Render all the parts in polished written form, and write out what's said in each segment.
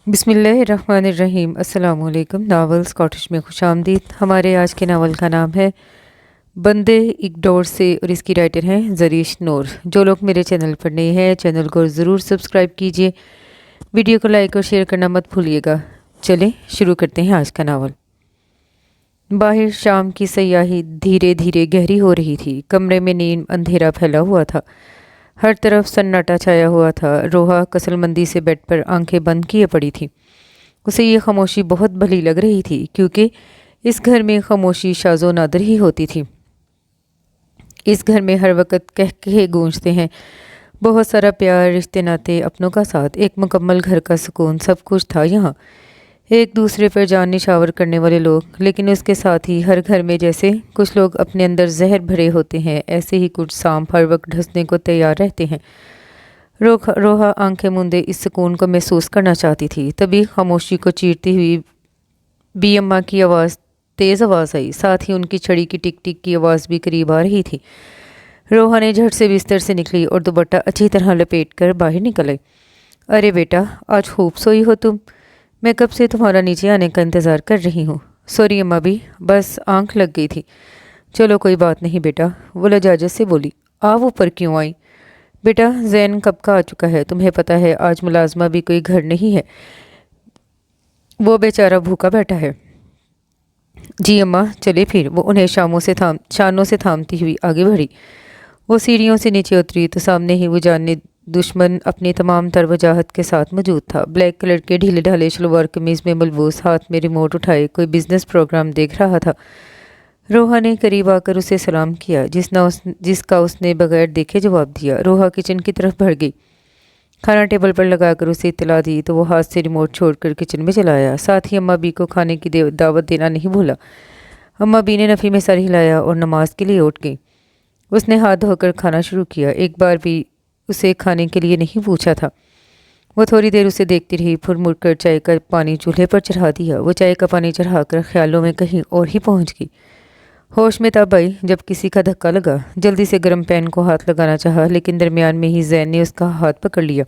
बिस्मिल्लाहिर्रहमानिर्रहीम। अस्सलाम वालेकुम। नावल स्कॉटिश में खुशामदीद। हमारे आज के नावल का नाम है बंदे इगडोर से और इसकी राइटर हैं जरीश नूर। जो लोग मेरे चैनल पर नए हैं चैनल को ज़रूर सब्सक्राइब कीजिए, वीडियो को लाइक और शेयर करना मत भूलिएगा। चलें शुरू करते हैं आज का नावल। बाहर शाम की सयाही धीरे धीरे गहरी हो रही थी। कमरे में नीम अंधेरा फैला हुआ था, हर तरफ सन्नाटा छाया हुआ था। रोहा कसलमंदी से बेड पर आंखें बंद किए पड़ी थी। उसे ये खामोशी बहुत भली लग रही थी, क्योंकि इस घर में खामोशी शाज़ो नादर ही होती थी। इस घर में हर वक्त कहकहे गूंजते हैं, बहुत सारा प्यार, रिश्ते नाते, अपनों का साथ, एक मुकम्मल घर का सुकून, सब कुछ था यहाँ। एक दूसरे पर जान निछावर करने वाले लोग, लेकिन उसके साथ ही हर घर में जैसे कुछ लोग अपने अंदर जहर भरे होते हैं, ऐसे ही कुछ सांप हर वक्त ढसने को तैयार रहते हैं। रोहा आंखें मूंदे इस सुकून को महसूस करना चाहती थी। तभी खामोशी को चीरती हुई बी अम्मा की तेज़ आवाज़ आई, साथ ही उनकी छड़ी की टिक टिक की आवाज़ भी करीब आ रही थी। रोहा ने झट से बिस्तर से निकली और दुपट्टा अच्छी तरह लपेट कर बाहर निकल आई। अरे बेटा, आज खूब सोई हो तुम। मैं कब से तुम्हारा नीचे आने का इंतज़ार कर रही हूँ। सॉरी अम्मा भी, बस आंख लग गई थी। चलो कोई बात नहीं बेटा, वो लजाजत से बोली। आप ऊपर क्यों आई? बेटा, जैन कब का आ चुका है, तुम्हें पता है आज मुलाजमा भी कोई घर नहीं है, वो बेचारा भूखा बैठा है। जी अम्मा, चले फिर। वो उन्हें शानों से थामती हुई आगे बढ़ी। वो सीढ़ियों से नीचे उतरी तो सामने ही वो जानने दुश्मन अपनी तमाम तर वजाहत के साथ मौजूद था। ब्लैक कलर के ढीले ढाले शलवार कमीज में मलबूस, हाथ में रिमोट उठाए कोई बिजनेस प्रोग्राम देख रहा था। रोहा ने करीब आकर उसे सलाम किया, जिसका उसने बगैर देखे जवाब दिया। रोहा किचन की तरफ बढ़ गई। खाना टेबल पर लगाकर उसे इत्तला दी तो वो हाथ से रिमोट छोड़कर किचन में चला आया। साथ ही अम्मा बी को खाने की दावत देना नहीं भूला। अम्मा बी ने नफ़ी में सर हिलाया और नमाज के लिए उठ गई। उसने हाथ धोकर खाना शुरू किया। एक बार भी उसे खाने के लिए नहीं पूछा था। वो थोड़ी देर उसे देखती रही, फिर मुड़कर चाय का पानी चूल्हे पर चढ़ा दिया। वो चाय का पानी चढ़ाकर ख्यालों में कहीं और ही पहुंच गई। होश में तब आई जब किसी का धक्का लगा। जल्दी से गर्म पैन को हाथ लगाना चाहा, लेकिन दरमियान में ही जैन ने उसका हाथ पकड़ लिया।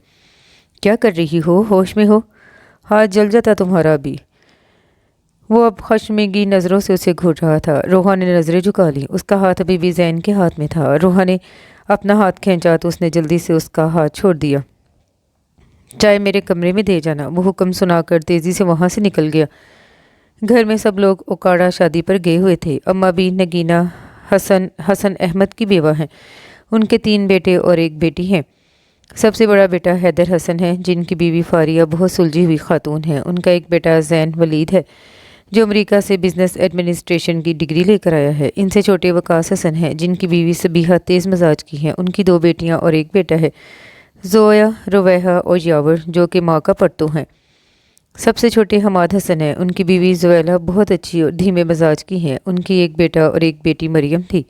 क्या कर रही हो? होश में हो? हाथ जल जाता तुम्हारा अभी। वो अब खश्मीगी नज़रों से उसे घूर रहा था। रोहा ने नज़रें झुका ली। उसका हाथ अभी भी जैन के हाथ में था। रोहा ने अपना हाथ खींचा तो उसने जल्दी से उसका हाथ छोड़ दिया। चाय मेरे कमरे में दे जाना, वो हुक्म सुनाकर तेज़ी से वहाँ से निकल गया। घर में सब लोग ओकाड़ा शादी पर गए हुए थे। अम्मा भी नगीना हसन अहमद की बेवा हैं। उनके 3 बेटे और एक बेटी हैं। सबसे बड़ा बेटा हैदर हसन है, जिनकी बीवी फारिया बहुत सुलझी हुई खातून है। उनका एक बेटा जैन वलीद है, जो अमेरिका से बिजनेस एडमिनिस्ट्रेशन की डिग्री लेकर आया है। इनसे छोटे वकास हसन हैं, जिनकी बीवी सबीहा तेज़ मजाज की हैं। उनकी 2 बेटियां और एक बेटा है, जोया, रुवैहा और यावर, जो कि माँ का पट्टू हैं। सबसे छोटे हमाद हसन हैं। उनकी बीवी जोएला बहुत अच्छी और धीमे मजाज की हैं। उनकी एक बेटा और एक बेटी मरियम थी।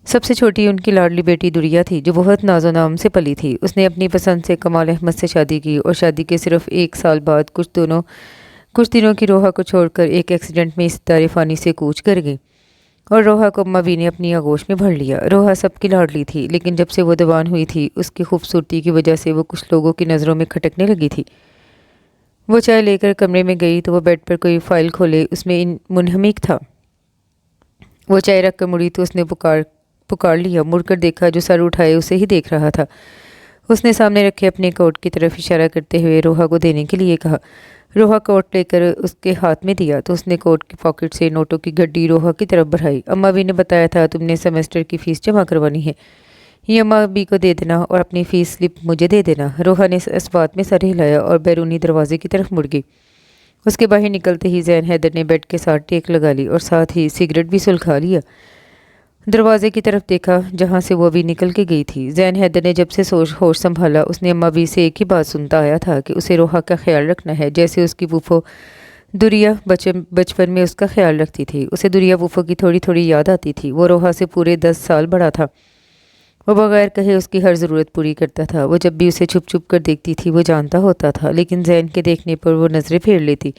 सबसे छोटी उनकी लाडली बेटी दुरिया थी, जो बहुत नाजो नाम से पली थी। उसने अपनी पसंद से कमाल अहमद से शादी की और शादी के सिर्फ 1 साल बाद कुछ दिनों की रोहा को छोड़कर एक एक्सीडेंट में इस दारे फ़ानी से कूच कर गई और रोहा को अम्मा बी ने अपनी आगोश में भर लिया। रोहा सबकी लाडली थी, लेकिन जब से वो दीवान हुई थी, उसकी खूबसूरती की वजह से वो कुछ लोगों की नज़रों में खटकने लगी थी। वो चाय लेकर कमरे में गई तो वो बेड पर कोई फाइल खोले उसमें मुनहमिक था। वो चाय रख कर मुड़ी तो उसने पुकार लिया। मुड़कर देखा, जो सर उठाए उसे ही देख रहा था। उसने सामने रखे अपने कोट की तरफ इशारा करते हुए रोहा को देने के लिए कहा। रोहा कोट लेकर उसके हाथ में दिया तो उसने कोट की पॉकेट से नोटों की गड्डी रोहा की तरफ बढ़ाई। अम्मा बी ने बताया था तुमने सेमेस्टर की फ़ीस जमा करवानी है, ये अम्मा बी को दे देना और अपनी फ़ीस स्लिप मुझे दे देना। रोहा ने इस बात में सर हिलाया और बैरूनी दरवाजे की तरफ मुड़ गई। उसके बाहर निकलते ही जैन हैदर ने बेड के साथ टेक लगा ली और साथ ही सिगरेट भी सुलगा लिया। दरवाजे की तरफ देखा, जहाँ से वो अभी निकल के गई थी। जैन हैदर ने जब से होश संभाला, उसने अम्मा बी से एक ही बात सुनता आया था कि उसे रोहा का ख्याल रखना है, जैसे उसकी फूफो दुरिया बचपन में उसका ख्याल रखती थी। उसे दुरिया फूफो की थोड़ी थोड़ी याद आती थी। वो रोहा से पूरे 10 साल बड़ा था। वो बगैर कहे उसकी हर ज़रूरत पूरी करता था। वो जब भी उसे छुप छुप कर देखती थी वो जानता होता था, लेकिन जैन के देखने पर वो नज़रें फेर लेती।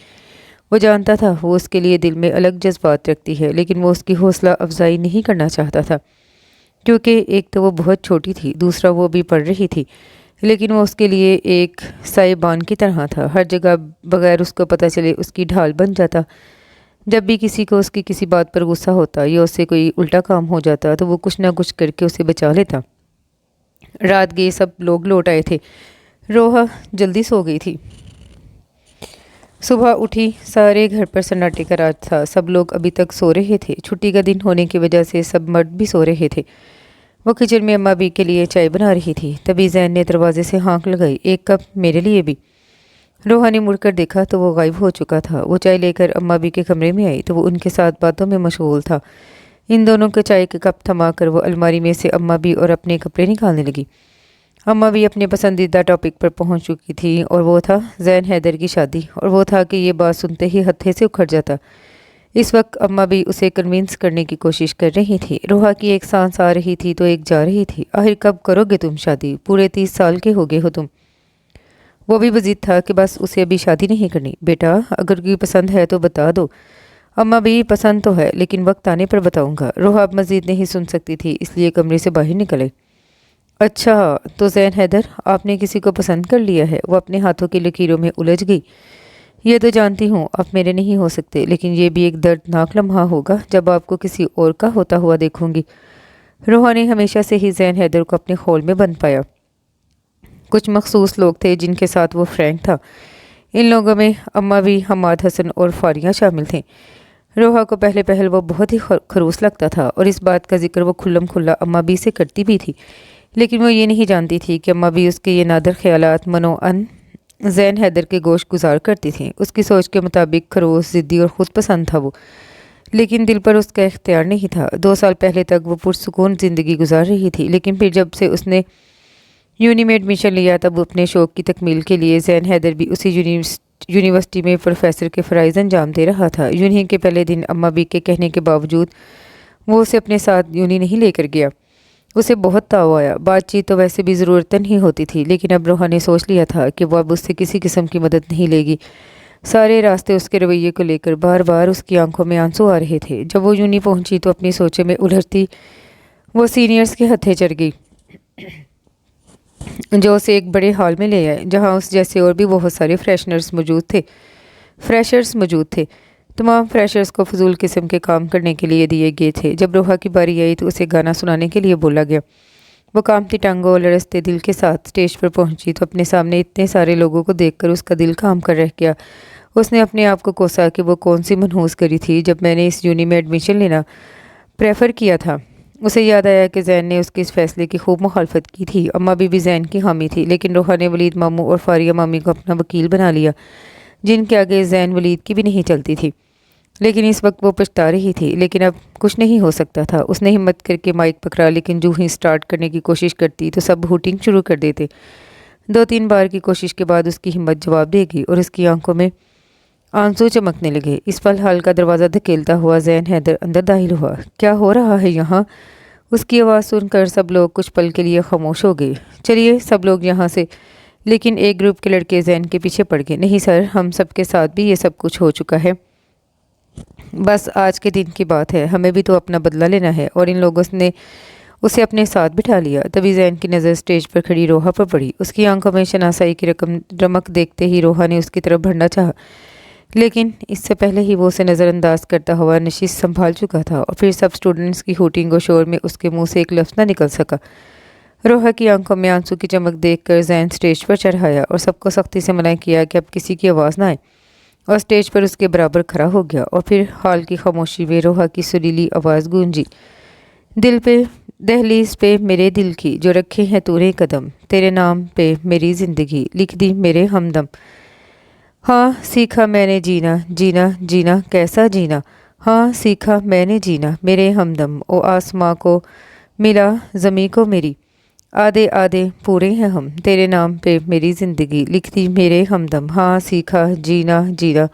वो जानता था वो उसके लिए दिल में अलग जज्बात रखती है, लेकिन वो उसकी हौसला अफजाई नहीं करना चाहता था, क्योंकि एक तो वो बहुत छोटी थी, दूसरा वो भी पढ़ रही थी। لیکن وہ اس کے لیے ایک سائبان کی طرح تھا۔ ہر جگہ بغیر اس کو پتہ چلے اس کی ڈھال بن جاتا۔ جب بھی کسی کو اس کی کسی بات پر غصہ ہوتا یا اس سے کوئی الٹا کام ہو جاتا تو وہ کچھ نہ کچھ کر کے اسے بچا لیتا۔ رات گئے سب لوگ لوٹ آئے تھے۔ روحا جلدی سو گئی تھی۔ صبح اٹھی، سارے گھر پر سناٹے کا راج تھا۔ سب لوگ ابھی تک سو رہے تھے۔ چھٹی کا دن ہونے کی وجہ سے سب مرد بھی سو رہے تھے۔ وہ کچن میں اماں بی کے لیے چائے بنا رہی تھی۔ تبھی زین نے دروازے سے ہانک لگائی، ایک کپ میرے لیے بھی۔ روحا نے مڑ کر دیکھا تو وہ غائب ہو چکا تھا۔ وہ چائے لے کر اماں بی کے کمرے میں آئی تو وہ ان کے ساتھ باتوں میں مشغول تھا۔ ان دونوں کے چائے کے کپ تھما کر وہ الماری میں سے اماں بی اور اپنے کپڑے نکالنے لگی۔ اماں بھی اپنے پسندیدہ ٹاپک پر پہنچ چکی تھی اور وہ تھا زین حیدر کی شادی، اور وہ تھا کہ یہ بات سنتے ہی ہتھے سے اکھڑ جاتا۔ اس وقت اماں بھی اسے کنونس کرنے کی کوشش کر رہی تھی۔ روحا کی ایک سانس آ رہی تھی تو ایک جا رہی تھی۔ آخر کب کرو گے تم شادی؟ پورے 30 سال کے ہو گئے ہو تم۔ وہ بھی مزید تھا کہ بس اسے ابھی شادی نہیں کرنی۔ بیٹا اگر کوئی پسند ہے تو بتا دو۔ اماں بھی پسند تو ہے لیکن وقت آنے پر بتاؤں گا۔ روحا اب مزید نہیں سن سکتی تھی، اس لیے کمرے سے باہر نکلے۔ اچھا تو زین حیدر آپ نے کسی کو پسند کر لیا ہے؟ وہ اپنے ہاتھوں کی لکیروں میں الجھ گئی۔ یہ تو جانتی ہوں آپ میرے نہیں ہو سکتے، لیکن یہ بھی ایک دردناک لمحہ ہوگا جب آپ کو کسی اور کا ہوتا ہوا دیکھوں گی۔ روحا نے ہمیشہ سے ہی زین حیدر کو اپنے خول میں بند پایا۔ کچھ مخصوص لوگ تھے جن کے ساتھ وہ فرینک تھا۔ ان لوگوں میں اماں بھی، حماد حسن اور فاریہ شامل تھے۔ روحا کو پہلے پہل وہ بہت ہی خروس لگتا تھا اور اس بات کا ذکر وہ کھلم کھلا اماں بھی سے کرتی بھی تھی، لیکن وہ یہ نہیں جانتی تھی کہ اماں بھی اس کے یہ نادر خیالات منوعاً زین حیدر کے گوش گزار کرتی تھیں۔ اس کی سوچ کے مطابق خروس، ضدی اور خود پسند تھا وہ، لیکن دل پر اس کا اختیار نہیں تھا۔ 2 سال پہلے تک وہ پرسکون زندگی گزار رہی تھی، لیکن پھر جب سے اس نے یونی میں ایڈمیشن لیا تب وہ اپنے شوق کی تکمیل کے لیے زین حیدر بھی اسی یونیورسٹی میں پروفیسر کے فرائض انجام دے رہا تھا۔ یونی کے پہلے دن اماں بی کے کہنے کے باوجود وہ اسے اپنے ساتھ یونی نہیں لے کر گیا۔ اسے بہت تاؤ آیا۔ بات چیت تو ویسے بھی ضرورتاً ہی ہوتی تھی، لیکن اب روحا نے سوچ لیا تھا کہ وہ اب اس سے کسی قسم کی مدد نہیں لے گی۔ سارے راستے اس کے رویے کو لے کر بار بار اس کی آنکھوں میں آنسو آ رہے تھے۔ جب وہ یونی پہنچی تو اپنی سوچوں میں الجھتی وہ سینئرز کے ہتھے چڑھ گئی، جو اسے ایک بڑے ہال میں لے آئے جہاں اس جیسے اور بھی بہت سارے فریشرز موجود تھے۔ تمام فریشرز کو فضول قسم کے کام کرنے کے لیے دیے گئے تھے۔ جب روحا کی باری آئی تو اسے گانا سنانے کے لیے بولا گیا۔ وہ کامتی ٹانگوں اور لرزتے دل کے ساتھ اسٹیج پر پہنچی تو اپنے سامنے اتنے سارے لوگوں کو دیکھ کر اس کا دل کام کر رہ گیا۔ اس نے اپنے آپ کو کوسا کہ وہ کون سی منحوس کری تھی جب میں نے اس یونی میں ایڈمیشن لینا پریفر کیا تھا۔ اسے یاد آیا کہ زین نے اس کے اس فیصلے کی خوب مخالفت کی تھی۔ اماں بھی زین کی حامی تھی، لیکن روحا نے ولید ماموں اور فاریہ مامی کو اپنا وکیل بنا لیا، جن کے آگے زین ولید کی بھی نہیں چلتی تھی۔ لیکن اس وقت وہ پچھتا رہی تھی، لیکن اب کچھ نہیں ہو سکتا تھا۔ اس نے ہمت کر کے مائک پکڑا، لیکن جو ہی سٹارٹ کرنے کی کوشش کرتی تو سب ہوٹنگ شروع کر دیتے۔ 2-3 بار کی کوشش کے بعد اس کی ہمت جواب دے گی اور اس کی آنکھوں میں آنسو چمکنے لگے۔ اس پل ہال کا دروازہ دھکیلتا ہوا زین حیدر اندر داخل ہوا۔ کیا ہو رہا ہے یہاں؟ اس کی آواز سن کر سب لوگ کچھ پل کے لیے خاموش ہو گئے۔ چلیے سب لوگ یہاں سے، لیکن ایک گروپ کے لڑکے زین کے پیچھے پڑ گئے۔ نہیں سر، ہم سب کے ساتھ بھی یہ سب کچھ ہو چکا ہے، بس آج کے دن کی بات ہے، ہمیں بھی تو اپنا بدلہ لینا ہے۔ اور ان لوگوں نے اسے اپنے ساتھ بٹھا لیا۔ تبھی زین کی نظر سٹیج پر کھڑی روحا پر پڑی۔ اس کی آنکھوں میں شناسائی کی رمق دیکھتے ہی روحا نے اس کی طرف بڑھنا چاہا، لیکن اس سے پہلے ہی وہ اسے نظر انداز کرتا ہوا نشست سنبھال چکا تھا، اور پھر سب اسٹوڈنٹس کی ہوٹنگ و شور میں اس کے منہ سے ایک لفظ نہ نکل سکا۔ روحا کی آنکھوں میں آنسو کی چمک دیکھ کر زین سٹیج پر چڑھایا اور سب کو سختی سے منع کیا کہ اب کسی کی آواز نہ آئے، اور سٹیج پر اس کے برابر کھڑا ہو گیا۔ اور پھر ہال کی خاموشی میں روحا کی سریلی آواز گونجی، دل پہ دہلیز پہ میرے دل کی جو رکھے ہیں تو نے قدم، تیرے نام پہ میری زندگی لکھ دی میرے ہمدم۔ ہاں سیکھا میں نے جینا، جینا جینا کیسا جینا، ہاں سیکھا میں نے جینا میرے ہمدم۔ او آسماں کو ملا زمیں کو میری، آدھے آدھے پورے ہیں ہم، تیرے نام پہ میری زندگی لکھ دی میرے ہمدم۔ ہاں سیکھا جینا جینا۔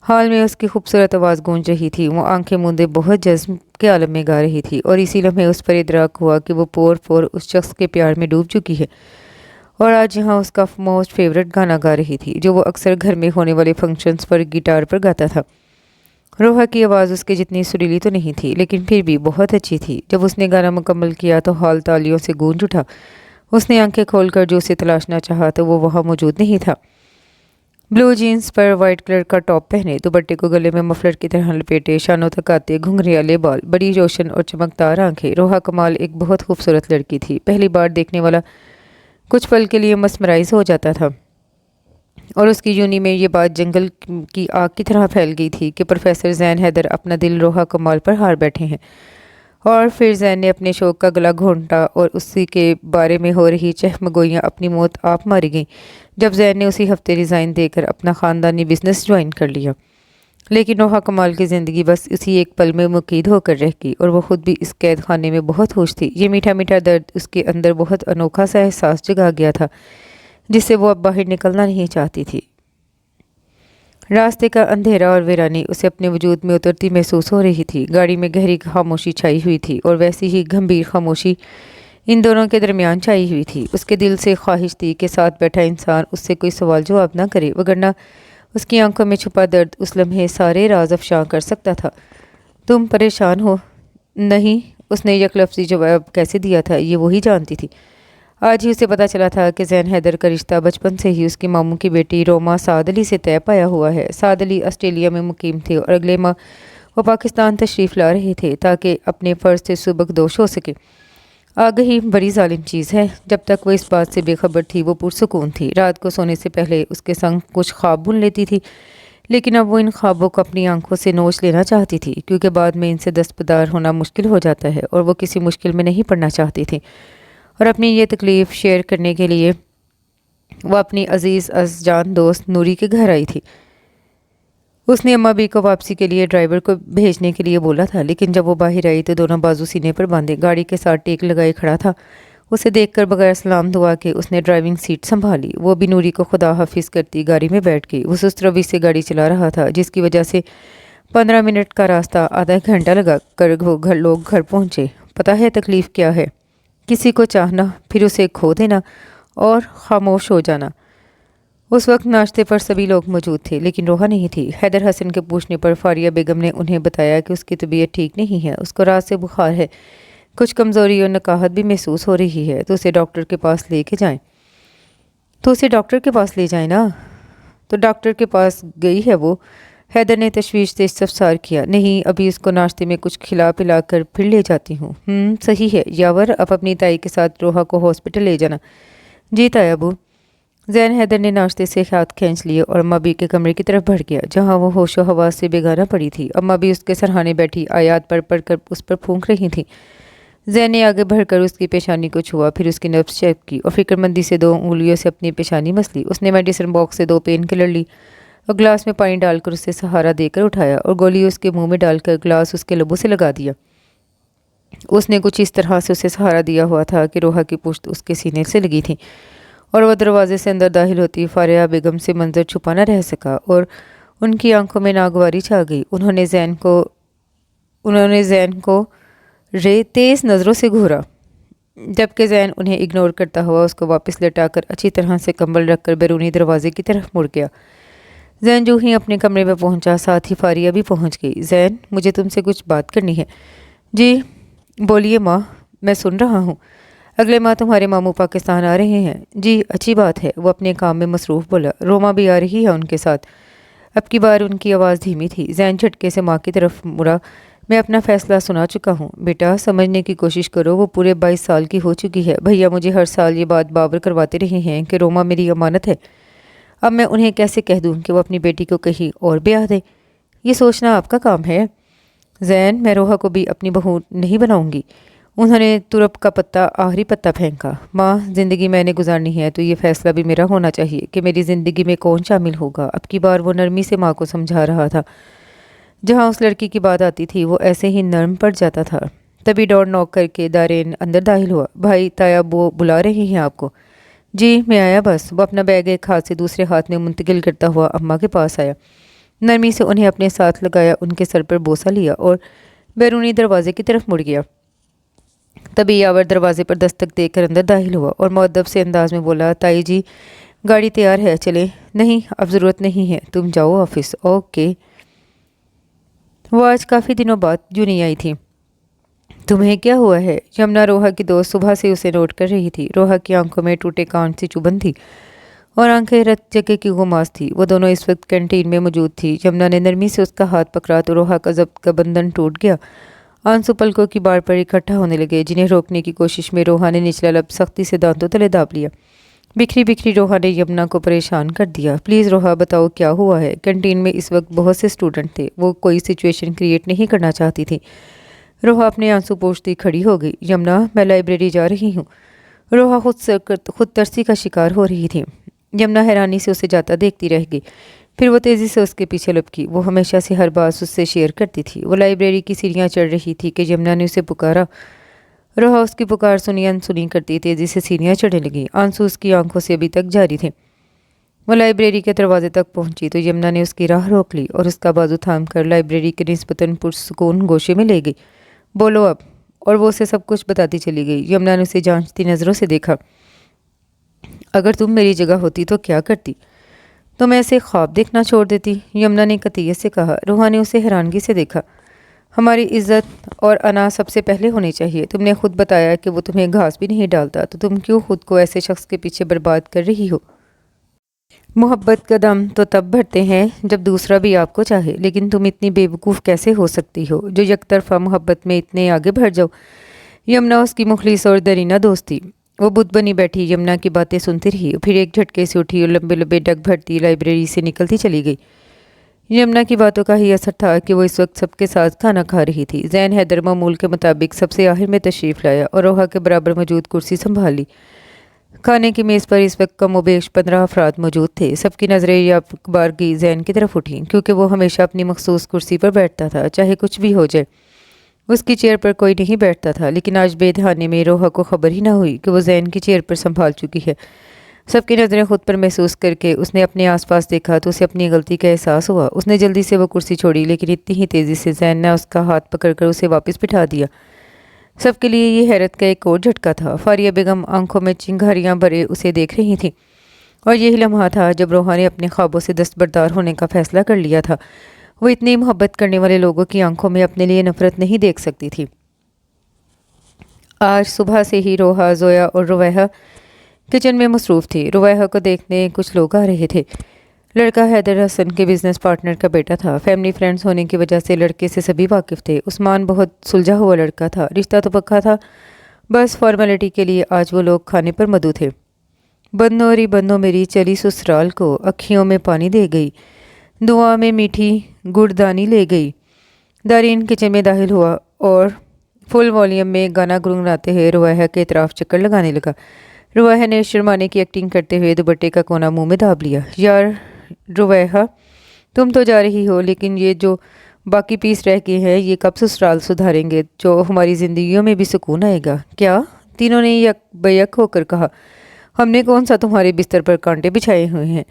حال میں اس کی خوبصورت آواز گونج رہی تھی۔ وہ آنکھیں موندے بہت جذب کے عالم میں گا رہی تھی، اور اسی لمحے اس پر ادراک ہوا کہ وہ پور پور اس شخص کے پیار میں ڈوب چکی ہے، اور آج یہاں اس کا موسٹ فیوریٹ گانا گا رہی تھی، جو وہ اکثر گھر میں ہونے والے فنکشنز پر گٹار پر گاتا تھا۔ روحا کی آواز اس کے جتنی سریلی تو نہیں تھی، لیکن پھر بھی بہت اچھی تھی۔ جب اس نے گانا مکمل کیا تو ہال تالیوں سے گونج اٹھا۔ اس نے آنکھیں کھول کر جو اسے تلاشنا چاہا تو وہ وہاں موجود نہیں تھا۔ بلو جینس پر وائٹ کلر کا ٹاپ پہنے، دوپٹے کو گلے میں مفلر کی طرح لپیٹے، شانوں تک آتے گھنگریالے بال، بڑی روشن اور چمکدار آنکھیں، روحا کمال ایک بہت خوبصورت لڑکی تھی۔ پہلی بار دیکھنے والا کچھ پل کے لیے مسمرائز ہو جاتا تھا، اور اس کی یونی میں یہ بات جنگل کی آگ کی طرح پھیل گئی تھی کہ پروفیسر زین حیدر اپنا دل روحا کمال پر ہار بیٹھے ہیں۔ اور پھر زین نے اپنے شوق کا گلا گھونٹا اور اسی کے بارے میں ہو رہی چہمگوئیاں اپنی موت آپ ماری گئیں جب زین نے اسی ہفتے ریزائن دے کر اپنا خاندانی بزنس جوائن کر لیا۔ لیکن روحا کمال کی زندگی بس اسی ایک پل میں مقید ہو کر رہ گئی، اور وہ خود بھی اس قید خانے میں بہت خوش تھی۔ یہ میٹھا میٹھا درد اس کے اندر بہت انوکھا سا احساس جگا گیا تھا جس سے وہ اب باہر نکلنا نہیں چاہتی تھی۔ راستے کا اندھیرا اور ویرانی اسے اپنے وجود میں اترتی محسوس ہو رہی تھی۔ گاڑی میں گہری خاموشی چھائی ہوئی تھی، اور ویسی ہی گمبھیر خاموشی ان دونوں کے درمیان چھائی ہوئی تھی۔ اس کے دل سے خواہش تھی کہ ساتھ بیٹھا انسان اس سے کوئی سوال جواب نہ کرے، وگرنہ اس کی آنکھوں میں چھپا درد اس لمحے سارے راز افشاں کر سکتا تھا۔ تم پریشان ہو؟ نہیں، اس نے یک لفظی جواب کیسے دیا تھا یہ وہی جانتی تھی۔ آج ہی اسے پتہ چلا تھا کہ زین حیدر کا رشتہ بچپن سے ہی اس کی ماموں کی بیٹی روما سعد علی سے طے پایا ہوا ہے۔ سعد علی آسٹریلیا میں مقیم تھے اور اگلے ماہ وہ پاکستان تشریف لا رہے تھے تاکہ اپنے فرض سے سبکدوش ہو سکے۔ آگہی بڑی ظالم چیز ہے۔ جب تک وہ اس بات سے بے خبر تھی وہ پرسکون تھی۔ رات کو سونے سے پہلے اس کے سنگ کچھ خواب بن لیتی تھی، لیکن اب وہ ان خوابوں کو اپنی آنکھوں سے نوچ لینا چاہتی تھی، کیونکہ بعد میں ان سے دستبردار ہونا مشکل ہو جاتا ہے، اور وہ کسی مشکل میں نہیں پڑنا چاہتی تھی۔ اور اپنی یہ تکلیف شیئر کرنے کے لیے وہ اپنی عزیز از جان دوست نوری کے گھر آئی تھی۔ اس نے اماں بی کو واپسی کے لیے ڈرائیور کو بھیجنے کے لیے بولا تھا، لیکن جب وہ باہر آئی تو دونوں بازو سینے پر باندھے گاڑی کے ساتھ ٹیک لگائے کھڑا تھا۔ اسے دیکھ کر بغیر سلام دعا کے اس نے ڈرائیونگ سیٹ سنبھالی۔ وہ بھی نوری کو خدا حافظ کرتی گاڑی میں بیٹھ گئی۔ وہ سست روی سے گاڑی چلا رہا تھا، جس کی وجہ سے 15 منٹ کا راستہ آدھا گھنٹہ لگا کر لوگ گھر پہنچے۔ پتہ ہے تکلیف کیا ہے؟ کسی کو چاہنا، پھر اسے کھو دینا اور خاموش ہو جانا۔ اس وقت ناشتے پر سبھی لوگ موجود تھے، لیکن روحا نہیں تھی۔ حیدر حسن کے پوچھنے پر فاریہ بیگم نے انہیں بتایا کہ اس کی طبیعت ٹھیک نہیں ہے، اس کو رات سے بخار ہے، کچھ کمزوری اور نقاہت بھی محسوس ہو رہی ہے، تو اسے ڈاکٹر کے پاس لے کے جائیں۔ تو اسے ڈاکٹر کے پاس لے جائیں نا۔ تو ڈاکٹر کے پاس گئی ہے وہ؟ حیدر نے تشویش سے استفسار کیا۔ نہیں، ابھی اس کو ناشتے میں کچھ کھلا پلا کر پھر لے جاتی ہوں۔ صحیح ہے یاور، اب اپنی تائی کے ساتھ روحا کو ہاسپٹل لے جانا۔ جی تایا ابو۔ زین حیدر نے ناشتے سے ہاتھ کھینچ لیے اور اماں بی کے کمرے کی طرف بڑھ گیا، جہاں وہ ہوش و حواس سے بیگانہ پڑی تھی۔ اماں بی اس کے سرہانے بیٹھی آیات پڑھ پڑھ کر اس پر پھونک رہی تھیں۔ زین نے آگے بڑھ کر اس کی پیشانی کو چھوا، پھر اس کی نبض چیک کی اور فکرمندی سے 2 انگلیوں سے اپنی پیشانی مس لی۔ اس نے میڈیسن باکس سے 2 پین کلر لی اور گلاس میں پانی ڈال کر اسے سہارا دے کر اٹھایا، اور گولی اس کے منہ میں ڈال کر گلاس اس کے لبوں سے لگا دیا۔ اس نے کچھ اس طرح سے اسے سہارا دیا ہوا تھا کہ روحا کی پشت اس کے سینے سے لگی تھی، اور وہ دروازے سے اندر داخل ہوتی فاریہ بیگم سے منظر چھپا نہ رہ سکا، اور ان کی آنکھوں میں ناگواری چھا گئی۔ انہوں نے زین کو تیز نظروں سے گھورا، جبکہ زین انہیں اگنور کرتا ہوا اس کو واپس لٹا کر اچھی طرح سے کمبل رکھ کر بیرونی دروازے کی طرف مڑ گیا۔ زین جو ہی اپنے کمرے میں پہنچا، ساتھ ہی فاریہ بھی پہنچ گئی۔ زین، مجھے تم سے کچھ بات کرنی ہے۔ جی بولیے ماں، میں سن رہا ہوں۔ اگلے ماہ تمہارے ماموں پاکستان آ رہے ہیں۔ جی اچھی بات ہے، وہ اپنے کام میں مصروف بولا۔ روما بھی آ رہی ہے ان کے ساتھ؟ اب کی بار ان کی آواز دھیمی تھی۔ زین جھٹکے سے ماں کی طرف مڑا۔ میں اپنا فیصلہ سنا چکا ہوں بیٹا، سمجھنے کی کوشش کرو، وہ پورے 22 سال کی ہو چکی ہے۔ بھیا مجھے ہر سال یہ بات باور کرواتے رہے ہیں کہ روما میری امانت ہے۔ اب میں انہیں کیسے کہہ دوں کہ وہ اپنی بیٹی کو کہیں اور بیاہ دے؟ یہ سوچنا آپ کا کام ہے۔ زین، میں روحا کو بھی اپنی بہو نہیں بناؤں گی۔ انہوں نے ترپ کا پتا آخری پتا پھینکا۔ ماں، زندگی میں نے گزارنی ہے تو یہ فیصلہ بھی میرا ہونا چاہیے کہ میری زندگی میں کون شامل ہوگا۔ اب کی بار وہ نرمی سے ماں کو سمجھا رہا تھا۔ جہاں اس لڑکی کی بات آتی تھی وہ ایسے ہی نرم پڑ جاتا تھا۔ تبھی ڈور نوک کر کے دارین اندر داخل ہوا۔ بھائی، تایا وہ بلا رہی ہیں آپ کو۔ جی میں آیا بس۔ وہ اپنا بیگ ایک ہاتھ سے دوسرے ہاتھ میں منتقل کرتا ہوا اماں کے پاس آیا، نرمی سے انہیں اپنے ساتھ لگایا، ان کے سر پر بوسہ لیا اور بیرونی دروازے کی طرف مڑ گیا۔ تبھی یاور دروازے پر دستک دے کر اندر داخل ہوا اور مؤدب سے انداز میں بولا، تائی جی گاڑی تیار ہے، چلیں؟ نہیں اب ضرورت نہیں ہے، تم جاؤ آفس۔ اوکے۔ وہ آج کافی دنوں بعد یوں نہیں آئی تھی۔ तुम्हें क्या हुआ है? यमुना रोहा की दोस्त सुबह से उसे नोट कर रही थी। रोहा की आंखों में टूटे कांच सी चुभन थी और आंखें रत जगह की गुमास थी। वो दोनों इस वक्त कैंटीन में मौजूद थी। यमुना ने नरमी से उसका हाथ पकड़ा तो रोहा का जब्त का बंधन टूट गया। आंसू पलकों की बार पर इकट्ठा होने लगे, जिन्हें रोकने की कोशिश में रोहा ने निचला लब सख्ती से दांतों तले दाब लिया। बिखरी बिखरी रोहा ने यमुना को परेशान कर दिया। प्लीज़ रोहा, बताओ क्या हुआ है? कैंटीन में इस वक्त बहुत से स्टूडेंट थे। वो कोई सिचुएशन क्रिएट नहीं करना चाहती थी। रोहा अपने आंसू पोंछती खड़ी हो गई। यमुना, मैं लाइब्रेरी जा रही हूँ। रोहा खुद तरसी का शिकार हो रही थी। यमुना हैरानी से उसे जाता देखती रह गई। फिर वो तेज़ी से उसके पीछे लपकी। वो हमेशा से हर बात उससे शेयर करती थी। वो लाइब्रेरी की सीढ़ियाँ चढ़ रही थी कि यमुना ने उसे पुकारा। रोहा उसकी पुकार सुनी अनसुनी करती तेज़ी से सीढ़ियाँ चढ़ने लगी। आंसू उसकी आंखों से अभी तक जारी थे। वो लाइब्रेरी के दरवाजे तक पहुंची तो यमुना ने उसकी राह रोक ली और उसका बाजू थाम कर लाइब्रेरी के निस्बतन पुरसुकून गोशे में ले गई। बोलो अब। और वो उसे सब कुछ बताती चली गई। यमुना ने उसे जांचती नज़रों से देखा। अगर तुम मेरी जगह होती तो क्या करती? तो मैं ऐसे ख्वाब देखना छोड़ देती, यमुना ने कतियत से कहा। रोहा ने उसे हैरानगी से देखा। हमारी इज्जत और अना सबसे पहले होनी चाहिए। तुमने खुद बताया कि वो तुम्हें घास भी नहीं डालता, तो तुम क्यों खुद को ऐसे शख्स के पीछे बर्बाद कर रही हो? मोहब्बत का दम तो तब भरते हैं जब दूसरा भी आपको चाहे, लेकिन तुम इतनी बेवकूफ़ कैसे हो सकती हो जो यकतरफा मोहब्बत में इतने आगे बढ़ जाओ? यमुना उसकी मुखलिस और दरीना दोस्त थी। वो बुत बनी बैठी यमुना की बातें सुनती रही। फिर एक झटके से उठी और लंबे लंबे डग भरती लाइब्रेरी से निकलती चली गई। यमुना की बातों का ही असर था कि वो इस वक्त सबके साथ खाना खा रही थी। जैन हैदर मामूल के मुताबिक सबसे आखिर में तशरीफ़ लाया और रोहा के बराबर मौजूद कुर्सी संभाल ली। खाने की मेज़ पर इस वक्त कम वबेश 15 अफराद मौजूद थे। सबकी नज़रें या बार की जैन की तरफ उठी, क्योंकि वो हमेशा अपनी मखसूस कुर्सी पर बैठता था, चाहे कुछ भी हो जाए। उसकी चेयर पर कोई नहीं बैठता था, लेकिन आज बेदहाने में रोहा को खबर ही ना हुई कि वो जैन की चेयर पर संभाल चुकी है। सबकी नज़रें खुद पर महसूस करके उसने अपने आसपास देखा तो उसे अपनी गलती का एहसास हुआ। उसने जल्दी से वो कुर्सी छोड़ी, लेकिन इतनी ही तेज़ी से जैन ने उसका हाथ पकड़कर उसे वापस बिठा दिया। सबके लिए ये हैरत का एक और झटका था। फारिया बेगम आंखों में चिंगारियां भरे उसे देख रही थी, और यही लम्हा था जब रोहा ने अपने ख्वाबों से दस्तबरदार होने का फैसला कर लिया था। वो इतनी मोहब्बत करने वाले लोगों की आंखों में अपने लिए नफरत नहीं देख सकती थी। आज सुबह से ही रोहा, जोया और रुवैहा किचन में मसरूफ़ थी। रुवैहा को देखने कुछ लोग आ रहे थे। लड़का हैदर हसन के बिजनेस पार्टनर का बेटा था। फैमिली फ्रेंड्स होने की वजह से लड़के से सभी वाकिफ़ थे। उस्मान बहुत सुलझा हुआ लड़का था। रिश्ता तो पक्का था, बस फॉर्मेलिटी के लिए आज वो लोग खाने पर मदू थे। बन्नोरी बन्नो मेरी चली ससुराल को, अखियों में पानी दे गई, दुआ में मीठी गुड़दानी ले गई। दारीन किचन में दाखिल हुआ और फुल वॉल्यूम में गाना गुनगुनाते हुए रुवैहा के इतराफ़ चक्कर लगाने लगा। रुवैहा ने शर्माने की एक्टिंग करते हुए दुपट्टे का कोना मुंह में दाब लिया। यार रुवैहा, तुम तो जा रही हो, लेकिन ये जो बाकी पीस रह गए हैं, ये कब ससुराल सुधारेंगे जो हमारी ज़िंदगियों में भी सुकून आएगा? क्या? तीनों ने यक बेयक होकर कहा। हमने कौन सा तुम्हारे बिस्तर पर कांटे बिछाए हुए हैं?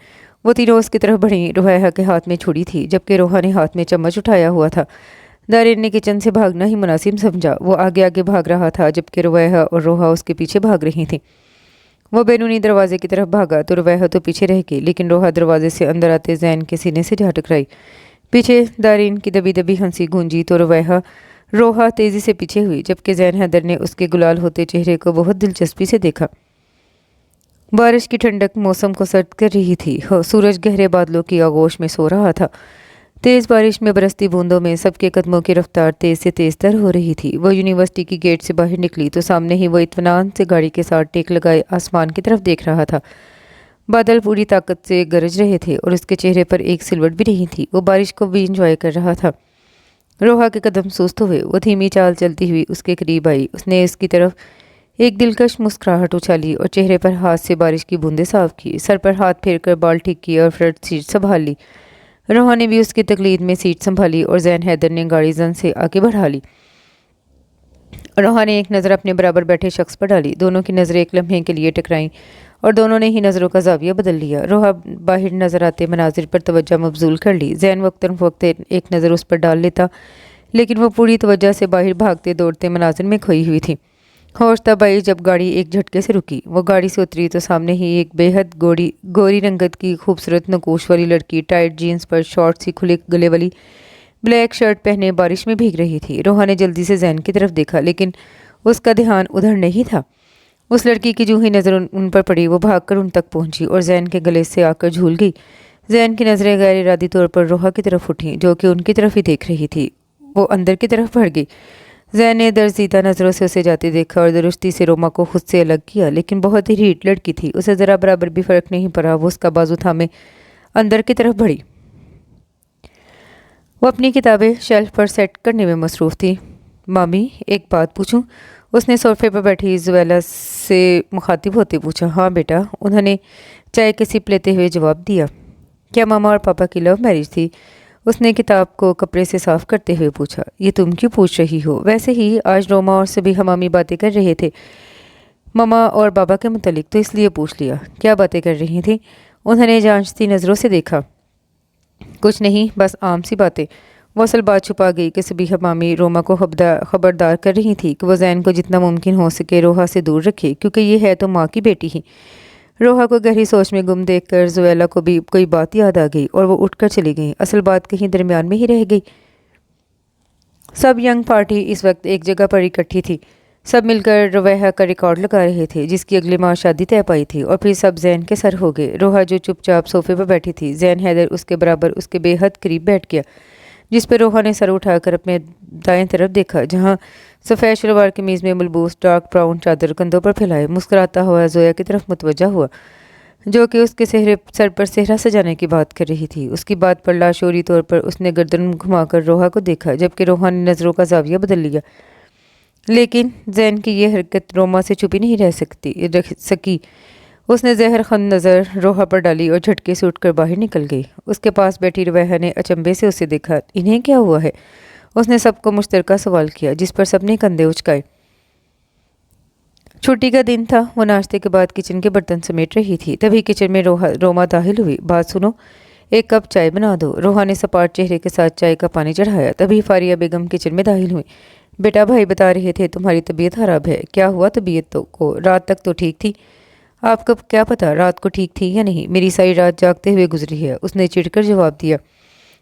वो तीनों उसकी तरफ बढ़ी। रुवैहा के हाथ में छुरी थी, जबकि रोहा ने हाथ में चम्मच उठाया हुआ था। दारिन ने किचन से भागना ही मुनासिब समझा। वो आगे आगे भाग रहा था, जबकि रुवैहा और रोहा उसके पीछे भाग रही थी। वो बैरूनी दरवाजे की तरफ भागा तो रुवैहा तो पीछे रह गई, लेकिन रोहा दरवाजे से अंदर आते जैन के सीने से जा टकराई। पीछे दारिन की दबी दबी हंसी गूंजी तो रोहा तेज़ी से पीछे हुई, जबकि जैन हैदर ने उसके गुलाल होते चेहरे को बहुत दिलचस्पी से देखा। बारिश की ठंडक मौसम को सर्द कर रही थी। सूरज गहरे बादलों की आगोश में सो रहा था। तेज़ बारिश में बरसती बूंदों में सबके कदमों की रफ्तार तेज़ से तेज़ तर हो रही थी। वो यूनिवर्सिटी की गेट से बाहर निकली तो सामने ही वो इत्मीनान से गाड़ी के साथ टेक लगाए आसमान की तरफ देख रहा था। बादल पूरी ताकत से गरज रहे थे और उसके चेहरे पर एक सिलवट भी नहीं थी। वो बारिश को भी इंजॉय कर रहा था। रोहा के कदम सुस्त हुए। वो धीमी चाल चलती हुई उसके करीब आई। उसने उसकी तरफ एक दिलकश मुस्कुराहट उछाली और चेहरे पर हाथ से बारिश की बूंदें साफ की। सर पर हाथ फेरकर बाल ठीक किए और फ्रंट सीट संभाल ली। रोहा ने भी उसकी तकलीद में सीट संभाली और जैन हैदर ने गाड़ी जन से आगे बढ़ा ली। रोहा ने एक नज़र अपने बराबर बैठे शख्स पर डाली। दोनों की नज़रें एक लम्हे के लिए टकराईं और दोनों ने ही नज़रों का जाविया बदल लिया। रोहा बाहर नज़र आते मनाजिर पर तवज्जो मबजूल कर ली। जैन वक्तन फ़वक्त एक नज़र उस पर डाल लेता, लेकिन वो पूरी तवज्जो से बाहर भागते दौड़ते मनाजिर में खोई हुई थी। होश तब आई जब गाड़ी एक झटके से रुकी। वो गाड़ी से उतरी तो सामने ही एक बेहद गोरी रंगत की खूबसूरत नकोश वाली लड़की टाइट जीन्स पर शॉर्ट सी खुले गले वाली ब्लैक शर्ट पहने बारिश में भीग रही थी। रोहा ने जल्दी से जैन की तरफ देखा, लेकिन उसका ध्यान उधर नहीं था। उस लड़की की जूं ही नज़र उन पर पड़ी, वो भागकर उन तक पहुंची और जैन के गले से आकर झूल गई। जैन की नज़रें गैर इरादी तौर पर रोहा की तरफ उठी, जो कि उनकी तरफ ही देख रही थी। वो अंदर की तरफ बढ़ गई। जैन ने दर्जीदा नज़रों से उसे जाते देखा और दुरुस्ती से रोमा को खुद से अलग किया, लेकिन बहुत ही ढीठ लड़की थी, उसे ज़रा बराबर भी फ़र्क नहीं पड़ा। वो उसका बाजू थामे अंदर की तरफ बढ़ी। वो अपनी किताबें शेल्फ पर सेट करने में मसरूफ़ थी। मामी, एक बात पूछूं? उसने सोफे पर बैठी जुएला से मुखातिब होते पूछा। हाँ बेटा, उन्होंने चाय की सिप लेते हुए जवाब दिया। क्या मामा और पापा की लव मैरिज थी? उसने किताब को कपड़े से साफ करते हुए पूछा। ये तुम क्यों पूछ रही हो? वैसे ही आज रोमा और सभी हमामी बातें कर रहे थे मामा और बाबा के मुतालिक, तो इसलिए पूछ लिया। क्या बातें कर रही थी? उन्होंने जांचती नज़रों से देखा। कुछ नहीं, बस आम सी बातें। वो असल बात छुपा गई कि सभी हमामी रोमा को खबरदार कर रही थी कि वो जैन को जितना मुमकिन हो सके रोहा से दूर रखे, क्योंकि ये है तो माँ की बेटी ही। रोहा को गहरी सोच में गुम देखकर जुएला को भी कोई बात याद आ गई और वो उठकर चली गई। असल बात कहीं दरमियान में ही रह गई। सब यंग पार्टी इस वक्त एक जगह पर इकट्ठी थी। सब मिलकर रवैया का रिकॉर्ड लगा रहे थे, जिसकी अगले माह शादी तय पाई थी। और फिर सब जैन के सर हो गए। रोहा जो चुपचाप सोफे पर बैठी थी, जैन हैदर उसके बराबर उसके बेहद करीब बैठ गया, जिस पर रोहा ने सर उठाकर अपने दाएं तरफ देखा, जहां सफ़ेद शलवार कमीज़ में मलबूस डार्क ब्राउन चादर कंधों पर फैलाए मुस्कुराता हुआ जोया की तरफ मुतवज्जा हुआ, जो कि उसके सर पर सेहरा सजाने की बात कर रही थी। उसकी बात पर लाशोरी तौर पर उसने गर्दन घुमाकर रोहा को देखा, जबकि रोहा ने नज़रों का जाविया बदल लिया। लेकिन जैन की ये हरकत रोमा से छुपी नहीं रह सकी। उसने जहर खन नज़र रोहा पर डाली और झटके से उठकर बाहर निकल गई। उसके पास बैठी रवैया ने अचंभे से उसे देखा। इन्हें क्या हुआ है? उसने सबको मुश्तरका सवाल किया, जिस पर सबने कंधे उचकाए। छुट्टी का दिन था। वो नाश्ते के बाद किचन के बर्तन समेट रही थी। तभी किचन में रोमा दाखिल हुई। बात सुनो, एक कप चाय बना दो। रोहा ने सपाट चेहरे के साथ चाय का पानी चढ़ाया। तभी फारिया बेगम किचन में दाखिल हुई। बेटा, भाई बता रहे थे तुम्हारी तबीयत खराब है। क्या हुआ तबीयत को? रात तक तो ठीक थी। आपको क्या पता रात को ठीक थी या नहीं? मेरी सारी रात जागते हुए गुजरी है, उसने चिढ़कर जवाब दिया।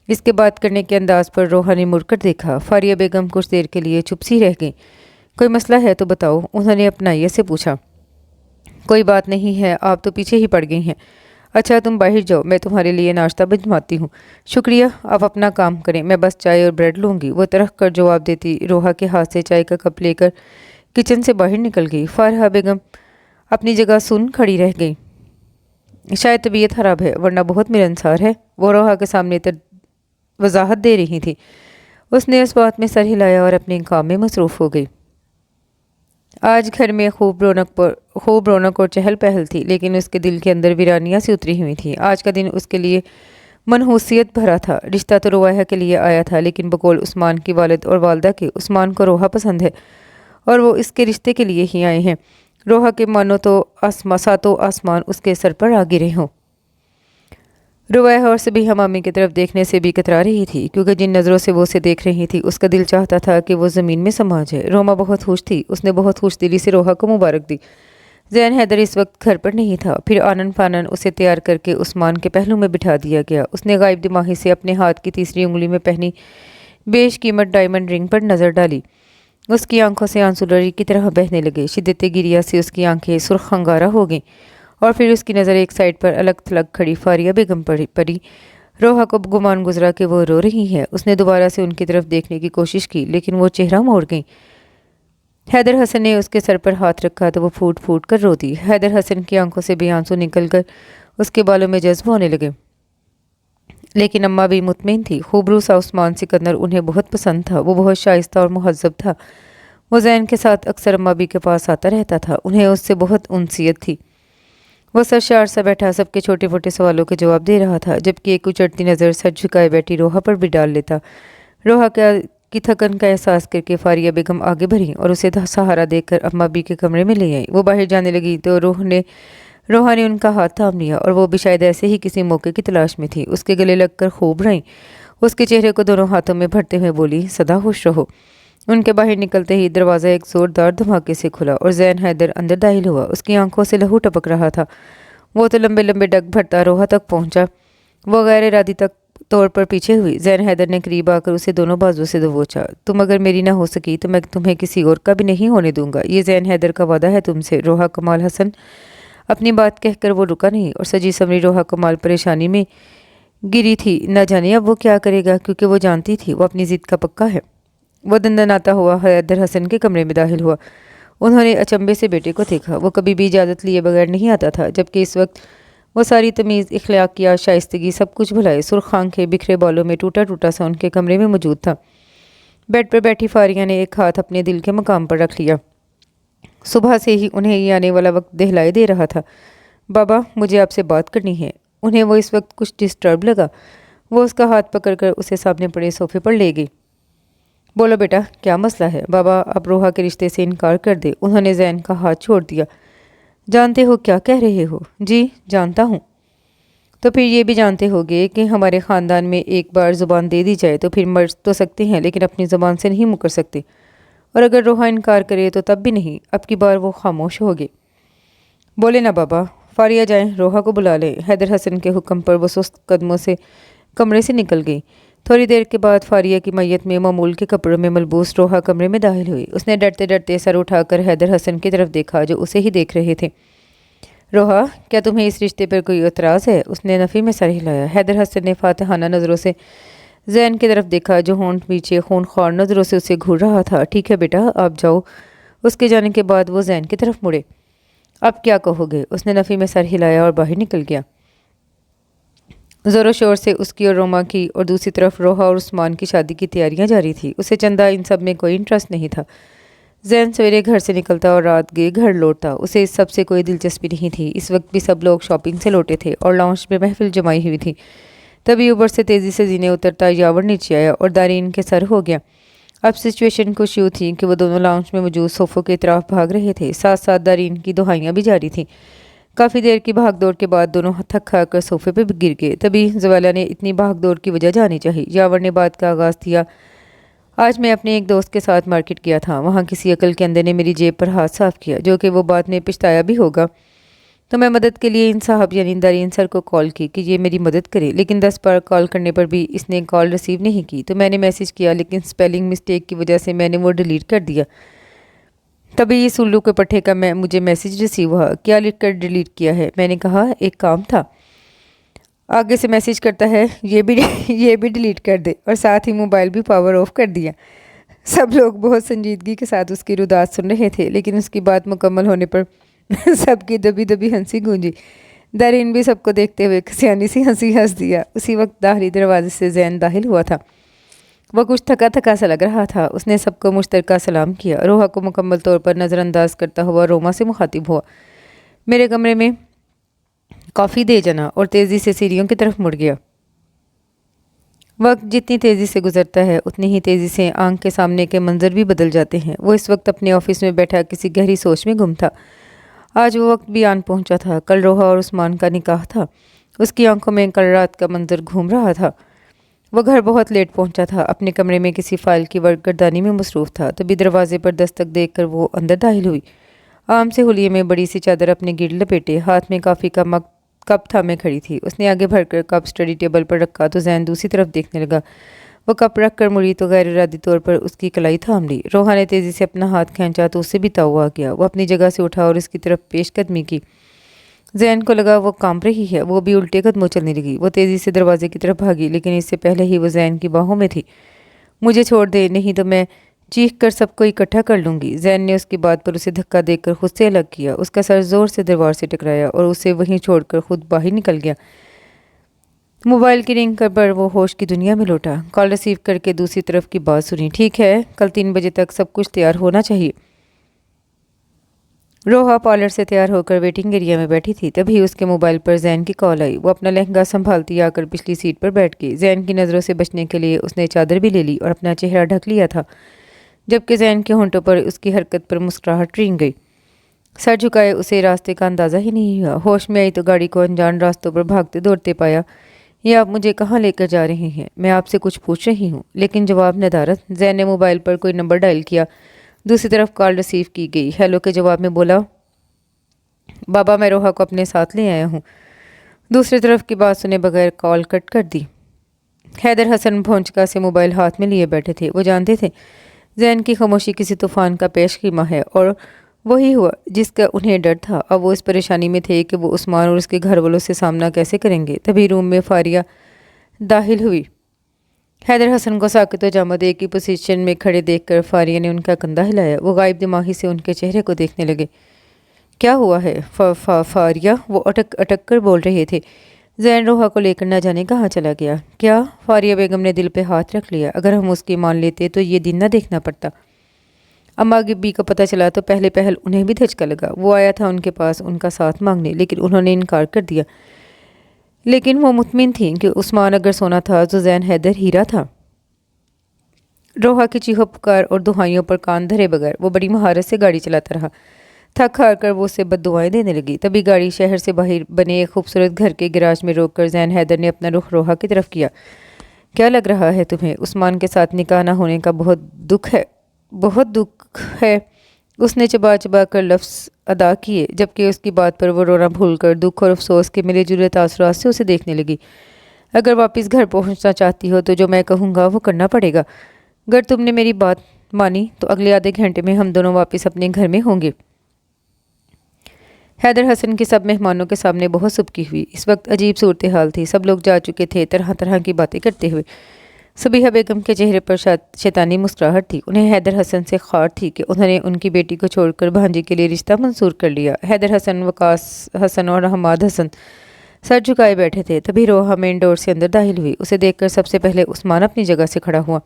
इसके बात करने के अंदाज पर रोहा ने मुड़कर देखा। फारिया बेगम कुछ देर के लिए चुप सी रह गई। कोई मसला है तो बताओ, उन्होंने अपनाइए से पूछा। कोई बात नहीं है, आप तो पीछे ही पड़ गई हैं। अच्छा, तुम बाहर जाओ, मैं तुम्हारे लिए नाश्ता बनवाती हूँ। शुक्रिया, आप अपना काम करें, मैं बस चाय और ब्रेड लूँगी। वो तरह कर जवाब देती रोहा के हाथ से चाय का कप लेकर किचन से बाहर निकल गई। फारिया बेगम अपनी जगह सुन खड़ी रह गई। शायद तबीयत खराब है, वरना बहुत मिलनसार है, वो रोहा के सामने वजाहत दे रही थी। उसने उस बात में सर हिलाया और अपने काम में मसरूफ़ हो गई। आज घर में खूब रौनक और चहल पहल थी, लेकिन उसके दिल के अंदर वीरानियाँ सी उतरी हुई थी। आज का दिन उसके लिए मनहूसियत भरा था। रिश्ता तो रोहा के लिए आया था, लेकिन बकौल उस्मान की वालिद और वालदा के, उस्मान को रोहा पसंद है और वो इसके रिश्ते के लिए ही आए हैं। रोहा के मानो तो सातों आसमान उसके सर पर आ गिरे हों। रुवैया और सभी हमामी की तरफ देखने से भी कतरा रही थी, क्योंकि जिन नज़रों से वो उसे देख रही थी, उसका दिल चाहता था कि वो ज़मीन में समा जाए। रोमा बहुत खुश थी। उसने बहुत खुश दिली से रोहा को मुबारक दी। जैन हैदर इस वक्त घर पर नहीं था। फिर आनन फानन उसे तैयार करके उस्मान के पहलू में बिठा दिया गया। उसने गायब दिमागी से अपने हाथ की तीसरी उंगली में पहनी बेशकीमत डायमंड रिंग पर नज़र डाली। उसकी आंखों से आंसू लड़ी की तरह बहने लगे। शिद्दत गिरिया से उसकी आंखें सुर्ख अंगारा हो गईं और फिर उसकी नज़र एक साइड पर अलग थलग खड़ी फारिया बेगम पड़ी। रोहा को गुमान गुजरा कि वो रो रही है। उसने दोबारा से उनकी तरफ देखने की कोशिश की, लेकिन वो चेहरा मोड़ गई। हैदर हसन ने उसके सर पर हाथ रखा तो वो फूट फूट कर रो दी। हैदर हसन की आंखों से भी आंसू निकलकर उसके बालों में जज्ब होने लगे। लेकिन अम्मा भी मुतमिन थी। खूबरू सा उस्मान सिकंदर उन्हें बहुत पसंद था। वो बहुत शाइस्ता और मुहज़्ज़ब था। वो जैन के साथ अक्सर अम्मा भी के पास आता रहता था। उन्हें उससे बहुत उनसियत थी। वो सरशार सा बैठा सबके छोटे मोटे सवालों के जवाब दे रहा था, जबकि एक उचटती नज़र सर झुकाए बैठी रोहा पर भी डाल लेता। रोहा की थकन का एहसास करके फारिया बेगम आगे बढ़ी और उसे सहारा देकर अम्मा बी के कमरे में ले आई। वो बाहर जाने लगी तो रोहा ने उनका हाथ थाम लिया और वो भी शायद ऐसे ही किसी मौके की तलाश में थी। उसके गले लगकर खूब रहीं। उसके चेहरे को दोनों हाथों में भरते हुए बोली, सदा खुश रहो। उनके बाहर निकलते ही दरवाज़ा एक ज़ोरदार धमाके से खुला और जैन हैदर अंदर दाखिल हुआ। उसकी आंखों से लहू टपक रहा था। वो तो लंबे लंबे डग भरता रोहा तक पहुंचा। वो गैर तौर पर पीछे हुई। ज़ैन हैदर ने करीब आकर उसे दोनों बाजुओं से दबोचा। तुम अगर मेरी ना हो सकी तो मैं तुम्हें किसी और का भी नहीं होने दूंगा। ये ज़ैन हैदर का वादा है तुमसे। रोहा कमाल हसन। अपनी बात कहकर वो रुका नहीं और सजी संवरी रोहा कमाल परेशानी में गिरी थी। न जाने अब वो क्या करेगा, क्योंकि वो जानती थी वो अपनी ज़िद का पक्का है। वो दंदनाता हुआ हैदर हसन के कमरे में दाखिल हुआ। उन्होंने अचंभे से बेटे को देखा। वो कभी भी इजाज़त लिए बगैर नहीं आता था, जबकि इस वक्त वो सारी तमीज़, इखलाकियात, शाइस्तगी, सब कुछ भुलाए सुर्ख आंखें, बिखरे बालों में टूटा टूटा सा उनके कमरे में मौजूद था। बेड पर बैठी फारिया ने एक हाथ अपने दिल के मकाम पर रख लिया। सुबह से ही उन्हें ये आने वाला वक्त दहलाई दे रहा था। बाबा, मुझे आपसे बात करनी है। उन्हें वो इस वक्त कुछ डिस्टर्ब लगा। वो उसका हाथ पकड़कर उसे सामने पड़े सोफे पर ले गई। बोलो बेटा, क्या मसला है? बाबा, आप रोहा के रिश्ते से इनकार कर दे। उन्होंने ज़ैन का हाथ छोड़ दिया। जानते हो क्या कह रहे हो? जी जानता हूँ। तो फिर ये भी जानते होगे कि हमारे ख़ानदान में एक बार ज़ुबान दे दी जाए तो फिर मर तो सकते हैं, लेकिन अपनी ज़ुबान से नहीं मुकर सकते। और अगर रोहा इनकार करे तो तब भी नहीं। अब की बार वो खामोश हो गए। बोले ना बाबा। फारिया जाएं, रोहा को बुला लें। हैदर हसन के हुक्म पर वो सुस्त कदमों से कमरे से निकल गई। थोड़ी देर के बाद फारिया की मैयत में मामूल के कपड़ों में मलबूस रोहा कमरे में दाखिल हुई। उसने डरते डरते सर उठाकर हैदर हसन की तरफ देखा, जो उसे ही देख रहे थे। रोहा, क्या तुम्हें इस रिश्ते पर कोई एतराज़ है? उसने नफ़ी में सर हिलाया। हैदर हसन ने फातिहाना नज़रों से ज़ैन की तरफ देखा, जो होंठ पीछे खूनख्वार नज़रों से उसे घूर रहा था। ठीक है बेटा, आप जाओ। उसके जाने के बाद वो ज़ैन की तरफ मुड़े। अब क्या कहोगे? उसने नफ़ी में सर हिलाया और बाहर निकल गया। ज़ोरों शोर से उसकी और रोमा की और दूसरी तरफ रोहा और उस्मान की शादी की तैयारियां जारी थी। उसे चंदा इन सब में कोई इंटरेस्ट नहीं था। ज़ैन सवेरे घर से निकलता और रात गए घर लौटता। उसे इस सब से कोई दिलचस्पी नहीं थी। इस वक्त भी सब लोग शॉपिंग से लौटे थे और लाउंज में महफिल जमाई हुई थी। तभी ऊपर से तेज़ी से जीने उतरता यावर नीचे आया और दारीन के सर हो गया। अब सिचुएशन कुछ यूँ थी कि वो दोनों लाउंज में मौजूद सोफ़ों के तरफ भाग रहे थे। साथ साथ दारीन की दुहाइयाँ भी जारी थीं। काफ़ी देर की भागदौड़ के बाद दोनों थक खाकर सोफे पे गिर गए। तभी ज़वाला ने इतनी भागदौड़ की वजह जानी चाहिए। यावर ने बात का आगाज़ किया। आज मैं अपने एक दोस्त के साथ मार्केट गया था। वहाँ किसी अकल के अंधे ने मेरी जेब पर हाथ साफ किया, जो कि वो बाद में पछताया भी होगा। तो मैं मदद के लिए इन साहब यानी दारीन सर को कॉल की कि ये मेरी मदद करे, लेकिन 10 बार कॉल करने पर भी इसने कॉल रिसीव नहीं की। तो मैंने मैसेज किया, लेकिन स्पेलिंग मिस्टेक की वजह से मैंने वो डिलीट कर दिया। तभी इस उल्लू के पट्टे का मुझे मैसेज रिसीव हुआ। क्या लिख कर डिलीट किया है? मैंने कहा एक काम था। आगे से मैसेज करता है ये भी डिलीट कर दे, और साथ ही मोबाइल भी पावर ऑफ कर दिया। सब लोग बहुत संजीदगी के साथ उसकी रुदात सुन रहे थे, लेकिन उसकी बात मुकम्मल होने पर सबकी दबी दबी हंसी गूंजी। दारीन भी सबको देखते हुए सियानी सी हंसी हंस दिया। उसी वक्त दाखिली दरवाजे से ज़ैन दाखिल हुआ था। वह कुछ थका थका सा लग रहा था। उसने सबको मुश्तरका सलाम किया। रोहा को मुकम्मल तौर पर नज़रअंदाज करता हुआ रोमा से मुखातिब हुआ। मेरे कमरे में कॉफ़ी दे जाना, और तेज़ी से सीढ़ियों की तरफ मुड़ गया। वक्त जितनी तेज़ी से गुजरता है उतनी ही तेज़ी से आंख के सामने के मंजर भी बदल जाते हैं। वो इस वक्त अपने ऑफिस में बैठा किसी गहरी सोच में गुम था। आज वो वक्त भी आन पहुंचा था। कल रोहा और उस्मान का निकाह था। उसकी आंखों में कल रात का मंजर घूम रहा था। वो घर बहुत लेट पहुंचा था। अपने कमरे में किसी फाइल की वर्कगर्दानी में मसरूफ़ था। तभी दरवाजे पर दस्तक देखकर वो अंदर दाखिल हुई। आम से हुलिये में बड़ी सी चादर अपने गिर लपेटे, हाथ में काफ़ी का मग कप थामे खड़ी थी। उसने आगे भरकर कप स्टडी टेबल पर रखा तो ज़ैन दूसरी तरफ देखने लगा। वो कप रख कर मुड़ी तो गैर इरादी तौर पर उसकी कलाई थाम ली। रोहा ने तेज़ी से अपना हाथ खींचा तो उससे भी ताऊ आ गया। वो अपनी जगह से उठा और इसकी तरफ पेशकदमी की। ज़ैन को लगा वो कांप रही है। वो भी उल्टे कदमों चलने लगी। वो तेज़ी से दरवाजे की तरफ भागी, लेकिन इससे पहले ही वो ज़ैन की बाहों में थी। मुझे छोड़ दे, नहीं तो मैं चीख कर सबको इकट्ठा कर लूँगी। ज़ैन ने उसकी बात पर उसे धक्का देकर खुद से अलग किया। उसका सर ज़ोर से दीवार से टकराया और उसे वहीं छोड़कर खुद बाहर निकल गया। मोबाइल की रिंग पर वो होश की दुनिया में लौटा। कॉल रिसीव करके दूसरी तरफ की बात सुनी। ठीक है, कल 3 बजे तक सब कुछ तैयार होना चाहिए। रोहा पार्लर से तैयार होकर वेटिंग एरिया में बैठी थी। तभी उसके मोबाइल पर ज़ैन की कॉल आई। वो अपना लहंगा संभालती आकर पिछली सीट पर बैठ गई। ज़ैन की नज़रों से बचने के लिए उसने चादर भी ले ली और अपना चेहरा ढक लिया था, जबकि ज़ैन के होंठों पर उसकी हरकत पर मुस्कुराहट रेंग गई। सर झुकाए उसे रास्ते का अंदाज़ा ही नहीं हुआ। होश में आई तो गाड़ी को अनजान रास्तों पर भागते दौड़ते पाया। ये आप मुझे कहाँ लेकर जा रहे हैं? मैं आपसे कुछ पूछ रही हूँ। लेकिन जवाब नदारद। ज़ैन ने मोबाइल पर कोई नंबर डायल किया। दूसरी तरफ कॉल रिसीव की गई। हेलो के जवाब में बोला, बाबा मैं रोहा को अपने साथ ले आया हूँ। दूसरी तरफ की बात सुने बगैर कॉल कट कर दी। हैदर हसन भोंचका से मोबाइल हाथ में लिए बैठे थे। वो जानते थे जैन की खामोशी किसी तूफान का पेश कीमा है, और वही हुआ जिसका उन्हें डर था। अब वो इस परेशानी में थे कि वो उस्मान और उसके घर वालों से सामना कैसे करेंगे। तभी रूम में फारिया दाखिल हुई। हैदर हसन को साकित और जामद एक ही पोजीशन में खड़े देखकर फारिया ने उनका कंधा हिलाया। वो गायब दिमागी से उनके चेहरे को देखने लगे। क्या हुआ है फारिया? वो अटक अटक कर बोल रहे थे। जैन रोहा को लेकर न जाने कहाँ चला गया। क्या? फारिया बेगम ने दिल पे हाथ रख लिया। अगर हम उसकी मान लेते तो ये दिन न देखना पड़ता। अम्मा गिब्बी को पता चला तो पहले पहल उन्हें भी धचका लगा। वो आया था उनके पास उनका साथ मांगने, लेकिन उन्होंने इनकार कर दिया। लेकिन वो मुतमिन थी कि उस्मान अगर सोना था तो जैन हैदर हीरा था। रोहा की चीखों पुकार और दुहाइयों पर कान धरे बगैर वो बड़ी महारत से गाड़ी चलाता रहा। थक हार कर वो उसे बद्दुआएं देने लगी। तभी गाड़ी शहर से बाहर बने एक खूबसूरत घर के गैराज में रोककर जैन हैदर ने अपना रुख रोहा की तरफ किया। क्या लग रहा है तुम्हें? उस्मान के साथ निकाह ना होने का बहुत दुख है। बहुत दुख है, उसने चबा चबा कर लफ्ज़ अदा किए, जबकि उसकी बात पर वो रोना भूलकर दुख और अफसोस के मिले जुले तासुरात से उसे देखने लगी। अगर वापस घर पहुंचना चाहती हो तो जो मैं कहूँगा वो करना पड़ेगा। अगर तुमने मेरी बात मानी तो अगले आधे घंटे में हम दोनों वापस अपने घर में होंगे। हैदर हसन की सब मेहमानों के सामने बहुत सुबकी हुई। इस वक्त अजीब सूरत हाल थी। सब लोग जा चुके थे, तरह तरह की बातें करते हुए। सबीहा बेगम के चेहरे पर शैतानी मुस्कुराहट थी। उन्हें हैदर हसन से खार थी कि उन्होंने उनकी बेटी को छोड़कर भांजी के लिए रिश्ता मंजूर कर लिया। हैदर हसन, वकास हसन और हमाद हसन सर झुकाए बैठे थे। तभी रोहा मेन डोर से अंदर दाखिल हुई। उसे देखकर सबसे पहले उस्मान अपनी जगह से खड़ा हुआ।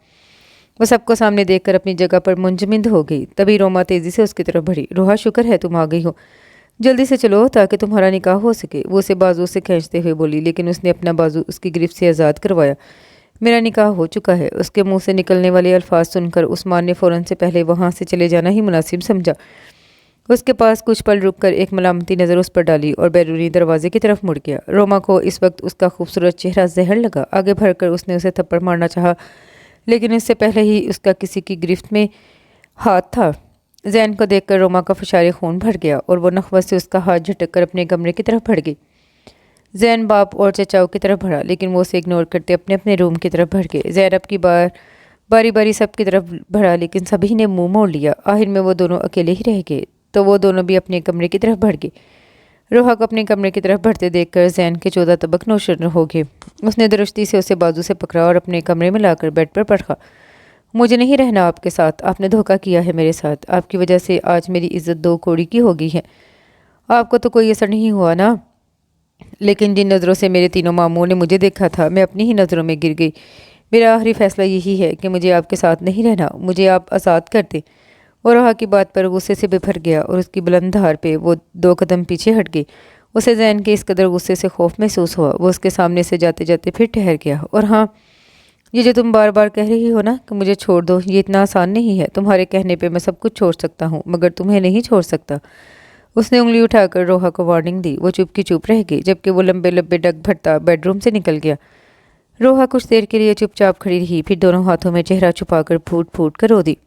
वो सबको सामने देखकर अपनी जगह पर मुंजमिद हो गई। तभी रोमा तेजी से उसकी तरफ बढ़ी। रोहा, शुक्र है तुम आ गई हो। जल्दी से चलो ताकि तुम्हारा निकाह हो सके। वो उसे बाजू से खींचते हुए बोली, लेकिन उसने अपना बाजू उसकी गिरफ्त से आज़ाद करवाया। मेरा निकाह हो चुका है। उसके मुंह से निकलने वाले अल्फाज सुनकर उस्मान ने फ़ौरन से पहले वहाँ से चले जाना ही मुनासिब समझा। उसके पास कुछ पल रुककर एक मलामती नज़र उस पर डाली और बैरूनी दरवाजे की तरफ मुड़ गया। रोमा को इस वक्त उसका खूबसूरत चेहरा जहर लगा। आगे बढ़कर उसने उसे थप्पड़ मारना चाहा, लेकिन इससे पहले ही उसका किसी की गिरफ्त में हाथ था। जैन को देखकर रोमा का फशारे खून भर गया और वो नखवत से उसका हाथ झटक कर अपने कमरे की तरफ बढ़ गई। जैन बाप और चचाओं की तरफ बढ़ा, लेकिन वो उसे इग्नोर करते अपने अपने रूम की तरफ बढ़ गए। जैनब की बारी बारी सब की तरफ बढ़ा, लेकिन सभी ने मुंह मोड़ लिया। आखिर में वो दोनों अकेले ही रह गए, तो वो दोनों भी अपने कमरे की तरफ बढ़ गए। रोहा को अपने कमरे की तरफ बढ़ते देखकर जैन के 14 तबक नौशर हो गए। उसने दुरुस्ती से उसे बाजू से पकड़ा और अपने कमरे में लाकर बेड पर पटका। मुझे नहीं रहना आपके साथ। आपने धोखा किया है मेरे साथ। आपकी वजह से आज मेरी इज्जत दो कौड़ी की हो गई है। आपको तो कोई असर नहीं हुआ ना? लेकिन जिन नज़रों से मेरे तीनों मामूओं ने मुझे देखा था, मैं अपनी ही नज़रों में गिर गई। मेरा आखिरी फैसला यही है कि मुझे आपके साथ नहीं रहना। मुझे आप आज़ाद कर दें। और रोहा की बात पर गुस्से से बिफर गया और उसकी बुलंद धार पे वो 2 कदम पीछे हट गई। उसे जैन के इस कदर गुस्से से खौफ महसूस हुआ। वो उसके सामने से जाते जाते फिर ठहर गया। और हाँ, ये जो तुम बार बार कह रही हो ना कि मुझे छोड़ दो, ये इतना आसान नहीं है। तुम्हारे कहने पे मैं सब कुछ छोड़ सकता हूँ, मगर तुम्हें नहीं छोड़ सकता। उसने उंगली उठाकर रोहा को वार्निंग दी। वो चुप की चुप रह गई, जबकि वो लंबे लंबे डग भरता बेडरूम से निकल गया। रोहा कुछ देर के लिए चुपचाप खड़ी रही, फिर दोनों हाथों में चेहरा छुपाकर फूट फूट कर रो दी।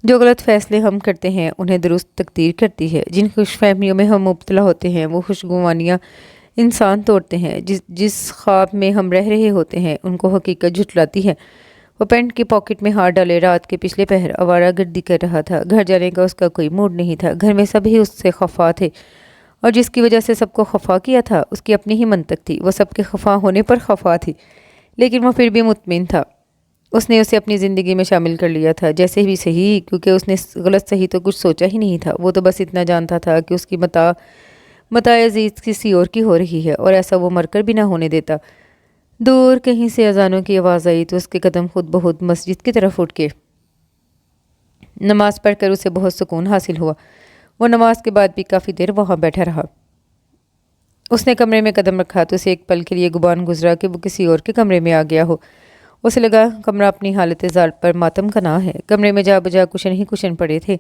जो गलत फैसले हम करते हैं उन्हें दुरुस्त तकदीर करती है। जिन खुशफहमियों में हम मुब्तला होते हैं वो खुशगवानियाँ इंसान तोड़ते हैं। जिस ख्वाब में हम रह रहे होते हैं उनको हकीकत झुठलाती है। वो पैंट की पॉकेट में हाथ डाले रात के पिछले पहर आवारागर्दी कर रहा था। घर जाने का उसका कोई मूड नहीं था। घर में सभी उससे खफा थे, और जिसकी वजह से सबको खफा किया था उसकी अपनी ही मंतक थी। वो सबके खफा होने पर खफा थी, लेकिन वो फिर भी मुतमिन था। उसने उसे अपनी ज़िंदगी में शामिल कर लिया था, जैसे भी सही, क्योंकि उसने गलत सही तो कुछ सोचा ही नहीं था। वो तो बस इतना जानता था कि उसकी मता अजीज़ किसी और की हो रही है, और ऐसा वो मरकर भी ना होने देता। दूर कहीं से अजानों की आवाज़ आई तो उसके कदम खुद ब खुद मस्जिद की तरफ उठ के नमाज़ पढ़कर उसे बहुत सुकून हासिल हुआ। वो नमाज के बाद भी काफ़ी देर वहाँ बैठा रहा। उसने कमरे में कदम रखा तो उसे एक पल के लिए गुमान गुजरा कि वो किसी और के कमरे में आ गया हो। उसे लगा कमरा अपनी हालत ज़ाल पर मातम का ना है। कमरे में जा बजा कुशन ही कुशन पड़े थे।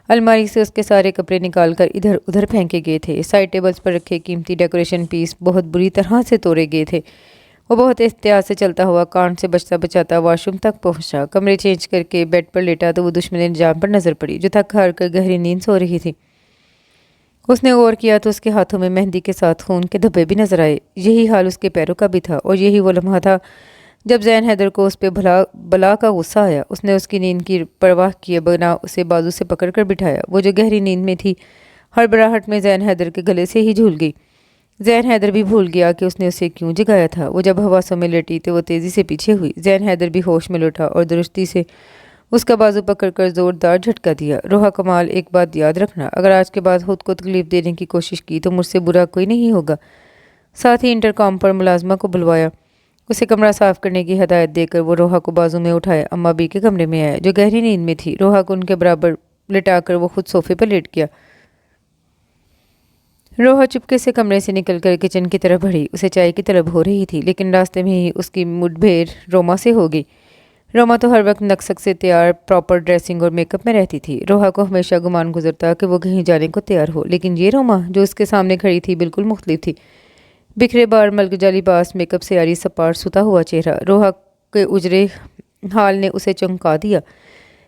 अलमारी से उसके सारे कपड़े निकाल कर इधर उधर फेंके गए थे। साइड टेबल्स पर रखे कीमती डेकोरेशन पीस बहुत बुरी तरह से तोड़े गए थे। वो बहुत एहतियात से चलता हुआ कांड से बचता बचाता वॉशरूम तक पहुंचा। कमरे चेंज करके बेड पर लेटा तो वो दुश्मन निजाम पर नजर पड़ी, जो थक हार कर गहरी नींद सो रही थी। उसने गौर किया तो उसके हाथों में मेहंदी के साथ खून के धब्बे भी नजर आए। यही हाल उसके पैरों का भी था, और यही वो लम्हा था جب زین حیدر کو اس پہ بلا کا غصہ آیا، اس نے اس کی نیند کی پرواہ کیے بنا اسے بازو سے پکڑ کر بٹھایا۔ وہ جو گہری نیند میں تھی ہڑبڑاہٹ میں زین حیدر کے گلے سے ہی جھول گئی۔ زین حیدر بھی بھول گیا کہ اس نے اسے کیوں جگایا تھا۔ وہ جب حواسوں میں لیٹی تو وہ تیزی سے پیچھے ہوئی۔ زین حیدر بھی ہوش میں لوٹا اور درستی سے اس کا بازو پکڑ کر زوردار جھٹکا دیا۔ روحا کمال، ایک بات یاد رکھنا، اگر آج کے بعد خود کو تکلیف دینے کی کوشش کی تو مجھ سے برا کوئی نہیں ہوگا۔ ساتھ ہی انٹرکام پر ملازمہ کو بلوایا۔ اسے کمرہ صاف کرنے کی ہدایت دے کر وہ روحا کو بازو میں اٹھائے اماں بی کے کمرے میں آیا، جو گہری نیند میں تھی۔ روحا کو ان کے برابر لٹا کر وہ خود صوفے پر لیٹ گیا۔ روحا چپکے سے کمرے سے نکل کر کچن کی طرف بڑھی۔ اسے چائے کی طلب ہو رہی تھی، لیکن راستے میں ہی اس کی مڈ بھیڑ روما سے ہو گئی۔ روما تو ہر وقت نقصک سے تیار، پراپر ڈریسنگ اور میک اپ میں رہتی تھی۔ روحا کو ہمیشہ گمان گزرتا کہ وہ کہیں جانے کو تیار ہو، لیکن یہ روما جو اس کے سامنے کھڑی تھی بالکل مختلف تھی۔ بکھرے بار ملگجا لباس، میک اپ سے عاری سپاٹ ستا ہوا چہرہ، روحا کے اجرے حال نے اسے چونکا دیا۔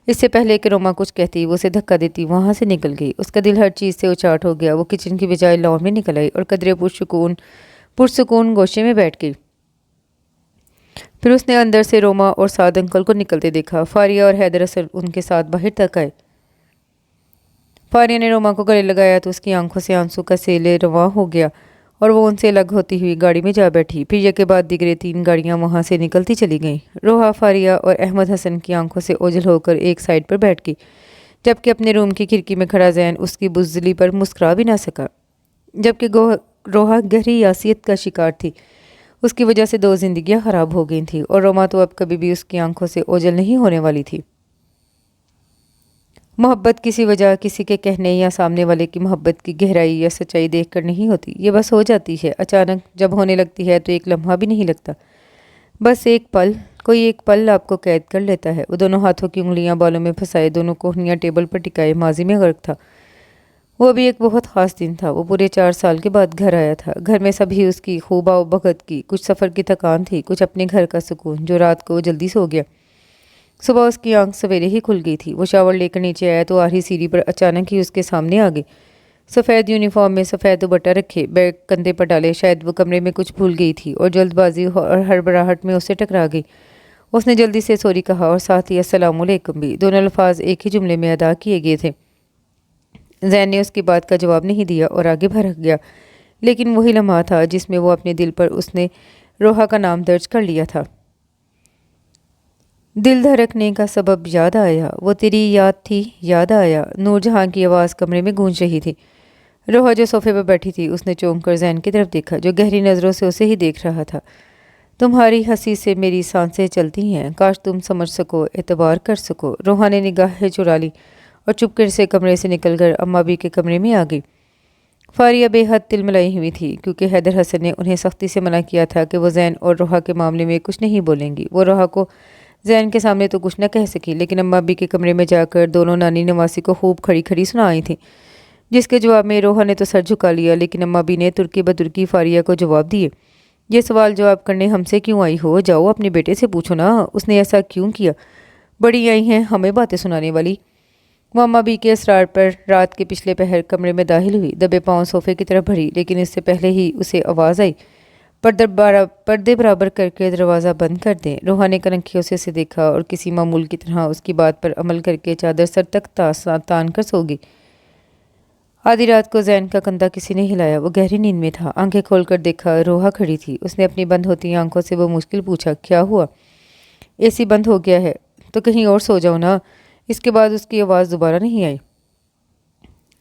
اس سے پہلے کہ روما کچھ کہتی، وہ اسے دھکا دیتی وہاں سے نکل گئی۔ اس کا دل ہر چیز سے اچاٹ ہو گیا۔ وہ کچن کی بجائے لان میں نکل آئی اور قدرے پرسکون گوشے میں بیٹھ گئی۔ پھر اس نے اندر سے روما اور سعد انکل کو نکلتے دیکھا۔ فاریہ اور حیدر حسن ان کے ساتھ باہر تک آئے۔ فاریہ نے روما کو گلے لگایا تو اس کی آنکھوں سے آنسو کا سیل رواں ہو گیا اور وہ ان سے الگ ہوتی ہوئی گاڑی میں جا بیٹھی۔ پھر یک کے بعد دیگرے 3 گاڑیاں وہاں سے نکلتی چلی گئیں۔ روحا، فاریہ اور احمد حسن کی آنکھوں سے اوجھل ہو کر ایک سائیڈ پر بیٹھ گئی، جبکہ اپنے روم کی کھڑکی میں کھڑا زین اس کی بزدلی پر مسکرا بھی نہ سکا۔ جبکہ روحا گہری یاسیت کا شکار تھی، اس کی وجہ سے 2 زندگیاں خراب ہو گئی تھیں، اور روما تو اب کبھی بھی اس کی آنکھوں سے اوجھل نہیں ہونے والی تھی۔ محبت کسی وجہ، کسی کے کہنے یا سامنے والے کی محبت کی گہرائی یا سچائی دیکھ کر نہیں ہوتی، یہ بس ہو جاتی ہے۔ اچانک جب ہونے لگتی ہے تو ایک لمحہ بھی نہیں لگتا، بس کوئی ایک پل آپ کو قید کر لیتا ہے۔ وہ دونوں ہاتھوں کی انگلیاں بالوں میں پھنسائے، دونوں کوہنیاں ٹیبل پر ٹکائے ماضی میں غرق تھا۔ وہ ابھی ایک بہت خاص دن تھا۔ وہ پورے 4 سال کے بعد گھر آیا تھا۔ گھر میں سبھی اس کی خوب آؤ بھگت کی، کچھ سفر کی تھکان تھی، کچھ اپنے گھر کا سکون، جو رات کو جلدی سو گیا۔ صبح اس کی آنکھ سویرے ہی کھل گئی تھی۔ وہ شاور لے کر نیچے آیا تو آرہی سیڑھی پر اچانک ہی اس کے سامنے آ گئی۔ سفید یونیفارم میں، سفید دوپٹہ رکھے، بیگ کندھے پر ڈالے، شاید وہ کمرے میں کچھ بھول گئی تھی اور جلد بازی اور ہڑبڑاہٹ میں اسے ٹکرا گئی۔ اس نے جلدی سے سوری کہا اور ساتھ ہی السلام علیکم بھی، دونوں الفاظ ایک ہی جملے میں ادا کیے گئے تھے۔ زین نے اس کی بات کا جواب نہیں دیا اور آگے بھڑک گیا، لیکن وہی لمحہ تھا جس میں وہ اپنے دل پر اس نے روحا کا نام درج کر لیا تھا۔ دل دھڑکنے کا سبب یاد آیا، وہ تیری یاد تھی، یاد آیا۔ نور جہاں کی آواز کمرے میں گونج رہی تھی۔ روحا جو صوفے پر بیٹھی تھی، اس نے چونک کر زین کی طرف دیکھا، جو گہری نظروں سے اسے ہی دیکھ رہا تھا۔ تمہاری ہنسی سے میری سانسیں چلتی ہیں، کاش تم سمجھ سکو، اعتبار کر سکو۔ روحا نے نگاہیں چرا لی اور چپکے سے کمرے سے نکل کر اماں بی کے کمرے میں آ گئی۔ فاریہ بے حد تلملائی ہوئی تھی، کیونکہ حیدر حسن نے انہیں سختی سے منع کیا تھا کہ وہ زین اور روحا کے معاملے میں کچھ نہیں بولیں گی۔ وہ روحا کو زین کے سامنے تو کچھ نہ کہہ سکی، لیکن اماں بی کے کمرے میں جا کر دونوں نانی نواسی کو خوب کھڑی کھڑی سنائی تھیں، جس کے جواب میں روحا نے تو سر جھکا لیا، لیکن اماں بی نے ترکی بدرکی فاریہ کو جواب دیے۔ یہ سوال جواب کرنے ہم سے کیوں آئی ہو؟ جاؤ اپنے بیٹے سے پوچھو نا، اس نے ایسا کیوں کیا؟ بڑی آئی ہیں ہمیں باتیں سنانے والی۔ وہ اماں بی کے اصرار پر رات کے پچھلے پہر کمرے میں داخل ہوئی، دبے پاؤں صوفے کی طرف بڑھی، لیکن اس سے پہلے ہی اسے آواز آئی، پردے برابر کر کے دروازہ بند کر دیں۔ روحا نے کنکھیوں سے اسے دیکھا اور کسی معمول کی طرح اس کی بات پر عمل کر کے چادر سر تک تان کر سو گئی۔ آدھی رات کو زین کا کندھا کسی نے ہلایا، وہ گہری نیند میں تھا۔ آنکھیں کھول کر دیکھا، روحا کھڑی تھی۔ اس نے اپنی بند ہوتی آنکھوں سے وہ مشکل پوچھا، کیا ہوا؟ اے سی بند ہو گیا ہے تو کہیں اور سو جاؤ نا۔ اس کے بعد اس کی آواز دوبارہ نہیں آئی۔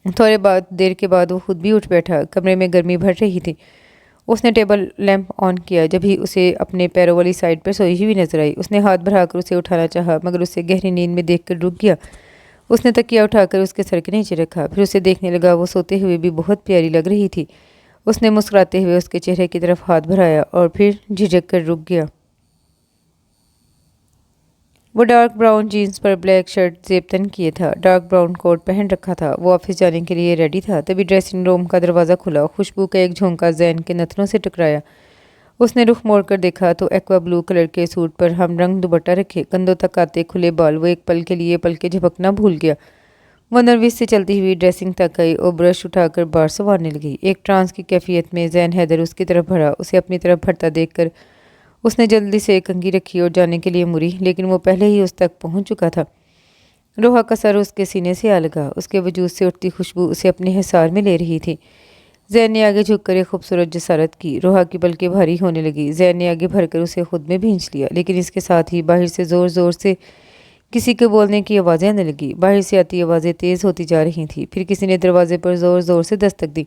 تھوڑے دیر کے بعد وہ خود بھی اٹھ بیٹھا۔ کمرے میں گرمی بڑھ رہی تھی۔ اس نے ٹیبل لیمپ آن کیا، جب ہی اسے اپنے پیروں والی سائڈ پر سوئی ہوئی نظر آئی۔ اس نے ہاتھ بڑھا کر اسے اٹھانا چاہا، مگر اسے گہری نیند میں دیکھ کر رک گیا۔ اس نے تکیہ اٹھا کر اس کے سر کے نیچے رکھا، پھر اسے دیکھنے لگا۔ وہ سوتے ہوئے بھی بہت پیاری لگ رہی تھی۔ اس نے مسکراتے ہوئے اس کے چہرے کی طرف ہاتھ بڑھایا اور پھر جھجک کر رک گیا۔ وہ ڈارک براؤن جینز پر بلیک شرٹ زیب تن کیے تھا، ڈارک براؤن کوٹ پہن رکھا تھا۔ وہ آفس جانے کے لیے ریڈی تھا، تبھی ڈریسنگ روم کا دروازہ کھلا۔ خوشبو کا ایک جھونکا زین کے نتنوں سے ٹکرایا۔ اس نے رخ موڑ کر دیکھا تو ایکوا بلو کلر کے سوٹ پر ہم رنگ دوپٹہ رکھے، کندھوں تک آتے کھلے بال۔ وہ ایک پل کے لیے پلکیں جھپکنا بھول گیا۔ وہ نروس سے چلتی ہوئی ڈریسنگ تک آئی اور برش اٹھا کر بال سنوارنے لگی۔ ایک ٹرانس کی کیفیت میں زین حیدر اس کی طرف بڑھا۔ اسے اپنی طرف بڑھتا دیکھ کر اس نے جلدی سے کنگھی رکھی اور جانے کے لیے مڑی، لیکن وہ پہلے ہی اس تک پہنچ چکا تھا۔ روحا کا سر اس کے سینے سے آ لگا، اس کے وجود سے اٹھتی خوشبو اسے اپنے حصار میں لے رہی تھی۔ زین نے آگے جھک کر ایک خوبصورت جسارت کی، روحا کی پلکیں بھاری ہونے لگی۔ زین نے آگے بڑھ کر اسے خود میں بھینچ لیا، لیکن اس کے ساتھ ہی باہر سے زور زور سے کسی کے بولنے کی آوازیں آنے لگی۔ باہر سے آتی آوازیں تیز ہوتی جا رہی تھیں۔ پھر کسی نے دروازے پر زور زور سے دستک دی۔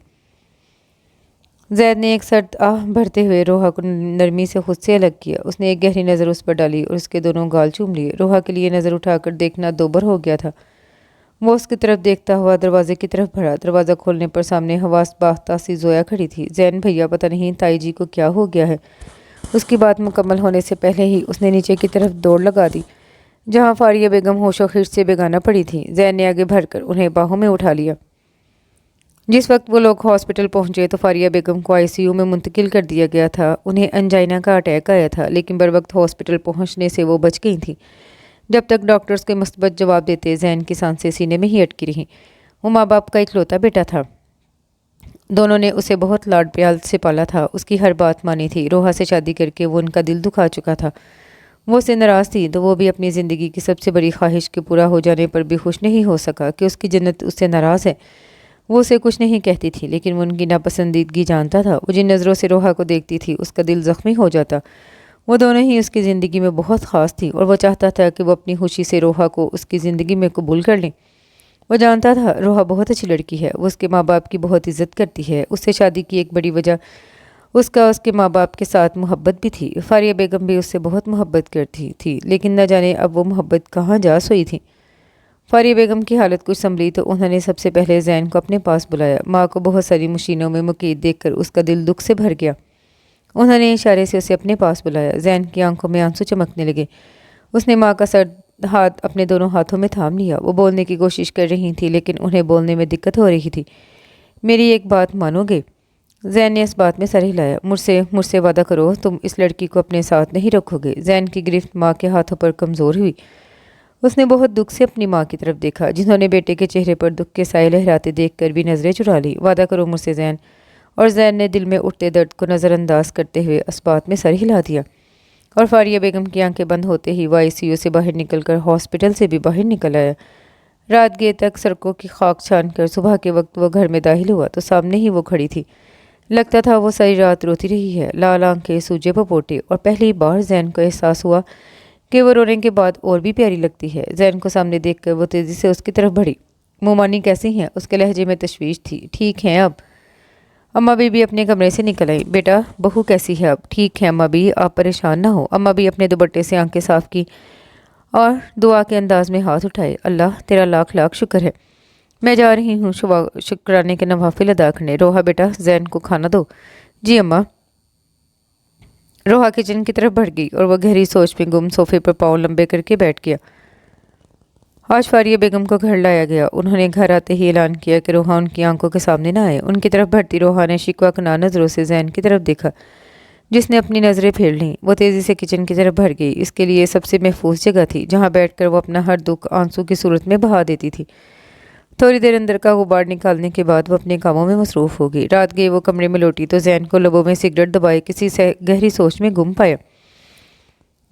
زید نے ایک سرد آہ بھرتے ہوئے روحا کو نرمی سے خود سے الگ کیا۔ اس نے ایک گہری نظر اس پر ڈالی اور اس کے دونوں گال چوم لیے۔ روحا کے لیے نظر اٹھا کر دیکھنا دوبر ہو گیا تھا۔ وہ اس کی طرف دیکھتا ہوا دروازے کی طرف بڑھا۔ دروازہ کھولنے پر سامنے حواس باختہ سی زویا کھڑی تھی۔ زین بھیا، پتہ نہیں تائی جی کو کیا ہو گیا ہے۔ اس کی بات مکمل ہونے سے پہلے ہی اس نے نیچے کی طرف دوڑ لگا دی، جہاں فاریہ بیگم ہوش و خرش سے بیگانہ پڑی تھی۔ زین نے آگے بڑھ کر انہیں باہوں میں اٹھا لیا۔ جس وقت وہ لوگ ہاسپٹل پہنچے تو فاریہ بیگم کو ICU میں منتقل کر دیا گیا تھا۔ انہیں انجائنا کا اٹیک آیا تھا، لیکن بروقت ہاسپٹل پہنچنے سے وہ بچ گئی تھیں۔ جب تک ڈاکٹرز کے مثبت جواب دیتے، زین کی سانسیں سینے میں ہی اٹکی رہیں۔ وہ ماں باپ کا اکلوتا بیٹا تھا۔ دونوں نے اسے بہت لاڈ پیار سے پالا تھا، اس کی ہر بات مانی تھی۔ روحا سے شادی کر کے وہ ان کا دل دکھا چکا تھا۔ وہ اسے ناراض تھی تو وہ بھی اپنی زندگی کی سب سے بڑی خواہش کے پورا ہو جانے پر بھی خوش نہیں ہو سکا کہ اس کی جنت اس سے ناراض ہے۔ وہ اسے کچھ نہیں کہتی تھی، لیکن وہ ان کی ناپسندیدگی جانتا تھا۔ وہ جن نظروں سے روحا کو دیکھتی تھی، اس کا دل زخمی ہو جاتا۔ وہ دونوں ہی اس کی زندگی میں بہت خاص تھی اور وہ چاہتا تھا کہ وہ اپنی خوشی سے روحا کو اس کی زندگی میں قبول کر لیں۔ وہ جانتا تھا روحا بہت اچھی لڑکی ہے، وہ اس کے ماں باپ کی بہت عزت کرتی ہے۔ اس سے شادی کی ایک بڑی وجہ اس کے ماں باپ کے ساتھ محبت بھی تھی۔ فاریہ بیگم بھی اس سے بہت محبت کرتی تھی، لیکن نہ جانے اب وہ محبت کہاں جا سوئی تھی۔ فاریہ بیگم کی حالت کچھ سنبھلی تو انہوں نے سب سے پہلے زین کو اپنے پاس بلایا۔ ماں کو بہت ساری مشینوں میں مقید دیکھ کر اس کا دل دکھ سے بھر گیا۔ انہوں نے اشارے سے اسے اپنے پاس بلایا۔ زین کی آنکھوں میں آنسو چمکنے لگے۔ اس نے ماں کا سر ہاتھ اپنے دونوں ہاتھوں میں تھام لیا۔ وہ بولنے کی کوشش کر رہی تھی، لیکن انہیں بولنے میں دقت ہو رہی تھی۔ میری ایک بات مانو گے؟ زین نے اس بات میں سر ہلایا۔ مجھ سے وعدہ کرو تم اس لڑکی کو اپنے ساتھ نہیں رکھو گے۔ زین کی گرفت ماں کے ہاتھوں پر کمزور ہوئی۔ اس نے بہت دکھ سے اپنی ماں کی طرف دیکھا، جنہوں نے بیٹے کے چہرے پر دکھ کے سائے لہراتے دیکھ کر بھی نظریں چرا لی۔ وعدہ کرو مجھ سے زین۔ اور زین نے دل میں اٹھتے درد کو نظر انداز کرتے ہوئے اس بات میں سر ہلا دیا۔ اور فاریہ بیگم کی آنکھیں بند ہوتے ہی وہ ICU سے باہر نکل کر ہاسپٹل سے بھی باہر نکل آیا۔ رات گئے تک سڑکوں کی خاک چھان کر صبح کے وقت وہ گھر میں داخل ہوا تو سامنے ہی وہ کھڑی تھی۔ لگتا تھا وہ ساری رات روتی رہی ہے، لال آنکھیں، سوجے پپوٹے، اور پہلی بار زین کو احساس ہوا کہ وہ رونے کے بعد اور بھی پیاری لگتی ہے۔ زین کو سامنے دیکھ کر وہ تیزی سے اس کی طرف بڑھی۔ مومانی کیسی ہیں؟ اس کے لہجے میں تشویش تھی۔ ٹھیک ہیں اب؟ اماں بی اپنے کمرے سے نکل آئی۔ بیٹا بہو کیسی ہے اب؟ ٹھیک ہے اماں بی، آپ پریشان نہ ہو۔ اماں بی اپنے دوپٹے سے آنکھیں صاف کی اور دعا کے انداز میں ہاتھ اٹھائے۔ اللہ تیرا لاکھ لاکھ شکر ہے، میں جا رہی ہوں شکرانے کے نوافل ادا کرنے۔ روحا بیٹا زین کو کھانا دو۔ جی اماں۔ روحا کچن کی طرف بڑھ گئی اور وہ گہری سوچ میں گم صوفے پر پاؤں لمبے کر کے بیٹھ گیا۔ آج فاریہ بیگم کو گھر لایا گیا۔ انہوں نے گھر آتے ہی اعلان کیا کہ روحا ان کی آنکھوں کے سامنے نہ آئے۔ ان کی طرف بڑھتی روحا نے شکوہ کنار نظروں سے زین کی طرف دیکھا، جس نے اپنی نظریں پھیر لیں۔ وہ تیزی سے کچن کی طرف بڑھ گئی۔ اس کے لیے سب سے محفوظ جگہ تھی، جہاں بیٹھ کر وہ اپنا ہر دکھ آنسو کی صورت میں بہا دیتی تھی۔ تھوڑی دیر اندر کا غبار نکالنے کے بعد وہ اپنے کاموں میں مصروف ہو گئی۔ رات گئے وہ کمرے میں لوٹی تو زین کو لبوں میں سگریٹ دبائے کسی سے گہری سوچ میں گم پایا۔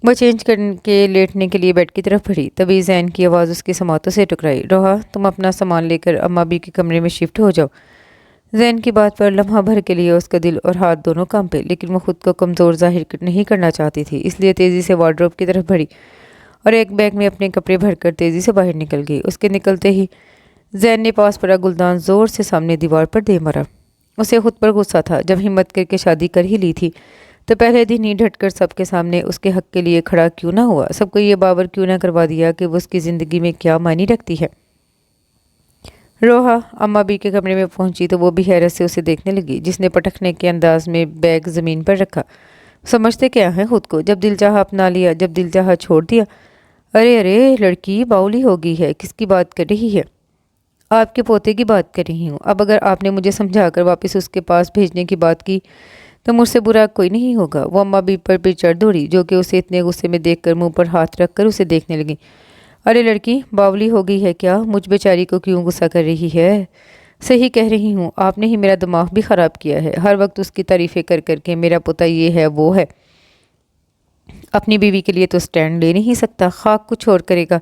وہ چینج کر کے لیٹنے کے لیے بیڈ کی طرف بڑھی، تبھی زین کی آواز اس کی سماعتوں سے ٹکرائی۔ روحا تم اپنا سامان لے کر اماں بی کے کمرے میں شفٹ ہو جاؤ۔ زین کی بات پر لمحہ بھر کے لیے اس کا دل اور ہاتھ دونوں کانپے، لیکن وہ خود کو کمزور ظاہر نہیں کرنا چاہتی تھی، اس لیے تیزی سے وارڈروب کی طرف بڑھی اور ایک بیگ میں اپنے کپڑے بھر کر تیزی سے باہر نکل گئی۔ اس کے نکلتے ہی زین نے پاس پڑا گلدان زور سے سامنے دیوار پر دے مارا۔ اسے خود پر غصہ تھا، جب ہمت کر کے شادی کر ہی لی تھی تو پہلے دن ہی ڈٹ کر سب کے سامنے اس کے حق کے لیے کھڑا کیوں نہ ہوا؟ سب کو یہ باور کیوں نہ کروا دیا کہ وہ اس کی زندگی میں کیا معنی رکھتی ہے؟ روحا اماں بی کے کمرے میں پہنچی تو وہ بھی حیرت سے اسے دیکھنے لگی، جس نے پٹکنے کے انداز میں بیگ زمین پر رکھا۔ سمجھتے کیا ہیں خود کو؟ جب دل چاہا اپنا لیا، جب دل چاہا چھوڑ دیا۔ ارے ارے لڑکی باولی ہو گئی ہے، کس کی بات کر رہی ہے؟ آپ کے پوتے کی بات کر رہی ہوں۔ اب اگر آپ نے مجھے سمجھا کر واپس اس کے پاس بھیجنے کی بات کی تو مجھ سے برا کوئی نہیں ہوگا۔ وہ اماں بی پر چڑھ دوڑی، جو کہ اسے اتنے غصے میں دیکھ کر منہ پر ہاتھ رکھ کر اسے دیکھنے لگی۔ ارے لڑکی باولی ہو گئی ہے کیا؟ مجھ بیچاری کو کیوں غصہ کر رہی ہے؟ صحیح کہہ رہی ہوں، آپ نے ہی میرا دماغ بھی خراب کیا ہے، ہر وقت اس کی تعریفیں کر کر کے میرا پوتا یہ ہے وہ ہے۔ اپنی بیوی کے لیے تو سٹینڈ لے نہیں سکتا، خاک کچھ اور کرے گا۔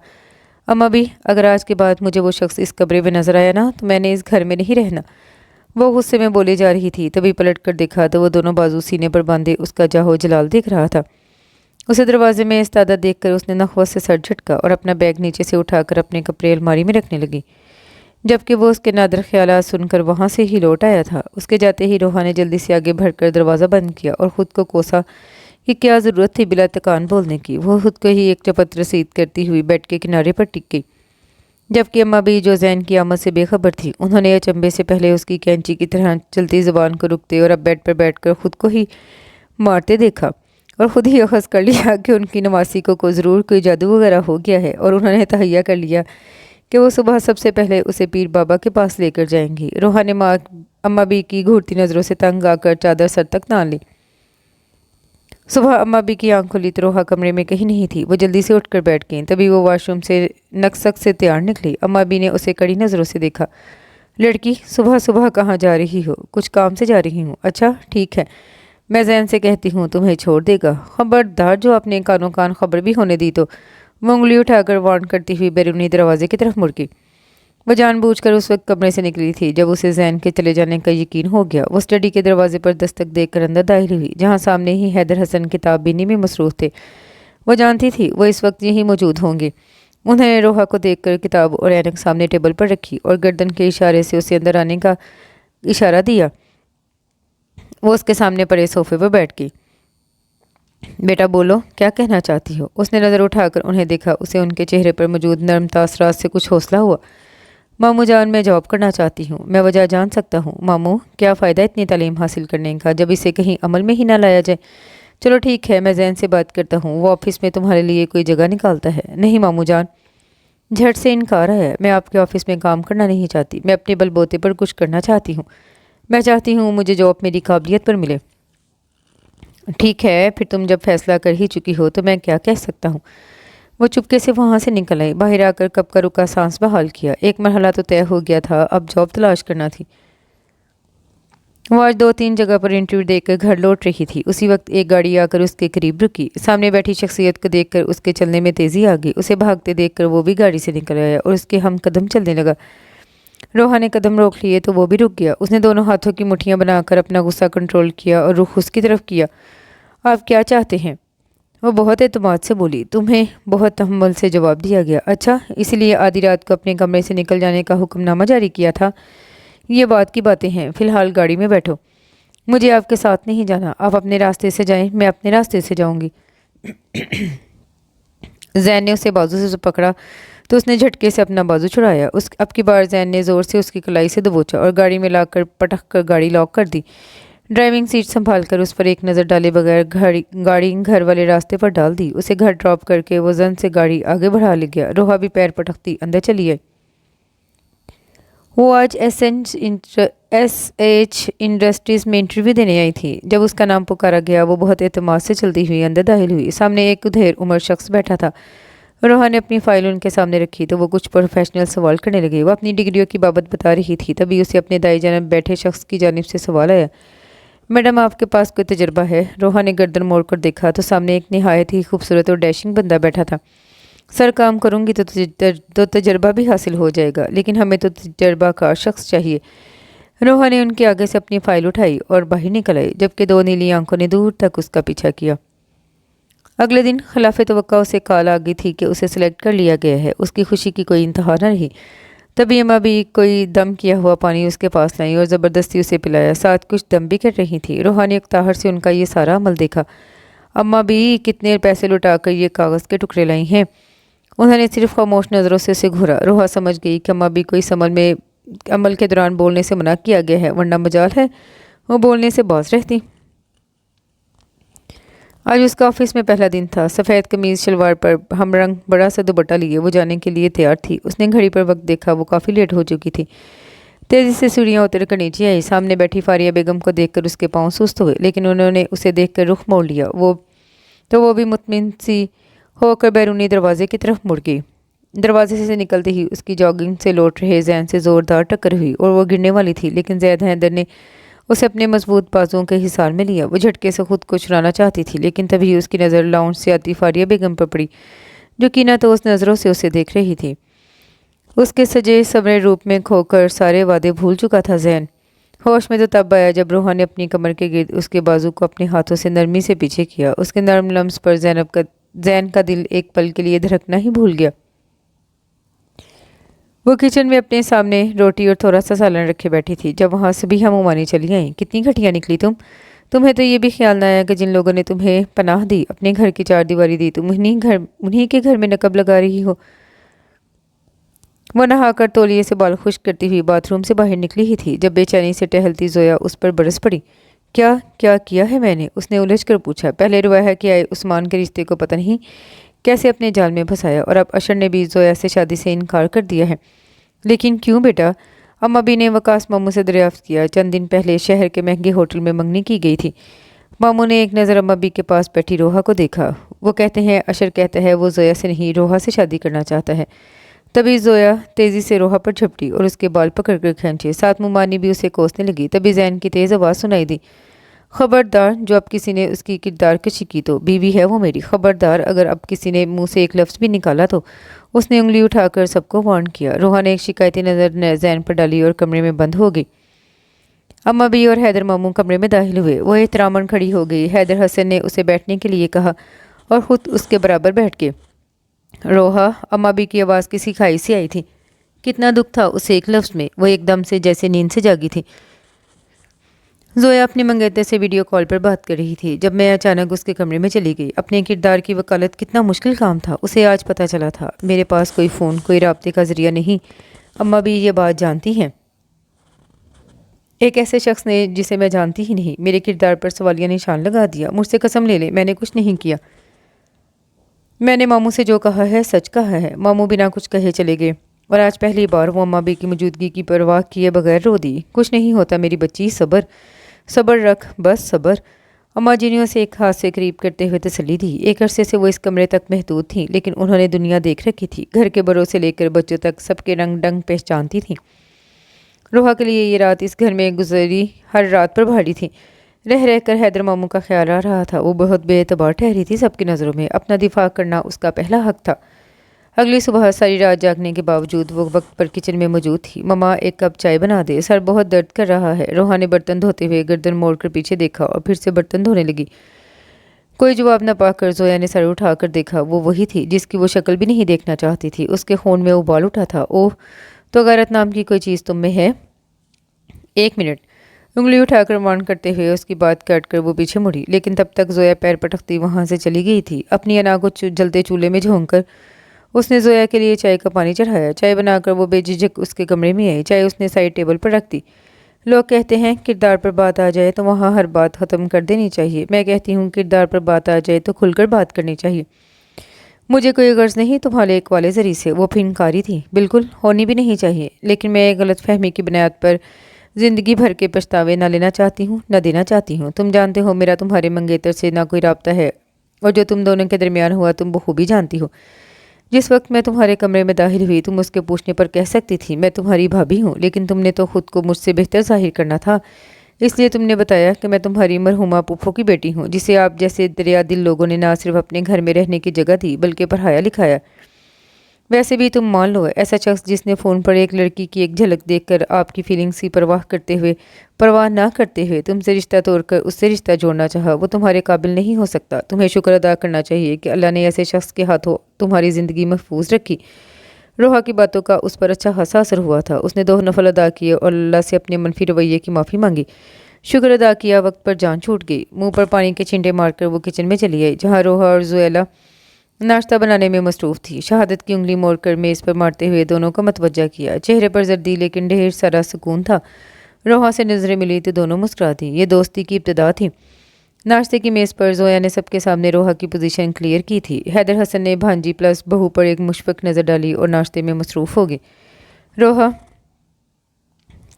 اما بھی اگر آج کے بعد مجھے وہ شخص اس کمرے میں نظر آیا نا تو میں نے اس گھر میں نہیں رہنا۔ وہ غصے میں بولے جا رہی تھی، تبھی پلٹ کر دیکھا تو وہ دونوں بازو سینے پر باندھے اس کا جاہو جلال دیکھ رہا تھا۔ اسے دروازے میں استادہ دیکھ کر اس نے نخوت سے سر جھٹکا اور اپنا بیگ نیچے سے اٹھا کر اپنے کپڑے الماری میں رکھنے لگی، جبکہ وہ اس کے نادر خیالات سن کر وہاں سے ہی لوٹ آیا تھا۔ اس کے جاتے ہی روحا نے جلدی سے آگے بڑھ کر دروازہ بند کیا اور خود کو کوسا کہ کیا ضرورت تھی بلا تکان بولنے کی۔ وہ خود کو ہی ایک چپت رسید کرتی ہوئی بیڈ کے کنارے پر ٹک گئی، جبکہ اماں بھی جو زین کی آمد سے بے خبر تھی، انہوں نے اچنبے سے پہلے اس کی کینچی کی طرح چلتی زبان کو رکتے اور اب بیڈ پر بیٹھ کر خود کو ہی مارتے دیکھا اور خود ہی اخذ کر لیا کہ ان کی نواسی کو ضرور کوئی جادو وغیرہ ہو گیا ہے، اور انہوں نے تہیہ کر لیا کہ وہ صبح سب سے پہلے اسے پیر بابا کے پاس لے کر جائیں گی۔ روحا نے اماں بھی کی گھورتی نظروں سے تنگ آ کر چادر سر تک تان لی۔ صبح اماں بھی کی آنکھ کھلی تو روحا کمرے میں کہیں نہیں تھی۔ وہ جلدی سے اٹھ کر بیٹھ گئیں، تبھی وہ واش روم سے نکسک سے تیار نکلی۔ اماں بھی نے اسے کڑی نظروں سے دیکھا۔ لڑکی، صبح صبح کہاں جا رہی ہو؟ کچھ کام سے جا رہی ہوں۔ اچھا ٹھیک ہے، میں زین سے کہتی ہوں تمہیں چھوڑ دے گا۔ خبردار جو اپنے کانوں کان خبر بھی ہونے دی تو۔ وہ انگلی اٹھا کر وارن کرتی ہوئی بیرونی دروازے کی طرف مڑ گئی۔ وہ جان بوجھ کر اس وقت کمرے سے نکلی تھی جب اسے زین کے چلے جانے کا یقین ہو گیا۔ وہ اسٹڈی کے دروازے پر دستک دیکھ کر اندر داخل ہوئی، جہاں سامنے ہی حیدر حسن کتاب بینی میں مصروف تھے۔ وہ جانتی تھی وہ اس وقت یہیں موجود ہوں گے۔ انہوں نے روحا کو دیکھ کر کتاب اور اینک سامنے ٹیبل پر رکھی اور گردن کے اشارے سے اسے اندر آنے کا اشارہ دیا۔ وہ اس کے سامنے پڑے صوفے پر بیٹھ گئی۔ بیٹا بولو، کیا کہنا چاہتی ہو؟ اس نے نظر اٹھا کر انہیں دیکھا۔ اسے ان کے چہرے پر موجود نرم تاثرات سے کچھ حوصلہ ہوا۔ ماموں جان، میں جاب کرنا چاہتی ہوں۔ میں وجہ جان سکتا ہوں؟ ماموں، کیا فائدہ اتنی تعلیم حاصل کرنے کا جب اسے کہیں عمل میں ہی نہ لایا جائے؟ چلو ٹھیک ہے، میں زین سے بات کرتا ہوں، وہ آفس میں تمہارے لیے کوئی جگہ نکالتا ہے۔ نہیں ماموں جان، جھٹ سے انکار ہے۔ میں آپ کے آفس میں کام کرنا نہیں چاہتی، میں اپنے بل بوتے پر کچھ کرنا چاہتی ہوں۔ میں چاہتی ہوں مجھے جاب میری قابلیت پر ملے۔ ٹھیک ہے، پھر تم جب فیصلہ کر ہی چکی ہو تو میں کیا کہہ سکتا ہوں؟ وہ چپکے سے وہاں سے نکل آئی۔ باہر آ کر کب کا رکا سانس بحال کیا۔ ایک مرحلہ تو طے ہو گیا تھا، اب جاب تلاش کرنا تھی۔ وہ آج 2-3 جگہ پر انٹرویو دے کر گھر لوٹ رہی تھی۔ اسی وقت ایک گاڑی آ کر اس کے قریب رکی۔ سامنے بیٹھی شخصیت کو دیکھ کر اس کے چلنے میں تیزی آ گئی۔ اسے بھاگتے دیکھ کر وہ بھی گاڑی سے نکل آیا اور اس کے ہم قدم چلنے لگا۔ روحا نے قدم روک لیے تو وہ بھی رک گیا۔ اس نے دونوں ہاتھوں کی مٹھیاں بنا کر اپنا غصہ کنٹرول کیا اور رخ اس کی طرف کیا۔ آپ کیا چاہتے ہیں؟ وہ بہت اعتماد سے بولی۔ تمہیں بہت تحمل سے جواب دیا گیا۔ اچھا، اسی لیے آدھی رات کو اپنے کمرے سے نکل جانے کا حکم نامہ جاری کیا تھا؟ یہ بات کی باتیں ہیں، فی الحال گاڑی میں بیٹھو۔ مجھے آپ کے ساتھ نہیں جانا، آپ اپنے راستے سے جائیں، میں اپنے راستے سے جاؤں گی۔ زین نے اسے بازو سے پکڑا تو اس نے جھٹکے سے اپنا بازو چھڑایا۔ اب کی بار زین نے زور سے اس کی کلائی سے دبوچا اور گاڑی میں لا کر پٹک کر گاڑی لاک کر دی۔ ڈرائیونگ سیٹ سنبھال کر اس پر ایک نظر ڈالے بغیر گاڑی گھر والے راستے پر ڈال دی۔ اسے گھر ڈراپ کر کے وہ زن سے گاڑی آگے بڑھا لے گیا۔ روحا بھی پیر پٹکتی اندر چلی آئی۔ وہ آج ایس ایچ انڈسٹریز میں انٹرویو دینے آئی تھی۔ جب اس کا نام پکارا گیا وہ بہت اعتماد سے چلتی ہوئی اندر داخل ہوئی۔ سامنے ایک ادھیر عمر شخص بیٹھا تھا۔ روحا نے اپنی فائل ان کے سامنے رکھی تو وہ کچھ پروفیشنل سوال کرنے لگے۔ وہ اپنی ڈگریوں کی بابت بتا رہی تھی، تبھی اسے اپنے دائیں جانب بیٹھے شخص کی جانب سے سوال آیا، میڈم آپ کے پاس کوئی تجربہ ہے؟ روحا نے گردن موڑ کر دیکھا تو سامنے ایک نہایت ہی خوبصورت اور ڈیشنگ بندہ بیٹھا تھا۔ سر کام کروں گی تو تجربہ بھی حاصل ہو جائے گا، لیکن ہمیں تو تجربہ کار شخص چاہیے۔ روحا نے ان کے آگے سے اپنی فائل اٹھائی اور باہر نکل آئی، جبکہ 2 نیلی آنکھوں نے دور تک اس کا پیچھا کیا۔ اگلے دن خلاف توقع اسے کال آ گئی تھی کہ اسے سلیکٹ کر لیا گیا ہے۔ اس کی خوشی کی کوئی انتہا نہ رہی۔ تبھی اماں بھی کوئی دم کیا ہوا پانی اس کے پاس لائی اور زبردستی اسے پلایا، ساتھ کچھ دم بھی کر رہی تھی۔ روحا نے اکتاہٹ سے ان کا یہ سارا عمل دیکھا۔ اماں بھی کتنے پیسے لٹا کر یہ کاغذ کے ٹکڑے لائی ہیں؟ انہوں نے صرف خاموش نظروں سے اسے گھورا۔ روحا سمجھ گئی کہ اماں بھی کوئی عمل کے دوران بولنے سے منع کیا گیا ہے، ورنہ مجال ہے وہ بولنے سے باز رہتی۔ آج اس کا آفس میں پہلا دن تھا۔ سفید قمیض شلوار پر ہم رنگ بڑا سا دوپٹہ لیے وہ جانے کے لیے تیار تھی۔ اس نے گھڑی پر وقت دیکھا، وہ کافی لیٹ ہو چکی تھی۔ تیزی سے سیڑھیاں اتر کر نیچے آئی۔ سامنے بیٹھی فاریہ بیگم کو دیکھ کر اس کے پاؤں سست ہوئے، لیکن انہوں نے اسے دیکھ کر رخ موڑ لیا۔ وہ بھی مطمئن سی ہو کر بیرونی دروازے کی طرف مڑ گئی۔ دروازے سے نکلتے ہی اس کی جاگنگ سے لوٹ رہے زین سے زوردار ٹکر ہوئی اور وہ گرنے والی تھی، لیکن زید حیدر نے اسے اپنے مضبوط بازوؤں کے حصار میں لیا۔ وہ جھٹکے سے خود کو چھڑانا چاہتی تھی، لیکن تبھی اس کی نظر لاؤنج سے آتی فاریہ بیگم پر پڑی، جو کینہ تو اس نظروں سے اسے دیکھ رہی تھی۔ اس کے سجے سبرے روپ میں کھو کر سارے وعدے بھول چکا تھا زین۔ ہوش میں تو تب آیا جب روحا نے اپنی کمر کے گرد اس کے بازو کو اپنے ہاتھوں سے نرمی سے پیچھے کیا۔ اس کے نرم لمس پر زین کا دل ایک پل کے لیے دھڑکنا ہی بھول گیا۔ وہ کچن میں اپنے سامنے روٹی اور تھوڑا سا سالن رکھے بیٹھی تھی جب وہاں سے بھی مومانی چلی آئیں۔ کتنی گھٹیا نکلی تم! تمہیں تو یہ بھی خیال نہ آیا کہ جن لوگوں نے تمہیں پناہ دی، اپنے گھر کی چار دیواری دی، تم انہی کے گھر میں نقب لگا رہی ہو۔ وہ نہا کر تولیے سے بال خشک کرتی ہوئی باتھ روم سے باہر نکلی ہی تھی جب بے چینی سے ٹہلتی زویا اس پر برس پڑی۔ کیا کیا ہے میں نے؟ اس نے الجھ کر پوچھا۔ پہلے رویا کہ آئے عثمان کے رشتے کو پتہ نہیں کیسے اپنے جال میں پھنسایا، اور اب اشر نے بھی زویا سے شادی سے انکار کر دیا ہے۔ لیکن کیوں بیٹا؟ اماں بھی نے وقاص ماموں سے دریافت کیا۔ چند دن پہلے شہر کے مہنگے ہوٹل میں منگنی کی گئی تھی۔ ماموں نے ایک نظر اماں بھی کے پاس بیٹھی روحا کو دیکھا۔ وہ کہتے ہیں، اشر کہتا ہے وہ زویا سے نہیں روحا سے شادی کرنا چاہتا ہے۔ تبھی زویا تیزی سے روحا پر جھپٹی اور اس کے بال پکڑ کر کھینچے، ساتھ مومانی بھی اسے کوسنے لگی۔ تبھی زین کی تیز آواز سنائی دی، خبردار جو اب کسی نے اس کی کردار کشی کی تو بیوی ہے وہ میری، خبردار اگر اب کسی نے منہ سے ایک لفظ بھی نکالا تو۔ اس نے انگلی اٹھا کر سب کو وارن کیا۔ روحا نے ایک شکایتی نظر زین پر ڈالی اور کمرے میں بند ہو گئی۔ اماں بھی اور حیدر ماموں کمرے میں داخل ہوئے۔ وہ احتراماً کھڑی ہو گئی۔ حیدر حسن نے اسے بیٹھنے کے لیے کہا اور خود اس کے برابر بیٹھ گئے۔ روحا، اماں بھی کی آواز کسی کھائی سے آئی تھی۔ کتنا دکھ تھا اسے ایک لفظ میں۔ وہ ایک دم سے جیسے نیند سے جاگی تھی۔ زویا اپنے منگیتر سے ویڈیو کال پر بات کر رہی تھی جب میں اچانک اس کے کمرے میں چلی گئی۔ اپنے کردار کی وکالت کتنا مشکل کام تھا، اسے آج پتہ چلا تھا۔ میرے پاس کوئی فون، کوئی رابطے کا ذریعہ نہیں۔ اماں بھی یہ بات جانتی ہیں۔ ایک ایسے شخص نے جسے میں جانتی ہی نہیں میرے کردار پر سوالیہ نشان لگا دیا۔ مجھ سے قسم لے لے، میں نے کچھ نہیں کیا۔ میں نے ماموں سے جو کہا ہے سچ کہا ہے۔ ماموں بنا کچھ کہے چلے گئے اور آج پہلی بار وہ اماں بھی کی موجودگی کی پرواہ کیے بغیر رو دی۔ کچھ نہیں ہوتا میری بچی، صبر رکھ، بس صبر۔ اماں جی نے اسے ایک ہاتھ سے قریب کرتے ہوئے تسلی دی۔ ایک عرصے سے وہ اس کمرے تک محدود تھیں، لیکن انہوں نے دنیا دیکھ رکھی تھی۔ گھر کے بڑوں سے لے کر بچوں تک سب کے رنگ ڈنگ پہچانتی تھیں۔ روحا کے لیے یہ رات اس گھر میں گزری ہر رات پر بھاری تھی۔ رہ کر حیدر ماموں کا خیال آ رہا تھا۔ وہ بہت بے اعتبار ٹھہری تھی سب کی نظروں میں۔ اپنا دفاع کرنا اس کا پہلا حق تھا۔ اگلی صبح ساری رات جاگنے کے باوجود وہ وقت پر کچن میں موجود تھی۔ مما ایک کپ چائے بنا دے، سر بہت درد کر رہا ہے۔ روحا نے برتن دھوتے ہوئے گردن موڑ کر پیچھے دیکھا اور پھر سے برتن دھونے لگی۔ کوئی جواب نہ پا کر زویا نے سر اٹھا کر دیکھا۔ وہ وہی تھی جس کی وہ شکل بھی نہیں دیکھنا چاہتی تھی۔ اس کے خون میں ابال اٹھا تھا۔ اوہ، تو غیرت نام کی کوئی چیز تم میں ہے؟ ایک منٹ، انگلی اٹھا کر وارن کرتے ہوئے اس کی بات کاٹ کر وہ پیچھے مڑی، لیکن تب تک زویا پیر پٹکتی وہاں سے چلی گئی تھی۔ اپنی انا کو جلتے چولہے میں جھونک کر اس نے زویا کے لیے چائے کا پانی چڑھایا۔ چائے بنا کر وہ بے جھجک اس کے کمرے میں آئی۔ چائے اس نے سائڈ ٹیبل پر رکھ دی۔ لوگ کہتے ہیں کردار پر بات آ جائے تو وہاں ہر بات ختم کر دینی چاہیے۔ میں کہتی ہوں کردار پر بات آ جائے تو کھل کر بات کرنی چاہیے۔ مجھے کوئی غرض نہیں تمہارے ایک والے ذریعے سے، وہ پھنکاری تھی، بالکل ہونی بھی نہیں چاہیے، لیکن میں غلط فہمی کی بنیاد پر زندگی بھر کے پچھتاوے نہ لینا چاہتی ہوں، نہ دینا چاہتی ہوں۔ تم جانتے ہو میرا تمہارے منگیتر سے نہ کوئی رابطہ ہے، اور جو تم دونوں کے درمیان ہوا تم بخوبی جانتی ہو۔ جس وقت میں تمہارے کمرے میں داخل ہوئی تم اس کے پوچھنے پر کہہ سکتی تھی میں تمہاری بھابھی ہوں، لیکن تم نے تو خود کو مجھ سے بہتر ظاہر کرنا تھا، اس لیے تم نے بتایا کہ میں تمہاری مرحومہ پھوپھو کی بیٹی ہوں، جسے آپ جیسے دریا دل لوگوں نے نہ صرف اپنے گھر میں رہنے کی جگہ دی بلکہ پڑھایا لکھایا۔ ویسے بھی تم مان لو، ایسا شخص جس نے فون پر ایک لڑکی کی ایک جھلک دیکھ کر آپ کی فیلنگز کی پرواہ نہ کرتے ہوئے تم سے رشتہ توڑ کر اس سے رشتہ جوڑنا چاہا، وہ تمہارے قابل نہیں ہو سکتا۔ تمہیں شکر ادا کرنا چاہیے کہ اللہ نے ایسے شخص کے ہاتھوں تمہاری زندگی محفوظ رکھی۔ روحا کی باتوں کا اس پر اچھا خاصا اثر ہوا تھا۔ اس نے 2 نفل ادا کیے اور اللہ سے اپنے منفی رویے کی معافی مانگی، شکر ادا کیا، وقت پر جان چھوٹ گئی۔ منہ پر پانی کے چھینٹے مار کر وہ کچن میں چلی آئی جہاں روحا اور زویلا ناشتہ بنانے میں مصروف تھی۔ شہادت کی انگلی موڑ کر میز پر مارتے ہوئے دونوں کو متوجہ کیا۔ چہرے پر زردی لیکن ڈھیر سارا سکون تھا۔ روحا سے نظریں ملی تو دونوں مسکرا دیں۔ یہ دوستی کی ابتدا تھی۔ ناشتے کی میز پر زویا نے سب کے سامنے روحا کی پوزیشن کلیئر کی تھی۔ حیدر حسن نے بھانجی پلس بہو پر ایک مشفق نظر ڈالی اور ناشتے میں مصروف ہو گئے۔ روحا،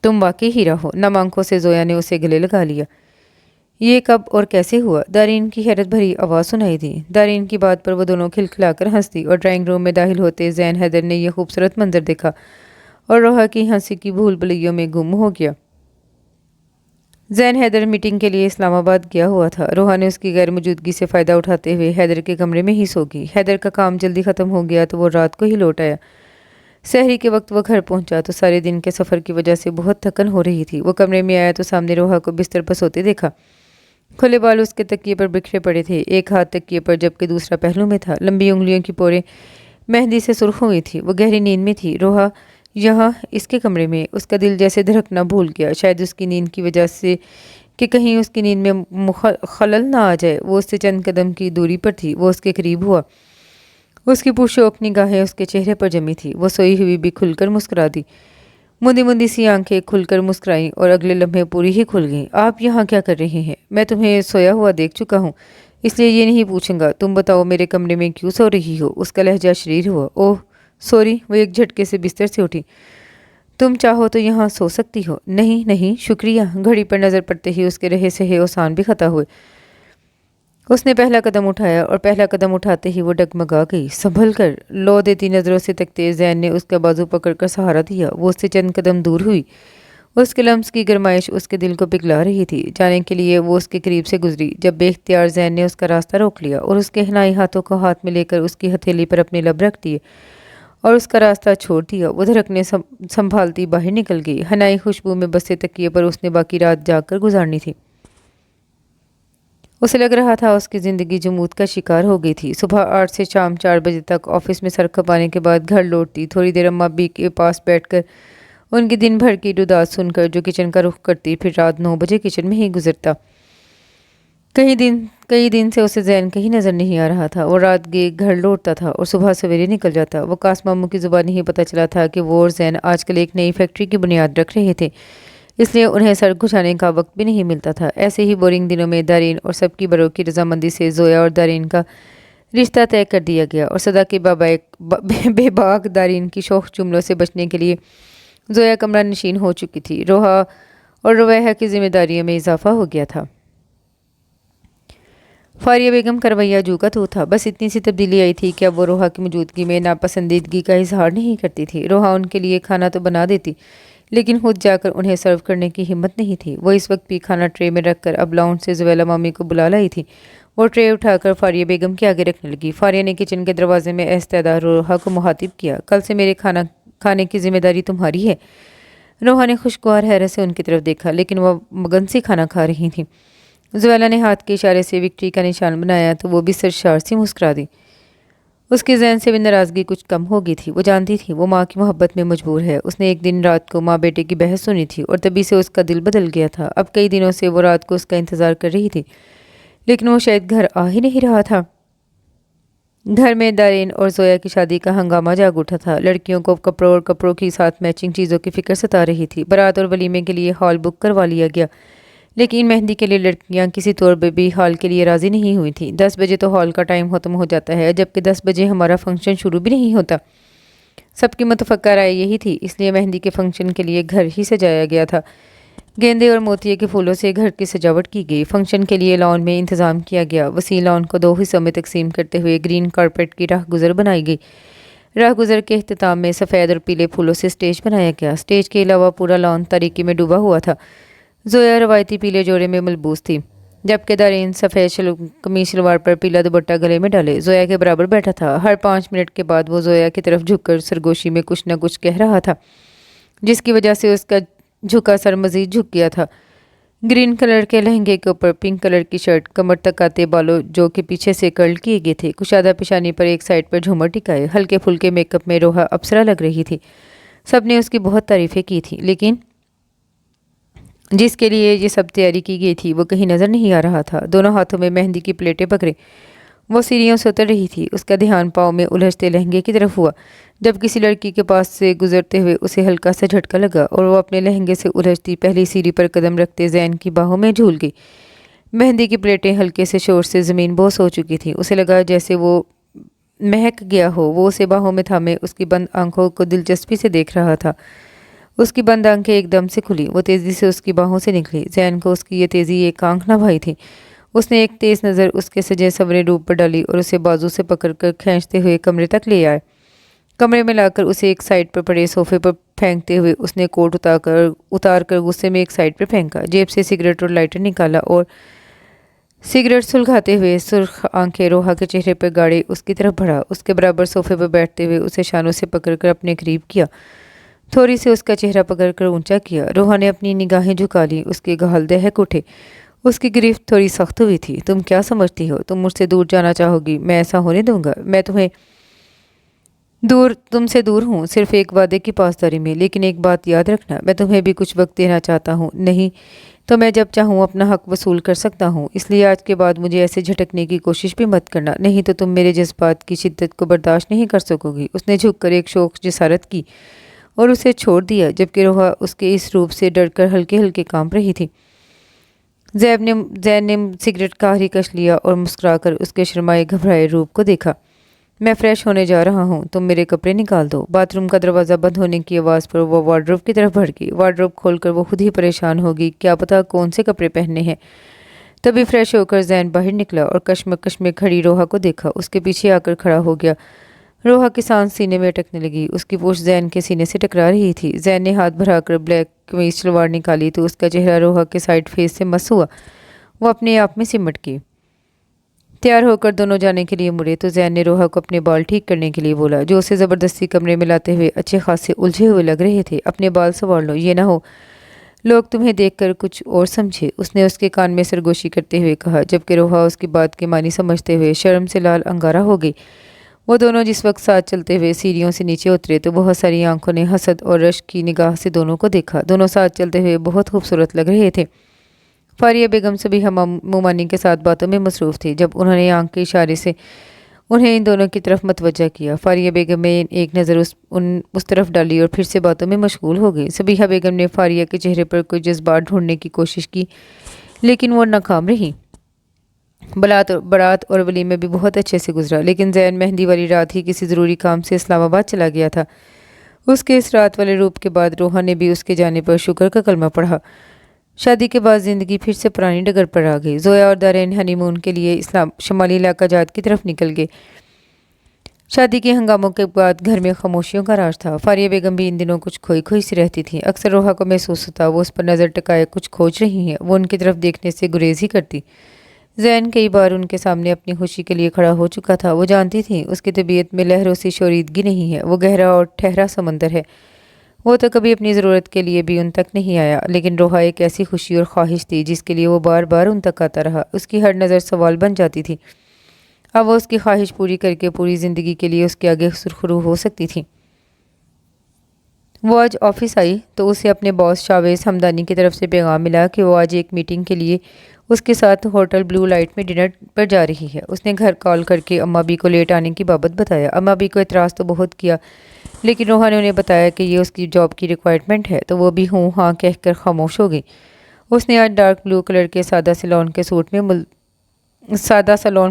تم واقعی ہیرا ہو، نم آنکھوں سے زویا نے اسے گلے لگا لیا۔ یہ کب اور کیسے ہوا؟ دارین کی حیرت بھری آواز سنائی دی۔ دارین کی بات پر وہ دونوں کھلکھلا کر ہنس دی اور ڈرائنگ روم میں داخل ہوتے زین حیدر نے یہ خوبصورت منظر دیکھا اور روحا کی ہنسی کی بھول بھلیوں میں گم ہو گیا۔ زین حیدر میٹنگ کے لیے اسلام آباد گیا ہوا تھا۔ روحا نے اس کی غیر موجودگی سے فائدہ اٹھاتے ہوئے حیدر کے کمرے میں ہی سو گئی۔ حیدر کا کام جلدی ختم ہو گیا تو وہ رات کو ہی لوٹ آیا۔ سحری کے وقت وہ گھر پہنچا تو سارے دن کے سفر کی وجہ سے بہت تھکن ہو رہی تھی۔ وہ کمرے میں آیا تو سامنے روحا کو بستر پر سوتے دیکھا۔ کھلے بال اس کے تکیے پر بکھرے پڑے تھے، ایک ہاتھ تکیے پر جبکہ دوسرا پہلو میں تھا۔ لمبی انگلیوں کی پوریں مہندی سے سرخ ہوئی تھی۔ وہ گہری نیند میں تھی۔ روحا یہاں اس کے کمرے میں، اس کا دل جیسے دھڑکنا بھول گیا، شاید اس کی نیند کی وجہ سے کہ کہیں اس کی نیند میں خلل نہ آ جائے۔ وہ اس سے چند قدم کی دوری پر تھی۔ وہ اس کے قریب ہوا۔ اس کی پرشوق نگاہیں اس کے چہرے پر جمی تھی۔ وہ سوئی ہوئی بھی کھل کر مسکرا دی۔ مندی مندی سی آنکھیں کھل کر مسکرائیں اور اگلے لمحے پوری ہی کھل گئیں۔ آپ یہاں کیا کر رہے ہیں؟ میں تمہیں سویا ہوا دیکھ چکا ہوں، اس لیے یہ نہیں پوچھوں گا۔ تم بتاؤ میرے کمرے میں کیوں سو رہی ہو؟ اس کا لہجہ شریر ہوا۔ اوہ سوری، وہ ایک جھٹکے سے بستر سے اٹھی۔ تم چاہو تو یہاں سو سکتی ہو۔ نہیں نہیں شکریہ۔ گھڑی پر نظر پڑتے ہی اس کے رہے سہے اوسان بھی خطا ہوئے۔ اس نے پہلا قدم اٹھایا اور پہلا قدم اٹھاتے ہی وہ ڈگمگا گئی۔ سنبھل کر، لو دیتی نظروں سے تکتے زین نے اس کا بازو پکڑ کر سہارا دیا۔ وہ اس سے چند قدم دور ہوئی۔ اس کے لمس کی گرمائش اس کے دل کو پگھلا رہی تھی۔ جانے کے لیے وہ اس کے قریب سے گزری جب بے اختیار زین نے اس کا راستہ روک لیا اور اس کے حنائی ہاتھوں کو ہاتھ میں لے کر اس کی ہتھیلی پر اپنے لب رکھ دیے اور اس کا راستہ چھوڑ دیا۔ وہ دھڑکنیں سنبھالتی باہر نکل گئی۔ حنائی خوشبو میں بسے تکیے پر اس نے باقی رات جاگ کر گزارنی تھی۔ اسے لگ رہا تھا اس کی زندگی جمود کا شکار ہو گئی تھی۔ صبح 8 سے شام 4 بجے تک آفس میں سر کھپانے کے بعد گھر لوٹتی، تھوڑی دیر اماں ابی کے پاس بیٹھ کر ان کی دن بھر کی رداد سن کر جو کچن کا رخ کرتی، پھر رات 9 بجے کچن میں ہی گزرتا۔ کئی دن سے اسے زین کہیں نظر نہیں آ رہا تھا۔ وہ رات گئے گھر لوٹتا تھا اور صبح سویرے نکل جاتا۔ وہ قاسم امو کی زبان ہی پتہ چلا تھا کہ وہ اور زین آج کل ایک نئی فیکٹری کی بنیاد رکھ رہے تھے، اس لیے انہیں سر گھٹانے کا وقت بھی نہیں ملتا تھا۔ ایسے ہی بورنگ دنوں میں دارین اور سب کی بڑوں کی رضامندی سے زویا اور دارین کا رشتہ طے کر دیا گیا اور صدا کے بے باک دارین کی شوخ جملوں سے بچنے کے لیے زویا کمرہ نشین ہو چکی تھی۔ روحا اور رویہ کی ذمہ داریوں میں اضافہ ہو گیا تھا۔ فاریہ بیگم کا رویہ جو کا تو تھا، بس اتنی سی تبدیلی آئی تھی کہ اب وہ روحا کی موجودگی میں ناپسندیدگی کا اظہار نہیں کرتی تھی۔ روحا ان کے لیے کھانا تو بنا دیتی لیکن خود جا کر انہیں سرو کرنے کی ہمت نہیں تھی۔ وہ اس وقت بھی کھانا ٹرے میں رکھ کر اب لاؤنج سے زویلا مامی کو بلا لائی تھی۔ وہ ٹرے اٹھا کر فاریہ بیگم کے آگے رکھنے لگی۔ فاریہ نے کچن کے دروازے میں استعداد روحا کو مخاطب کیا۔ کل سے میرے کھانے کی ذمہ داری تمہاری ہے۔ روحا نے خوشگوار حیرت سے ان کی طرف دیکھا لیکن وہ مگن سے کھانا کھا رہی تھیں۔ زویلا نے ہاتھ کے اشارے سے وکٹری کا نشان بنایا تو وہ بھی سرشار سی مسکرا دی۔ اس کے ذہن سے بھی ناراضگی کچھ کم ہو گئی تھی۔ وہ جانتی تھی وہ ماں کی محبت میں مجبور ہے۔ اس نے ایک دن رات کو ماں بیٹے کی بحث سنی تھی اور تبھی سے اس کا دل بدل گیا تھا۔ اب کئی دنوں سے وہ رات کو اس کا انتظار کر رہی تھی لیکن وہ شاید گھر آ ہی نہیں رہا تھا۔ گھر میں دارین اور زویا کی شادی کا ہنگامہ جاگ اٹھا تھا۔ لڑکیوں کو کپڑوں اور کپڑوں کے ساتھ میچنگ چیزوں کی فکر ستا رہی تھی۔ بارات اور ولیمے کے لیے ہال بک کروا لیا گیا لیکن مہندی کے لیے لڑکیاں کسی طور پہ بھی ہال کے لیے راضی نہیں ہوئی تھیں۔ 10 بجے تو ہال کا ٹائم ختم ہو جاتا ہے جبکہ 10 بجے ہمارا فنکشن شروع بھی نہیں ہوتا۔ سب کی متفقہ رائے یہی تھی، اس لیے مہندی کے فنکشن کے لیے گھر ہی سجایا گیا تھا۔ گیندے اور موتیے کے پھولوں سے گھر کی سجاوٹ کی گئی۔ فنکشن کے لیے لان میں انتظام کیا گیا۔ وسیع لان کو 2 حصوں میں تقسیم کرتے ہوئے گرین کارپیٹ کی راہ گزر بنائی گئی۔ راہ گزر کے اختتام میں سفید اور پیلے پھولوں سے سٹیج بنایا گیا۔ سٹیج کے علاوہ پورا لان تاریکی میں ڈوبا ہوا تھا۔ زویا روایتی پیلے جوڑے میں ملبوس تھی جبکہ دارین سفید قمیص شلوار پر پیلا دوپٹہ گلے میں ڈالے زویا کے برابر بیٹھا تھا۔ ہر 5 منٹ کے بعد وہ زویا کی طرف جھک کر سرگوشی میں کچھ نہ کچھ کہہ رہا تھا جس کی وجہ سے اس کا جھکا سر مزید جھک گیا تھا۔ گرین کلر کے لہنگے کے اوپر پنک کلر کی شرٹ، کمر تک آتے بالوں جو کہ پیچھے سے کرل کیے گئے تھے، کشادہ پیشانی پر ایک سائڈ پر جھومر ٹکائے، ہلکے پھلکے میک اپ میں روحا اپسرا لگ رہی تھی۔ سب نے اس کی بہت تعریفیں کی تھی لیکن جس کے لیے یہ سب تیاری کی گئی تھی وہ کہیں نظر نہیں آ رہا تھا۔ دونوں ہاتھوں میں مہندی کی پلیٹیں پکڑے وہ سیڑھیوں سے اتر رہی تھی۔ اس کا دھیان پاؤں میں الجھتے لہنگے کی طرف ہوا جب کسی لڑکی کے پاس سے گزرتے ہوئے اسے ہلکا سا جھٹکا لگا اور وہ اپنے لہنگے سے الجھتی پہلی سیڑھی پر قدم رکھتے زین کی باہوں میں جھول گئی۔ مہندی کی پلیٹیں ہلکے سے شور سے زمین بوس ہو چکی تھیں۔ اسے لگا جیسے وہ مہک گیا ہو۔ وہ اسے باہوں میں تھامے اس کی بند آنکھوں کو دلچسپی سے دیکھ رہا تھا۔ اس کی بند آنکھیں ایک دم سے کھلی، وہ تیزی سے اس کی باہوں سے نکلی۔ زین کو اس کی یہ تیزی ایک آنکھ نہ بھائی تھی۔ اس نے ایک تیز نظر اس کے سجے سورے روپ پر ڈالی اور اسے بازو سے پکڑ کر کھینچتے ہوئے کمرے تک لے آئے۔ کمرے میں لا کر اسے ایک سائڈ پر پڑے صوفے پر फेंकते हुए उसने कोट उतार कर गुस्से में एक साइड पर फेंका। जेब से सिगरेट और लाइटर निकाला और सिगरेट सुलगाते हुए सुर्ख आंखें रोहा के चेहरे पर गाड़ी उसकी तरफ बढ़ा। उसके बराबर सोफे पर बैठते हुए उसे शानों से पकड़कर अपने करीब किया, थोड़ी सी उसका चेहरा पकड़कर ऊंचा किया। रोहा ने अपनी निगाहें झुका ली। उसके गाल दहक उठे। उसकी गिरफ्त थोड़ी सख्त हुई थी। तुम क्या समझती हो? तुम मुझसे दूर जाना चाहोगी? मैं ऐसा होने दूंगा? मैं तुमसे दूर हूँ, सिर्फ एक वादे की पासदारी में। लेकिन एक बात याद रखना, मैं तुम्हें भी कुछ वक्त देना चाहता हूँ। नहीं तो मैं जब चाहूँ अपना हक वसूल कर सकता हूँ। इसलिए आज के बाद मुझे ऐसे झटकने की कोशिश भी मत करना, नहीं तो तुम मेरे जज्बात की शिद्दत को बर्दाश्त नहीं कर सकोगी। उसने झुककर एक शौक जिसारत की और उसे छोड़ दिया, जबकि रोहा उसके इस रूप से डरकर हल्के हल्के कांप रही थी। जैन ने सिगरेट का आखिरी कश लिया और मुस्कुराकर उसके शर्माए घबराए रूप को देखा। मैं फ्रेश होने जा रहा हूँ, तुम मेरे कपड़े निकाल दो। बाथरूम का दरवाज़ा बंद होने की आवाज़ पर वो वार्डरोब की तरफ भड़की। वार्डरोब खोलकर वो खुद ही परेशान होगी, क्या पता कौन से कपड़े पहनने हैं। तभी फ्रेश होकर जैन बाहर निकला और कश्मकश में खड़ी रोहा को देखा। उसके पीछे आकर खड़ा हो गया। रोहा की सांस सीने में अटकने लगी। उसकी पूंछ जैन के सीने से टकरा रही थी। जैन ने हाथ भराकर ब्लैक कमीज सलवार निकाली तो उसका चेहरा रोहा के साइड फेस से मस हुआ। वो अपने आप में सिमट गई। तैयार होकर दोनों जाने के लिए मुड़े तो जैन ने रोहा को अपने बाल ठीक करने के लिए बोला, जो उसे ज़बरदस्ती कमरे में लाते हुए अच्छे खासे उलझे हुए लग रहे थे। अपने बाल संवार लो, ये ना हो लोग तुम्हें देखकर कुछ और समझे। उसने उसके कान में सरगोशी करते हुए कहा, जबकि रोहा उसकी बात के मानी समझते हुए शर्म से लाल अंगारा हो गई। वो दोनों जिस वक्त साथ चलते हुए सीढ़ियों से नीचे उतरे तो बहुत सारी आंखों ने हसद और रश्क की निगाह से दोनों को देखा। दोनों साथ चलते हुए बहुत खूबसूरत लग रहे थे। फारिया बेगम सभी मुमानी के साथ बातों में मसरूफ़ थी। जब उन्होंने आंख के इशारे से उन्हें इन दोनों की तरफ मतवज्जा किया, फारिया बेगम ने एक नज़र उस तरफ डाली और फिर से बातों में मशगूल हो गई। सबीहा बेगम ने फारिया के चेहरे पर कोई जज्बात ढूंढने की कोशिश की, लेकिन वो नाकाम रही। बारात और वलीमे भी बहुत अच्छे से गुजरा, लेकिन जैन मेहंदी वाली रात ही किसी ज़रूरी काम से इस्लामाबाद चला गया था। उसके इस रात वाले रूप के बाद रोहा ने भी उसके जाने पर शुक्र का कलमा पढ़ा। शादी के बाद ज़िंदगी फिर से पुरानी डगर पर आ गई। जोया और दारेन हनीमून के लिए शुमाली इलाका जात की तरफ निकल गए। शादी के हंगामों के बाद घर में खामोशियों का राज था। फारिया बेगम भी इन दिनों कुछ खोई खोई सी रहती थी। अक्सर रोहा को महसूस होता वो उस पर नज़र टिकाए कुछ खोज रही हैं। वो उनकी तरफ देखने से गुरेज ही करती। जैन कई बार उनके सामने अपनी खुशी के लिए खड़ा हो चुका था। वो जानती थी उसकी तबीयत में लहरों सी शोरीदगी नहीं है। वो गहरा और ठहरा समंदर है। वो तो कभी अपनी ज़रूरत के लिए भी उन तक नहीं आया, लेकिन रोहा एक ऐसी खुशी और ख्वाहिश थी जिसके लिए वो बार बार उन तक आता रहा। उसकी हर नज़र सवाल बन जाती थी। अब वो उसकी ख्वाहिश पूरी करके पूरी ज़िंदगी के लिए उसके आगे सुरखरू हो सकती थी। वो आज ऑफिस आई तो उसे अपने बॉस शावेज हमदानी की तरफ से पैगाम मिला कि वो आज एक मीटिंग के लिए उसके साथ होटल ब्लू लाइट में डिनर पर जा रही है। उसने घर कॉल करके अम्मा बी को लेट आने की बाबत बताया। अम्मा बी को एतराज़ तो बहुत किया, लेकिन रोहा ने उन्हें बताया कि ये उसकी जॉब की रिक्वायरमेंट है, तो वो भी हूँ हाँ कहकर खामोश हो गई। उसने आज डार्क ब्लू कलर के सादा सलोन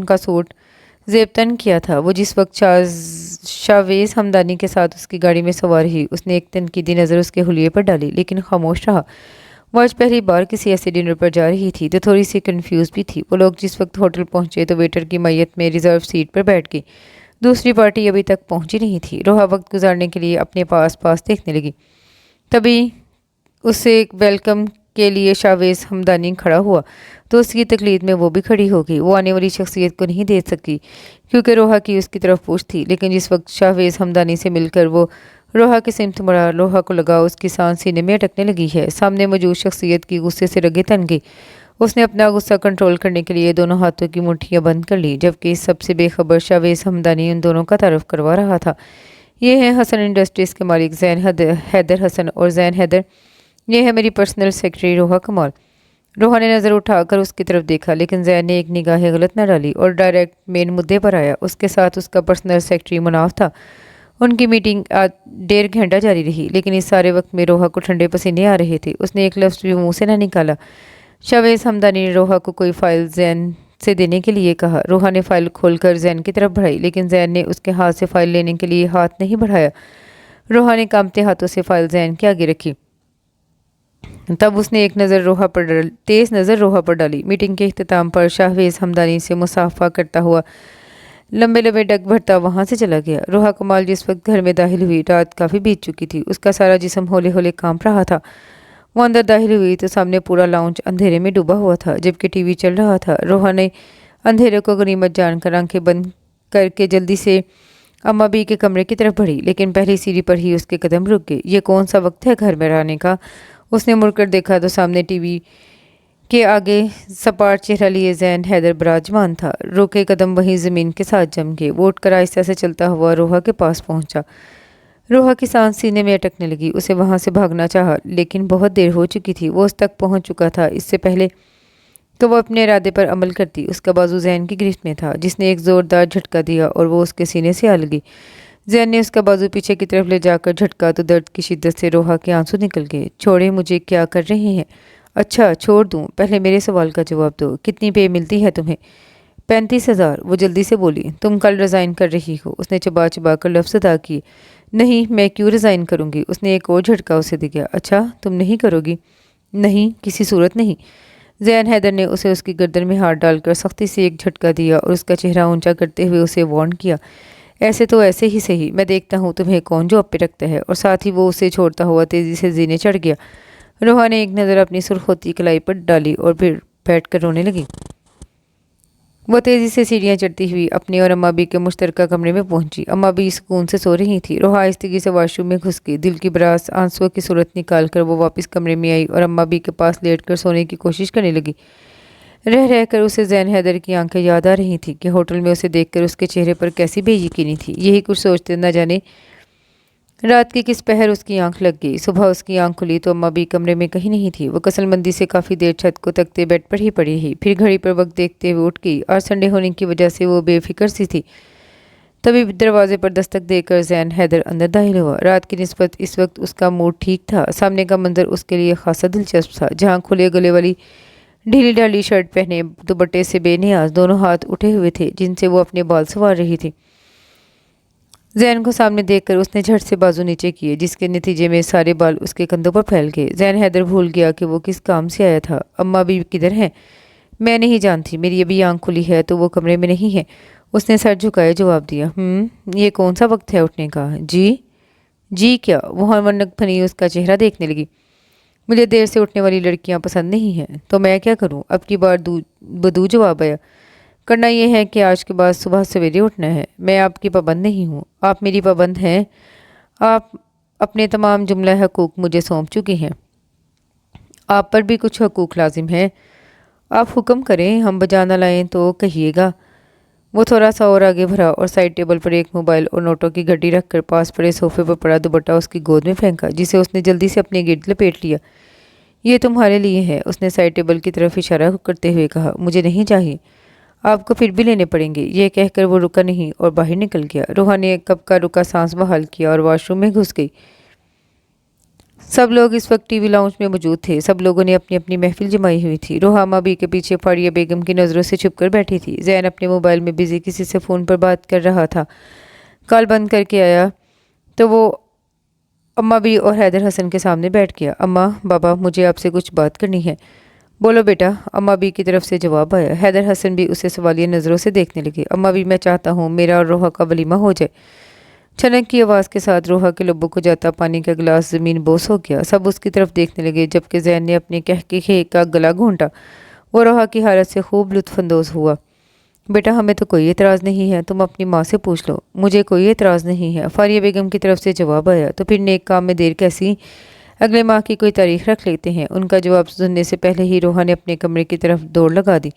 का सूट ज़ेबतन किया था। वो जिस वक्त शावेज हमदानी के साथ उसकी गाड़ी में सवार हुई, उसने एक तनकीदी नज़र उसके हुलिये पर डाली, लेकिन खामोश रहा। वो आज पहली बार किसी ऐसे डिनर पर जा रही थी तो थोड़ी सी कंफ्यूज भी थी। वो लोग जिस वक्त होटल पहुंचे तो वेटर की मैयत में रिजर्व सीट पर बैठ गई। दूसरी पार्टी अभी तक पहुंची नहीं थी। रोहा वक्त गुजारने के लिए अपने पास देखने लगी। तभी उससे एक वेलकम के लिए शावेज हमदानी खड़ा हुआ तो उसकी तकलीद में वो भी खड़ी हो गई। वो आने वाली शख्सियत को नहीं देख सकी क्योंकि रोहा की उसकी तरफ पूछ थी, लेकिन जिस वक्त शावेज हमदानी से मिलकर वो रोहा के सिमत मुड़ा, रोहा को लगा उसकी सांस सीने में अटकने लगी है। सामने मौजूद शख्सियत की गुस्से से रगे तन गई। उसने अपना गुस्सा कंट्रोल करने के लिए दोनों हाथों की मुट्ठियां बंद कर ली, जबकि इस सबसे बेखबर शावेज हमदानी उन दोनों का तारुफ करवा रहा था। ये है हसन इंडस्ट्रीज़ के मालिक जैन हैदर हसन और जैन हैदर, ये है मेरी पर्सनल सेक्रेटरी रोहा कमाल। रोहा ने नज़र उठाकर उसकी तरफ देखा, लेकिन जैन ने एक निगाह गलत न डाली और डायरेक्ट मेन मुद्दे पर आया। उसके साथ उसका पर्सनल सेक्रेटरी मुनाफ था। उनकी मीटिंग आज 1.5 घंटा जारी रही, लेकिन इस सारे वक्त में रोहा को ठंडे पसीने आ रहे थे। उसने एक लफ्ज़ भी मुँह से न निकाला। शावेज हमदानी ने रोहा को कोई फ़ाइल जैन से देने के लिए कहा। रोहा ने फ़ाइल खोलकर जैन की तरफ बढ़ाई, लेकिन जैन ने उसके हाथ से फ़ाइल लेने के लिए हाथ नहीं बढ़ाया। रोहा ने कांपते हाथों से फ़ाइल जैन के आगे रखी। तब उसने एक तेज़ नज़र रोहा पर डाली। मीटिंग के इख्तिताम पर शाहवेज हमदानी से मुसाफा करता हुआ लंबे लंबे डग भरता वहां से चला गया। रोहा कमाल जिस वक्त घर में दाखिल हुई रात काफ़ी बीत चुकी थी। उसका सारा जिस्म हौले हौले कांप रहा था। वो अंदर दाखिल हुई तो सामने पूरा लाउंज अंधेरे में डूबा हुआ था, जबकि टीवी चल रहा था। रोहा ने अंधेरे को गनीमत जानकर आंखें बंद करके जल्दी से अम्मा बी के कमरे की तरफ बढ़ी, लेकिन पहली सीढ़ी पर ही उसके कदम रुक गए। ये कौन सा वक्त है घर में आने का? उसने मुड़कर देखा तो सामने टीवी के आगे सपाट चेहरा लिए ज़ैन हैदर विराजमान था। रुके कदम वहीं ज़मीन के साथ जम गए। वो उठकर आहिस्ता से चलता हुआ रोहा के पास पहुंचा। रोहा की सांस सीने में अटकने लगी। उसे वहां से भागना चाहा, लेकिन बहुत देर हो चुकी थी। वो उस तक पहुंच चुका था इससे पहले तो वो अपने इरादे पर अमल करती। उसका बाजू ज़ैन की गिरफ्त में था, जिसने एक ज़ोरदार झटका दिया और वो उसके सीने से आ लगी। ज़ैन ने उसका बाजू पीछे की तरफ ले जाकर झटका तो दर्द की शिद्दत से रोहा के आंसू निकल गए। छोड़े मुझे, क्या कर रहे हैं? अच्छा छोड़ दूं, पहले मेरे सवाल का जवाब दो। कितनी पे मिलती है तुम्हें? 35,000। वो जल्दी से बोली। तुम कल रिज़ाइन कर रही हो? उसने चबा चबा कर लफ्ज़ अदा किए। नहीं, मैं क्यों रिज़ाइन करूंगी? उसने एक और झटका उसे दिया। अच्छा तुम नहीं करोगी? नहीं, किसी सूरत नहीं। ज़ैन हैदर ने उसे उसकी गर्दन में हाथ डालकर सख्ती से एक झटका दिया और उसका चेहरा ऊंचा करते हुए उसे वार्न किया। ऐसे तो ऐसे ही सही, मैं देखता हूँ तुम्हें कौन जॉब पे रखता है। और साथ ही वो उसे छोड़ता हुआ तेजी से जीने चढ़ गया। रोहा ने एक नज़र अपनी सुर्ख होती कलाई पर डाली और फिर बैठकर रोने लगी। वो तेजी से सीढ़ियां चढ़ती हुई अपने और अम्मा बी के मुश्तरका कमरे में पहुंची। अम्मा बी सुकून से सो रही थी। रोहा आहिस्तगी से वॉशरूम में घुस गई। दिल की भरास आंसुओं की सूरत निकाल कर वो वापस कमरे में आई और अम्मा बी के पास लेटकर सोने की कोशिश करने लगी। रह रहकर उसे ज़ैन हैदर की आंखें याद आ रही थी कि होटल में उसे देखकर उसके चेहरे पर कैसी बेयकीनी थी। यही कुछ सोचते न जाने रात की किस पहर उसकी आंख लग गई। सुबह उसकी आंख खुली तो अम्मा भी कमरे में कहीं नहीं थी। वो कसलमंदी से काफ़ी देर छत को तकते बेड पर ही पड़ी ही, फिर घड़ी पर वक्त देखते हुए उठ गई। और संडे होने की वजह से वो बेफिक्र सी थी। तभी दरवाजे पर दस्तक देकर ज़ैन हैदर अंदर दाखिल हुआ। रात की निस्बत इस वक्त उसका मूड ठीक था। सामने का मंजर उसके लिए खासा दिलचस्प था, जहाँ खुले गले वाली ढीली ढाली शर्ट पहने दुपट्टे से बेनियाज दोनों हाथ उठे हुए थे, जिनसे वो अपने बाल संवार रही थी। ज़ैन को सामने देखकर उसने झट से बाजू नीचे किए, जिसके नतीजे में सारे बाल उसके कंधों पर फैल गए। ज़ैन हैदर भूल गया कि वो किस काम से आया था। अम्मा भी किधर हैं? मैं नहीं जानती, मेरी अभी आंख खुली है तो वो कमरे में नहीं है। उसने सर झुकाए जवाब दिया। ये कौन सा वक्त है उठने का? जी जी क्या? वो हनवनक भनी उसका चेहरा देखने लगी। मुझे देर से उठने वाली लड़कियां पसंद नहीं हैं। तो मैं क्या करूं? अब की बार बदू जवाब आया। करना यह है कि आज के बाद सुबह सवेरे उठना है। मैं आपकी पाबंद नहीं हूँ, आप मेरी पाबंद हैं। आप अपने तमाम जुमला हकूक़ मुझे सौंप चुकी हैं। आप पर भी कुछ हकूक़ लाजिम हैं। आप हुक्म करें, हम बजा न लाएँ तो कहिएगा। वो थोड़ा सा और आगे भरा और साइड टेबल पर एक मोबाइल और नोटों की घड़ी रखकर पास पड़े सोफे पर पड़ा दुपट्टा उसकी गोद में फेंका, जिसे उसने जल्दी से अपने गिर्द लपेट लिया। ये तुम्हारे लिए है, उसने साइड टेबल की तरफ इशारा करते हुए कहा। मुझे नहीं चाहिए, आपको फिर भी लेने पड़ेंगे। ये कहकर वो रुका नहीं और बाहर निकल गया। रोहा ने कब का रुका सांस बहाल किया और वॉशरूम में घुस गई। सब लोग इस वक्त टीवी लाउंज में मौजूद थे। सब लोगों ने अपनी अपनी महफिल जमाई हुई थी। रोहा अम्मा बी के पीछे फाड़िया बेगम की नज़रों से छुपकर बैठी थी। ज़ैन अपने मोबाइल में बिजी किसी से फ़ोन पर बात कर रहा था। कॉल बंद करके आया तो वो अम्मा बी और हैदर हसन के सामने बैठ गया। अम्मा, बाबा, मुझे आपसे कुछ बात करनी है। बोलो बेटा, अम्मा बी की तरफ से जवाब आया। हैदर हसन भी उसे सवालिया नज़रों से देखने लगे। अम्मा बी, मैं चाहता हूँ मेरा और रोहा का वलीमा हो जाए। छनक की आवाज़ के साथ रोहा के लब्बों को जाता पानी का गिलास ज़मीन बोस हो गया। सब उसकी तरफ देखने लगे, जबकि ज़ैन ने अपने कहके का गला घोंटा। वो रोहा की हालत से खूब लुत्फ़अंदोज़ हुआ। बेटा, हमें तो कोई एतराज़ नहीं है, तुम अपनी माँ से पूछ लो। मुझे कोई एतराज़ नहीं है, फारिया बेगम की तरफ से जवाब आया। तो फिर नेक काम में देर कैसी? अगले माह की कोई तारीख रख लेते हैं। उनका जवाब सुनने से पहले ही रोहा ने अपने कमरे की तरफ दौड़ लगा दी।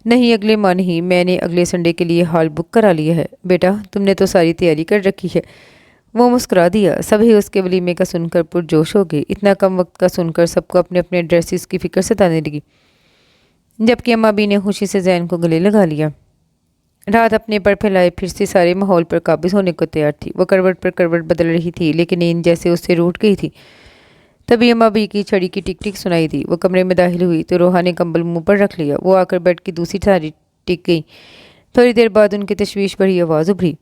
नहीं, अगले माह नहीं, मैंने अगले संडे के लिए हॉल बुक करा लिया है। बेटा, तुमने तो सारी तैयारी कर रखी है। वो मुस्कुरा दिया। सभी उसके वलीमे का सुनकर पुरजोश हो गए। इतना कम वक्त का सुनकर सबको अपने अपने ड्रेसेस की फिक्र सताने लगी, जबकि अम्मा बी ने खुशी से ज़ैन को गले लगा लिया। रात अपने पर फैलाए फिर से सारे माहौल पर काबिज होने को तैयार थी। वो करवट पर करवट बदल रही थी, लेकिन नींद जैसे उससे रूठ गई थी। तभी अम्मा बी की छड़ी की टिक टिक सुनाई दी। वो कमरे में दाखिल हुई तो रोहा ने कंबल मुंह पर रख लिया। वो आकर बेड की दूसरी सारी टिक गई। थोड़ी देर बाद उनकी तशवीश भरी आवाज़ उभरी।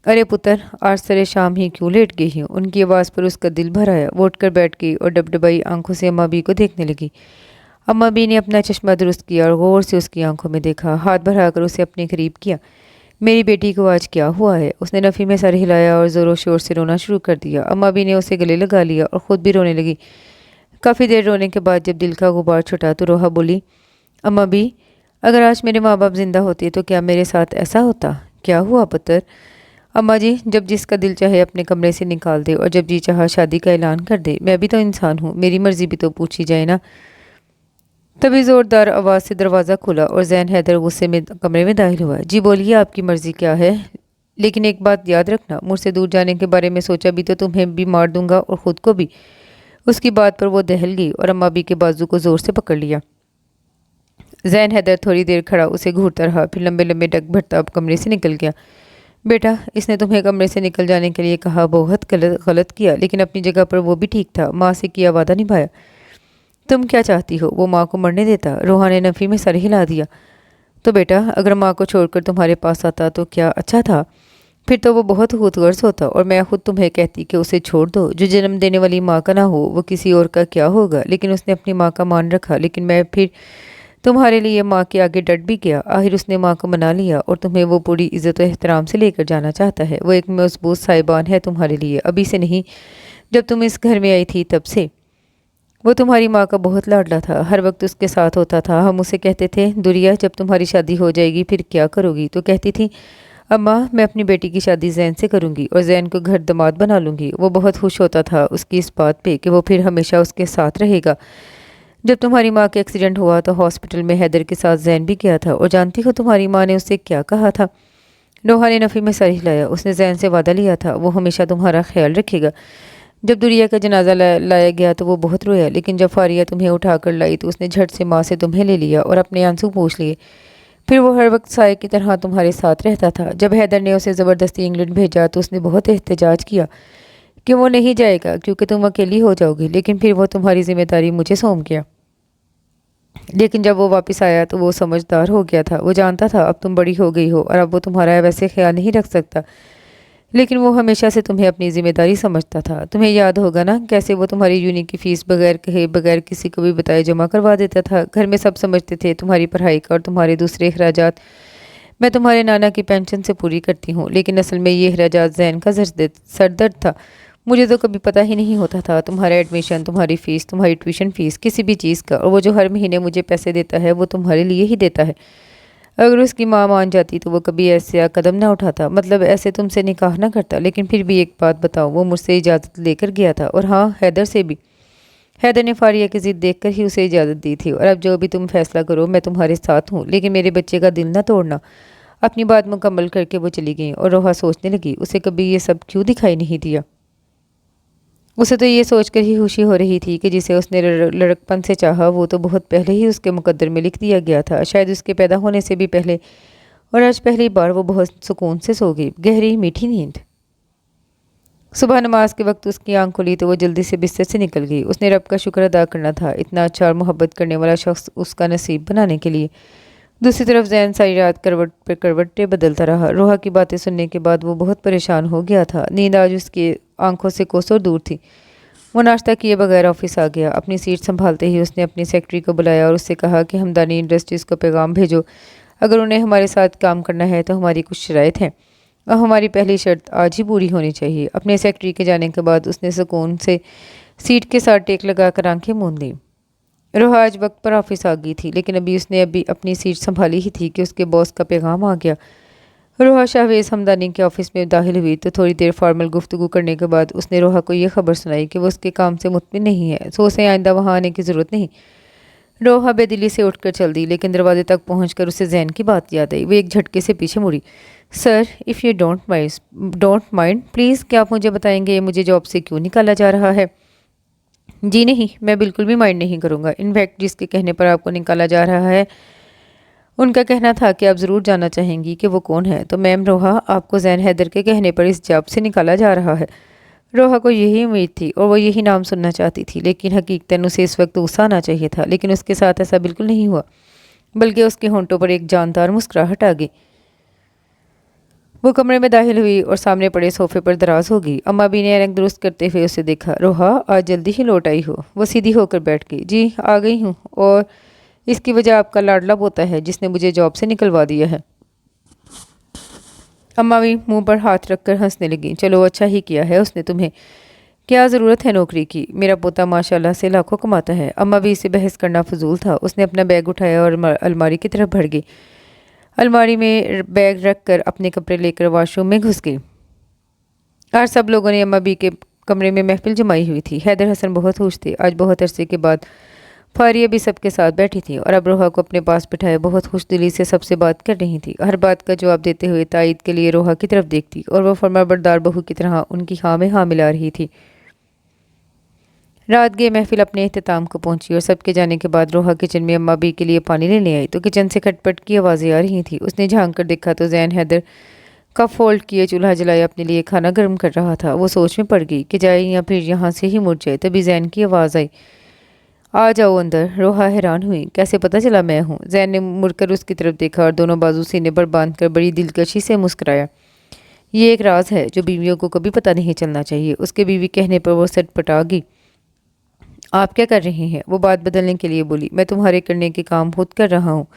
अरे पुत्र, आज सरे शाम ही क्यों लेट गई हूँ? उनकी आवाज़ पर उसका दिल भर आया। वो उठकर बैठ गई और डबडबाई आंखों से अम्मा बी को देखने लगी। अम्मा बी ने अपना चश्मा दुरुस्त किया और गौर से उसकी आंखों में देखा। हाथ बढ़ाकर उसे अपने करीब किया। میری بیٹی کو آج کیا ہوا ہے؟ اس نے نفی میں سر ہلایا اور زور و شور سے رونا شروع کر دیا۔ اماں بھی نے اسے گلے لگا لیا اور خود بھی رونے لگی۔ کافی دیر رونے کے بعد جب دل کا غبار چھٹا تو روحا بولی، اماں بھی، اگر آج میرے ماں باپ زندہ ہوتے تو کیا میرے ساتھ ایسا ہوتا؟ کیا ہوا پتر؟ اماں جی، جب جس کا دل چاہے اپنے کمرے سے نکال دے اور جب جی چاہا شادی کا اعلان کر دے۔ میں بھی تو انسان ہوں، میری مرضی بھی تو پوچھی جائے نا۔ تبھی زوردار آواز سے دروازہ کھلا اور زین حیدر غصے میں کمرے میں داخل ہوا۔ جی بولیے، آپ کی مرضی کیا ہے؟ لیکن ایک بات یاد رکھنا، مجھ سے دور جانے کے بارے میں سوچا بھی تو تمہیں بھی مار دوں گا اور خود کو بھی۔ اس کی بات پر وہ دہل گئی اور اماں بھی کے بازو کو زور سے پکڑ لیا۔ زین حیدر تھوڑی دیر کھڑا اسے گھورتا رہا، پھر لمبے لمبے ڈگ بھرتا اب کمرے سے نکل گیا۔ بیٹا، اس نے تمہیں کمرے سے نکل جانے کے لیے کہا، بہت غلط کیا، لیکن اپنی جگہ پر وہ بھی ٹھیک تھا، ماں سے کیا وعدہ نبھایا۔ تم کیا چاہتی ہو؟ وہ ماں کو مرنے دیتا؟ روحا نے نفی میں سر ہلا دیا۔ تو بیٹا، اگر ماں کو چھوڑ کر تمہارے پاس آتا تو کیا اچھا تھا؟ پھر تو وہ بہت خود غرض ہوتا اور میں خود تمہیں کہتی کہ اسے چھوڑ دو۔ جو جنم دینے والی ماں کا نہ ہو وہ کسی اور کا کیا ہوگا؟ لیکن اس نے اپنی ماں کا مان رکھا، لیکن میں پھر تمہارے لیے ماں کے آگے ڈٹ بھی گیا۔ آخر اس نے ماں کو منا لیا اور تمہیں وہ پوری عزت و احترام سے لے کر جانا چاہتا ہے۔ وہ ایک مضبوط سائبان ہے تمہارے لیے، ابھی سے نہیں، جب تم اس گھر میں آئی تھی تب سے۔ وہ تمہاری ماں کا بہت لاڈلا تھا، ہر وقت اس کے ساتھ ہوتا تھا۔ ہم اسے کہتے تھے، دوریا جب تمہاری شادی ہو جائے گی پھر کیا کرو گی؟ تو کہتی تھی، اماں میں اپنی بیٹی کی شادی زین سے کروں گی اور زین کو گھر داماد بنا لوں گی۔ وہ بہت خوش ہوتا تھا اس کی اس بات پہ کہ وہ پھر ہمیشہ اس کے ساتھ رہے گا۔ جب تمہاری ماں کا ایکسیڈنٹ ہوا تو ہاسپٹل میں حیدر کے ساتھ زین بھی گیا تھا، اور جانتی ہو تمہاری ماں نے اسے کیا کہا تھا؟ روحا نے نفی میں سر ہلایا۔ اس نے زین سے وعدہ لیا تھا وہ ہمیشہ تمہارا خیال رکھے گا۔ جب دوریا کا جنازہ لایا گیا تو وہ بہت رویا، لیکن جب فاریہ تمہیں اٹھا کر لائی تو اس نے جھٹ سے ماں سے تمہیں لے لیا اور اپنے آنسو پوچھ لیے۔ پھر وہ ہر وقت سائے کی طرح تمہارے ساتھ رہتا تھا۔ جب حیدر نے اسے زبردستی انگلینڈ بھیجا تو اس نے بہت احتجاج کیا کہ وہ نہیں جائے گا کیونکہ تم اکیلی ہو جاؤ گی، لیکن پھر وہ تمہاری ذمہ داری مجھے سونپ گیا۔ لیکن جب وہ واپس آیا تو وہ سمجھدار ہو گیا تھا، وہ جانتا تھا اب تم بڑی ہو گئی ہو اور اب وہ تمہارا ویسے خیال نہیں رکھ سکتا، لیکن وہ ہمیشہ سے تمہیں اپنی ذمہ داری سمجھتا تھا۔ تمہیں یاد ہوگا نا کیسے وہ تمہاری یونی کی فیس بغیر کہے بغیر کسی کو بھی بتائے جمع کروا دیتا تھا۔ گھر میں سب سمجھتے تھے تمہاری پڑھائی کا اور تمہارے دوسرے اخراجات میں تمہارے نانا کی پینشن سے پوری کرتی ہوں، لیکن اصل میں یہ اخراجات زین کا سردرد تھا۔ مجھے تو کبھی پتہ ہی نہیں ہوتا تھا تمہارا ایڈمیشن، تمہاری فیس، تمہاری ٹیوشن فیس، کسی بھی چیز کا، اور وہ جو ہر مہینے مجھے پیسے دیتا ہے وہ تمہارے لیے ہی دیتا ہے۔ اگر اس کی ماں مان جاتی تو وہ کبھی ایسا قدم نہ اٹھاتا، مطلب ایسے تم سے نکاح نہ کرتا۔ لیکن پھر بھی ایک بات بتاؤ، وہ مجھ سے اجازت لے کر گیا تھا، اور ہاں حیدر سے بھی۔ حیدر نے فاریہ کی ضد دیکھ کر ہی اسے اجازت دی تھی، اور اب جو بھی تم فیصلہ کرو میں تمہارے ساتھ ہوں، لیکن میرے بچے کا دل نہ توڑنا۔ اپنی بات مکمل کر کے وہ چلی گئیں اور روحا سوچنے لگی، اسے کبھی یہ سب کیوں دکھائی نہیں دیا؟ اسے تو یہ سوچ کر ہی خوشی ہو رہی تھی کہ جسے اس نے لڑکپن سے چاہا وہ تو بہت پہلے ہی اس کے مقدر میں لکھ دیا گیا تھا، شاید اس کے پیدا ہونے سے بھی پہلے، اور آج پہلی بار وہ بہت سکون سے سو گئی، گہری میٹھی نیند۔ صبح نماز کے وقت اس کی آنکھ کھلی تو وہ جلدی سے بستر سے نکل گئی۔ اس نے رب کا شکر ادا کرنا تھا اتنا اچھا اور محبت کرنے والا شخص اس کا نصیب بنانے کے لیے۔ دوسری طرف زین ساری رات کروٹ پہ کروٹیں بدلتا رہا۔ روحا کی باتیں سننے کے بعد وہ بہت پریشان ہو گیا تھا، نیند آج اس کی آنکھوں سے کوسوں دور تھی۔ وہ ناشتہ کیے بغیر آفس آ گیا۔ اپنی سیٹ سنبھالتے ہی اس نے اپنی سیکرٹری کو بلایا اور اس سے کہا کہ ہمدانی انڈسٹریز کو پیغام بھیجو، اگر انہیں ہمارے ساتھ کام کرنا ہے تو ہماری کچھ شرائط ہیں اور ہماری پہلی شرط آج ہی پوری ہونی چاہیے۔ اپنے سیکرٹری کے جانے کے بعد اس نے سکون سے سیٹ کے ساتھ ٹیک لگا کر آنکھیں موند لیں۔ روحا آج وقت پر آفس آ گئی تھی، لیکن اس نے ابھی اپنی سیٹ سنبھالی ہی تھی کہ اس کے باس کا پیغام آ گیا۔ روحا شاہویز ہمدانی کے آفس میں داخل ہوئی تو تھوڑی دیر فارمل گفتگو کرنے کے بعد اس نے روحا کو یہ خبر سنائی کہ وہ اس کے کام سے مطمئن نہیں ہے، سو اسے آئندہ وہاں آنے کی ضرورت نہیں۔ روحا بے دلی سے اٹھ کر چل دی، لیکن دروازے تک پہنچ کر اسے زین کی بات یاد آئی۔ وہ ایک جھٹکے سے پیچھے مڑی۔ Sir, if you don't mind please, کیا آپ مجھے بتائیں گے مجھے جاب سے کیوں نکالا جا رہا ہے؟ جی نہیں، میں بالکل بھی مائنڈ نہیں کروں گا۔ ان فیکٹ جس کے کہنے پر آپ کو نکالا جا رہا ہے ان کا کہنا تھا کہ آپ ضرور جاننا چاہیں گی کہ وہ کون ہے، تو میم روحا، آپ کو زین حیدر کے کہنے پر اس جاب سے نکالا جا رہا ہے۔ روحا کو یہی امید تھی اور وہ یہی نام سننا چاہتی تھی، لیکن حقیقتاً اسے اس وقت غصہ آنا چاہیے تھا، لیکن اس کے ساتھ ایسا بالکل نہیں ہوا، بلکہ اس کے ہونٹوں پر ایک جاندار مسکراہٹ آ گئی۔ وہ کمرے میں داخل ہوئی اور سامنے پڑے صوفے پر دراز ہو گئی۔ اماں بھی نے رنگ درست کرتے ہوئے اسے دیکھا۔ روحا، آج جلدی ہی لوٹ آئی ہو؟ وہ سیدھی ہو کر بیٹھ گئی۔ جی آ گئی ہوں، اور اس کی وجہ آپ کا لاڈلا پوتا ہے جس نے مجھے جاب سے نکلوا دیا ہے۔ अम्मा भी मुंह पर हाथ रखकर हंसने लगी। चलो अच्छा ही किया है उसने तुम्हें, क्या ज़रूरत है नौकरी की, मेरा पोता माशाल्लाह से लाखों कमाता है। अम्मा भी इसे बहस करना फजूल था। उसने अपना बैग उठाया और अलमारी की तरफ बढ़ गई। अलमारी में बैग रख कर अपने कपड़े लेकर वॉशरूम में घुस गई। आज सब लोगों ने अम्मा बी के कमरे में महफिल जमाई हुई थी। हैदर हसन बहुत खुश थे। आज बहुत अरसे के बाद फारिया भी सबके साथ बैठी थी और अब रोहा को अपने पास बिठाए बहुत खुश दिली से सबसे बात कर रही थी। हर बात का जवाब देते हुए तायद के लिए रोहा की तरफ देखती और वह फरमाबरदार बहू की तरह उनकी हाँ में हाँ मिला रही थी। रात गए महफिल अपने अख्ताम को पहुंची और सबके जाने के बाद रोहा किचन में अम्मा बी के लिए पानी लेने आई तो किचन से खटपट की आवाज़ें आ रही थी। उसने झांक कर देखा तो जैन हैदर कप फोल्ड किए चूल्हा जलाया अपने लिए खाना गर्म कर रहा था। वो सोच में पड़ गई कि जाए या फिर यहाँ से ही मुड़ जाए। तभी जैन की आवाज़ आई, आ जाओ अंदर। रोहा हैरान हुई, कैसे पता चला मैं हूँ? जैन ने मुड़कर उसकी तरफ देखा और दोनों बाजू सीने पर बांधकर बड़ी दिलकशी से मुस्कुराया। ये एक राज है जो बीवियों को कभी पता नहीं चलना चाहिए। उसके बीवी कहने पर वो सटपटा गई। आप क्या कर रही हैं? वो बात बदलने के लिए बोली, मैं तुम्हारे करने के काम खुद कर रहा हूँ।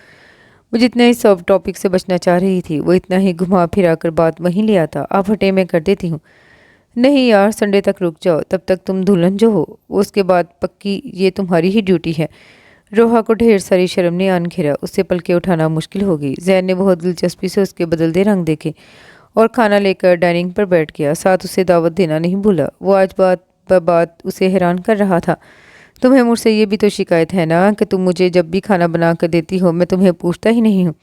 वो जितना ही सब टॉपिक से बचना चाह रही थी वो इतना ही घुमा फिरा कर बात वहीं ले आता। आप हटे, मैं कर देती हूँ। नहीं यार, संडे तक रुक जाओ, तब तक तुम दुल्हन जो हो उसके बाद पक्की ये तुम्हारी ही ड्यूटी है। रोहा को ढेर सारी शर्म ने आन घेरा। उससे पलके उठाना मुश्किल हो गई। जैन ने बहुत दिलचस्पी से उसके बदलते रंग देखे और खाना लेकर डाइनिंग पर बैठ गया। साथ उसे दावत देना नहीं भूला। वो आज बात ब बात उसे हैरान कर रहा था। तुम्हें मुझसे ये भी तो शिकायत है ना कि तुम मुझे जब भी खाना बना कर देती हो मैं तुम्हें पूछता ही नहीं हूँ।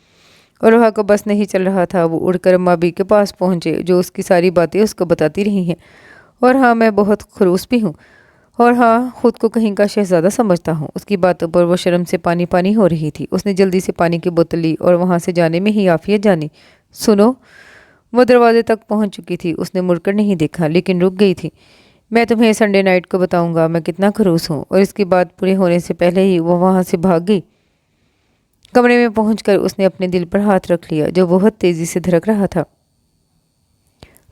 और रोहा को बस नहीं चल रहा था। वो उड़कर अम्मा बी के पास पहुँचे जो उसकी सारी बातें उसको बताती रही हैं। और हाँ, मैं बहुत खड़ूस भी हूँ और हाँ, खुद को कहीं का शहजादा समझता हूँ। उसकी बातों पर वो शर्म से पानी पानी हो रही थी। उसने जल्दी से पानी की बोतल ली और वहाँ से जाने में ही आफियत जानी। सुनो, वो दरवाजे तक पहुँच चुकी थी। उसने मुड़कर नहीं देखा लेकिन रुक गई थी। मैं तुम्हें संडे नाइट को बताऊंगा मैं कितना खड़ूस हूँ। और इसकी बात पूरी होने से पहले ही वो वहाँ से भाग गई। कमरे में पहुंचकर उसने अपने दिल पर हाथ रख लिया जो बहुत तेजी से धड़क रहा था।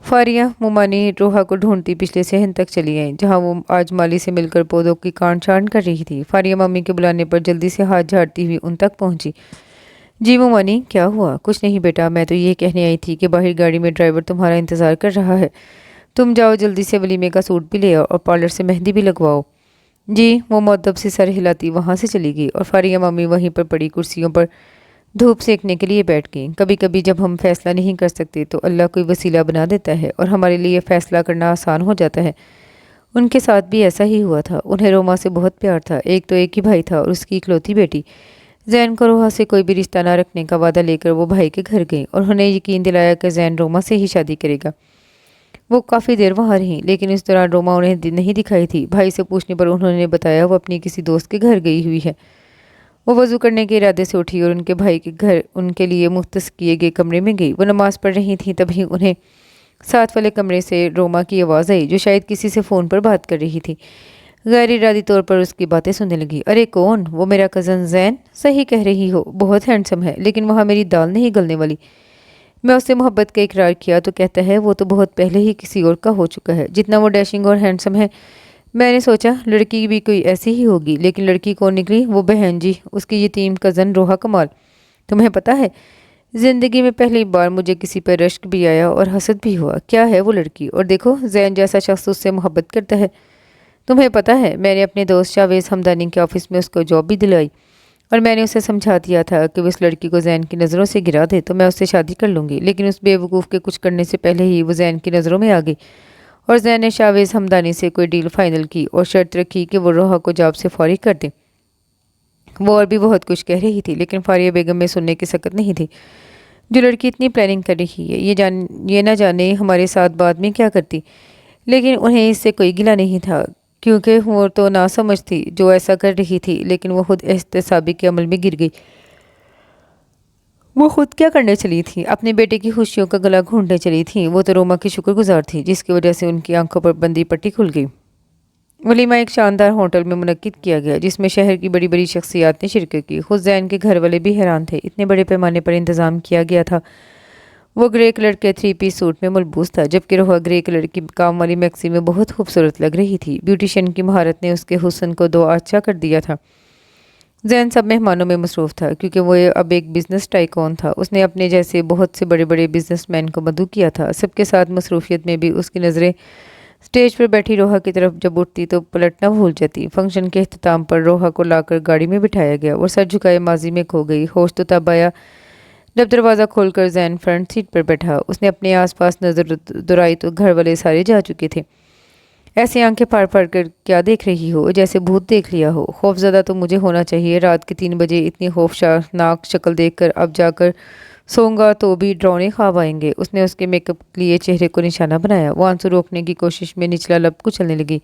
फारिया मुमानी रोहा को ढूंढती पिछले सहन तक चली आई जहां वो आज माली से मिलकर पौधों की काट छांट कर रही थी। फारिया मम्मी के बुलाने पर जल्दी से हाथ झाड़ती हुई उन तक पहुंची। जी मुमानी, क्या हुआ? कुछ नहीं बेटा, मैं तो ये कहने आई थी कि बाहर गाड़ी में ड्राइवर तुम्हारा इंतज़ार कर रहा है। तुम जाओ जल्दी से वलीमे का सूट भी ले आओ और पार्लर से मेहंदी भी लगवाओ। जी। वो मुअद्दब से सर हिलाती वहाँ से चली गई और फारिया मम्मी वहीं पर पड़ी कुर्सियों पर धूप सेकने के लिए बैठ गई। कभी कभी जब हम फैसला नहीं कर सकते तो अल्लाह कोई वसीला बना देता है और हमारे लिए फ़ैसला करना आसान हो जाता है। उनके साथ भी ऐसा ही हुआ था। उन्हें रोमा से बहुत प्यार था। एक तो एक ही भाई था और उसकी इकलौती बेटी। जैन को रोहा से कोई भी रिश्ता ना रखने का वादा लेकर वो भाई के घर गई और उन्हें यकीन दिलाया कि जैन रोमा से ही शादी करेगा। वो काफ़ी देर वहाँ रहीं लेकिन इस दौरान रोमा उन्हें नहीं दिखाई थी। भाई से पूछने पर उन्होंने बताया वो अपनी किसी दोस्त के घर गई हुई है। वो वज़ू करने के इरादे से उठी और उनके भाई के घर उनके लिए मुख्तस किए गए कमरे में गई। वो नमाज़ पढ़ रही थी तभी उन्हें साथ वाले कमरे से रोमा की आवाज़ आई जो शायद किसी से फ़ोन पर बात कर रही थी। गैर इरादी तौर पर उसकी बातें सुनने लगी। अरे कौन? वो मेरा कज़न जैन। सही कह रही हो, बहुत हैंडसम है लेकिन वहाँ मेरी दाल नहीं गलने वाली। मैं उससे मोहब्बत का इकरार किया तो कहता है वो तो बहुत पहले ही किसी और का हो चुका है। जितना वो डैशिंग और हैंडसम है मैंने सोचा लड़की भी कोई ऐसी ही होगी लेकिन लड़की कौन निकली? वो बहन जी, उसकी यतीम कज़न रोहा कमाल। तुम्हें पता है ज़िंदगी में पहली बार मुझे किसी पर रश्क भी आया और हसद भी हुआ। क्या है वो लड़की? और देखो जैन जैसा शख्स उससे मोहब्बत करता है। तुम्हें पता है मैंने अपने दोस्त शावेज़ हमदानी के ऑफिस में उसको जॉब भी दिलाई और मैंने उसे समझा दिया था कि उस लड़की को जैन की नज़रों से गिरा दे तो मैं उससे शादी कर लूँगी। लेकिन उस बेवकूफ़ के कुछ करने से पहले ही वो जैन की नज़रों में आ गई और जैन ने शावेज़ हमदानी से कोई डील फाइनल की और शर्त रखी कि वो रोहा को जॉब से फारिग कर दे। वो और भी बहुत कुछ कह रही थी लेकिन फारिया बेगम में सुनने की सकत नहीं थी। जो लड़की इतनी प्लानिंग कर रही है ये ना जाने हमारे साथ बाद में क्या करती। लेकिन उन्हें इससे कोई गिला नहीं था क्योंकि वो तो ना समझ थी जो ऐसा कर रही थी लेकिन वो खुद एहतसाबी के अमल में गिर गई। वो खुद क्या करने चली थी? अपने बेटे की खुशियों का गला घूंटने चली थी। वो तो रोमा की शुक्रगुजार थी जिसकी वजह से उनकी आंखों पर बंदी पट्टी खुल गई। वलीमा एक शानदार होटल में मुनक्किद किया गया जिसमें शहर की बड़ी बड़ी शख्सियात ने शिरकत की। खुद जैन के घर वाले भी हैरान थे, इतने बड़े पैमाने पर इंतज़ाम किया गया था। वो ग्रे कलर के 3 पीस सूट में मलबूस था जबकि रोहा ग्रे कलर की काम वाली मैक्सी में बहुत खूबसूरत लग रही थी। ब्यूटिशियन की महारत ने उसके हुस्न को दो आचा कर दिया था। ज़ैन सब मेहमानों में मसरूफ़ था क्योंकि वो अब एक बिज़नेस टाइकून था। उसने अपने जैसे बहुत से बड़े बड़े बिजनेसमैन को मदऊ किया था। सबके साथ मसरूफियत में भी उसकी नज़रें स्टेज पर बैठी रोहा की तरफ जब उठती तो पलटना भूल जाती। फंक्शन के अख्ताम पर रोहा को लाकर गाड़ी में बिठाया गया और सर झुकाए माजी में खो गई। होश तो तब आया जब दरवाज़ा खोलकर ज़ैन फ्रंट सीट पर बैठा। उसने अपने आसपास नज़र दुराई तो घर वाले सारे जा चुके थे। ऐसी आंखें फाड़ फाड़ कर क्या देख रही हो, जैसे भूत देख लिया हो। खौफज़दा तो मुझे होना चाहिए। रात के 3 बजे इतनी खौफनाक शक्ल देखकर अब जाकर सोऊंगा तो भी डरावने ख्वाब आएंगे। उसने उसके मेकअप के लिए चेहरे को निशाना बनाया। वो आंसू रोकने की कोशिश में निचला लब कुचलने लगी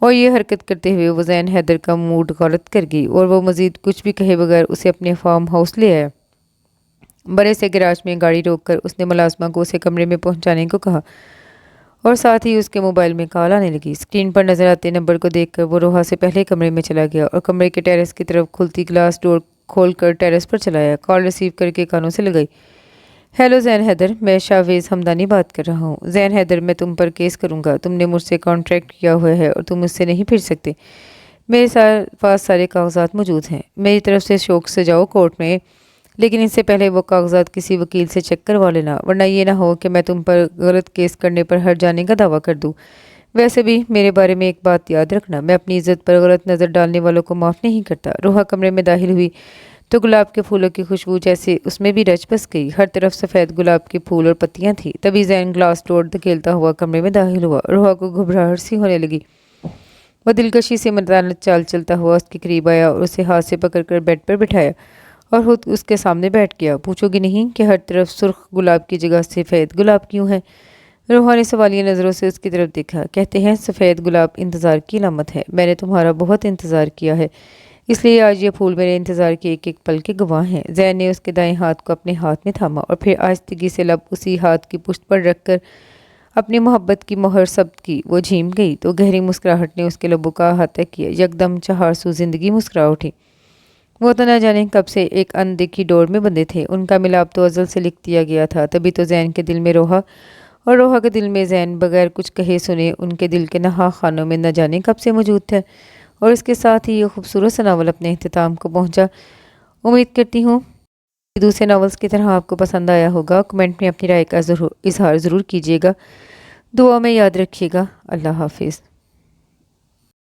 और ये हरकत करते हुए वो ज़ैन हैदर का मूड गलत कर गई और वो मज़ीद कुछ भी कहे बगैर उसे अपने फार्म हाउस ले आया। बड़े से गैराज में गाड़ी रोककर उसने मुलाजमा को उसे कमरे में पहुंचाने को कहा और साथ ही उसके मोबाइल में कॉल आने लगी। स्क्रीन पर नजर आते नंबर को देखकर वो रोहा से पहले कमरे में चला गया और कमरे के टेरेस की तरफ खुलती ग्लास डोर खोलकर टेरेस पर चलाया। कॉल रिसीव करके कानों से लगाई। हेलो ज़ैन हैदर, मैं शाहवेज़ हमदानी बात कर रहा हूँ। ज़ैन हैदर, मैं तुम पर केस करूँगा। तुमने मुझसे कॉन्ट्रैक्ट किया हुआ है और तुम मुझसे नहीं फिर सकते। मेरे पास सारे कागजात मौजूद हैं। मेरी तरफ से शौक से जाओ कोर्ट में, लेकिन इससे पहले वो कागजात किसी वकील से चेक करवा लेना, वरना ये ना हो कि मैं तुम पर गलत केस करने पर हट जाने का दावा कर दूं। वैसे भी मेरे बारे में एक बात याद रखना, मैं अपनी इज्जत पर गलत नज़र डालने वालों को माफ़ नहीं करता। रोहा कमरे में दाखिल हुई तो गुलाब के फूलों की खुशबू जैसे उसमें भी रच बस गई। हर तरफ सफ़ेद गुलाब के फूल और पत्तियां थी। तभी ज़ैन ग्लास डोर धकेलता हुआ कमरे में दाखिल हुआ। रोहा को घबराहट सी होने लगी। वह दिलकशी से मर्दाना चाल चलता हुआ उसके करीब आया और उसे हाथ से पकड़कर बेड पर बिठाया और खुद उसके सामने बैठ गया। पूछोगी नहीं कि हर तरफ सुर्ख गुलाब की जगह सफ़ेद गुलाब क्यों है? रोहा ने सवालिया नज़रों से उसकी तरफ देखा। कहते हैं सफ़ेद गुलाब इंतज़ार की अलामत है। मैंने तुम्हारा बहुत इंतज़ार किया है, इसलिए आज ये फूल मेरे इंतज़ार के एक एक पल के गवाह हैं। ज़ैन ने उसके दाएं हाथ को अपने हाथ में थामा और फिर आहिस्तगी से लब उसी हाथ की पुश्त पर रखकर अपनी मोहब्बत की मोहर सब्त की। वो झीम गई तो गहरी मुस्कुराहट ने उसके लबों का अहाता किया। यकदम चहारसू जिंदगी मुस्कुरा उठी। वो तो न जाने कब से एक अनदेखी डोर में बंधे थे। उनका मिलाप तो अज़ल से लिख दिया गया था। तभी तो ज़ैन के दिल में रोहा और रोहा के दिल में ज़ैन बगैर कुछ कहे सुने उनके दिल के नहा खानों में न जाने कब से मौजूद थे। और इसके साथ ही ये खूबसूरत सा नावल अपने अख्ताम को पहुंचा। उम्मीद करती हूँ कि दूसरे नावल्स की तरह आपको पसंद आया होगा। कमेंट में अपनी राय का इजहार ज़रूर कीजिएगा। दुआ में याद रखिएगा। अल्लाह हाफिज़।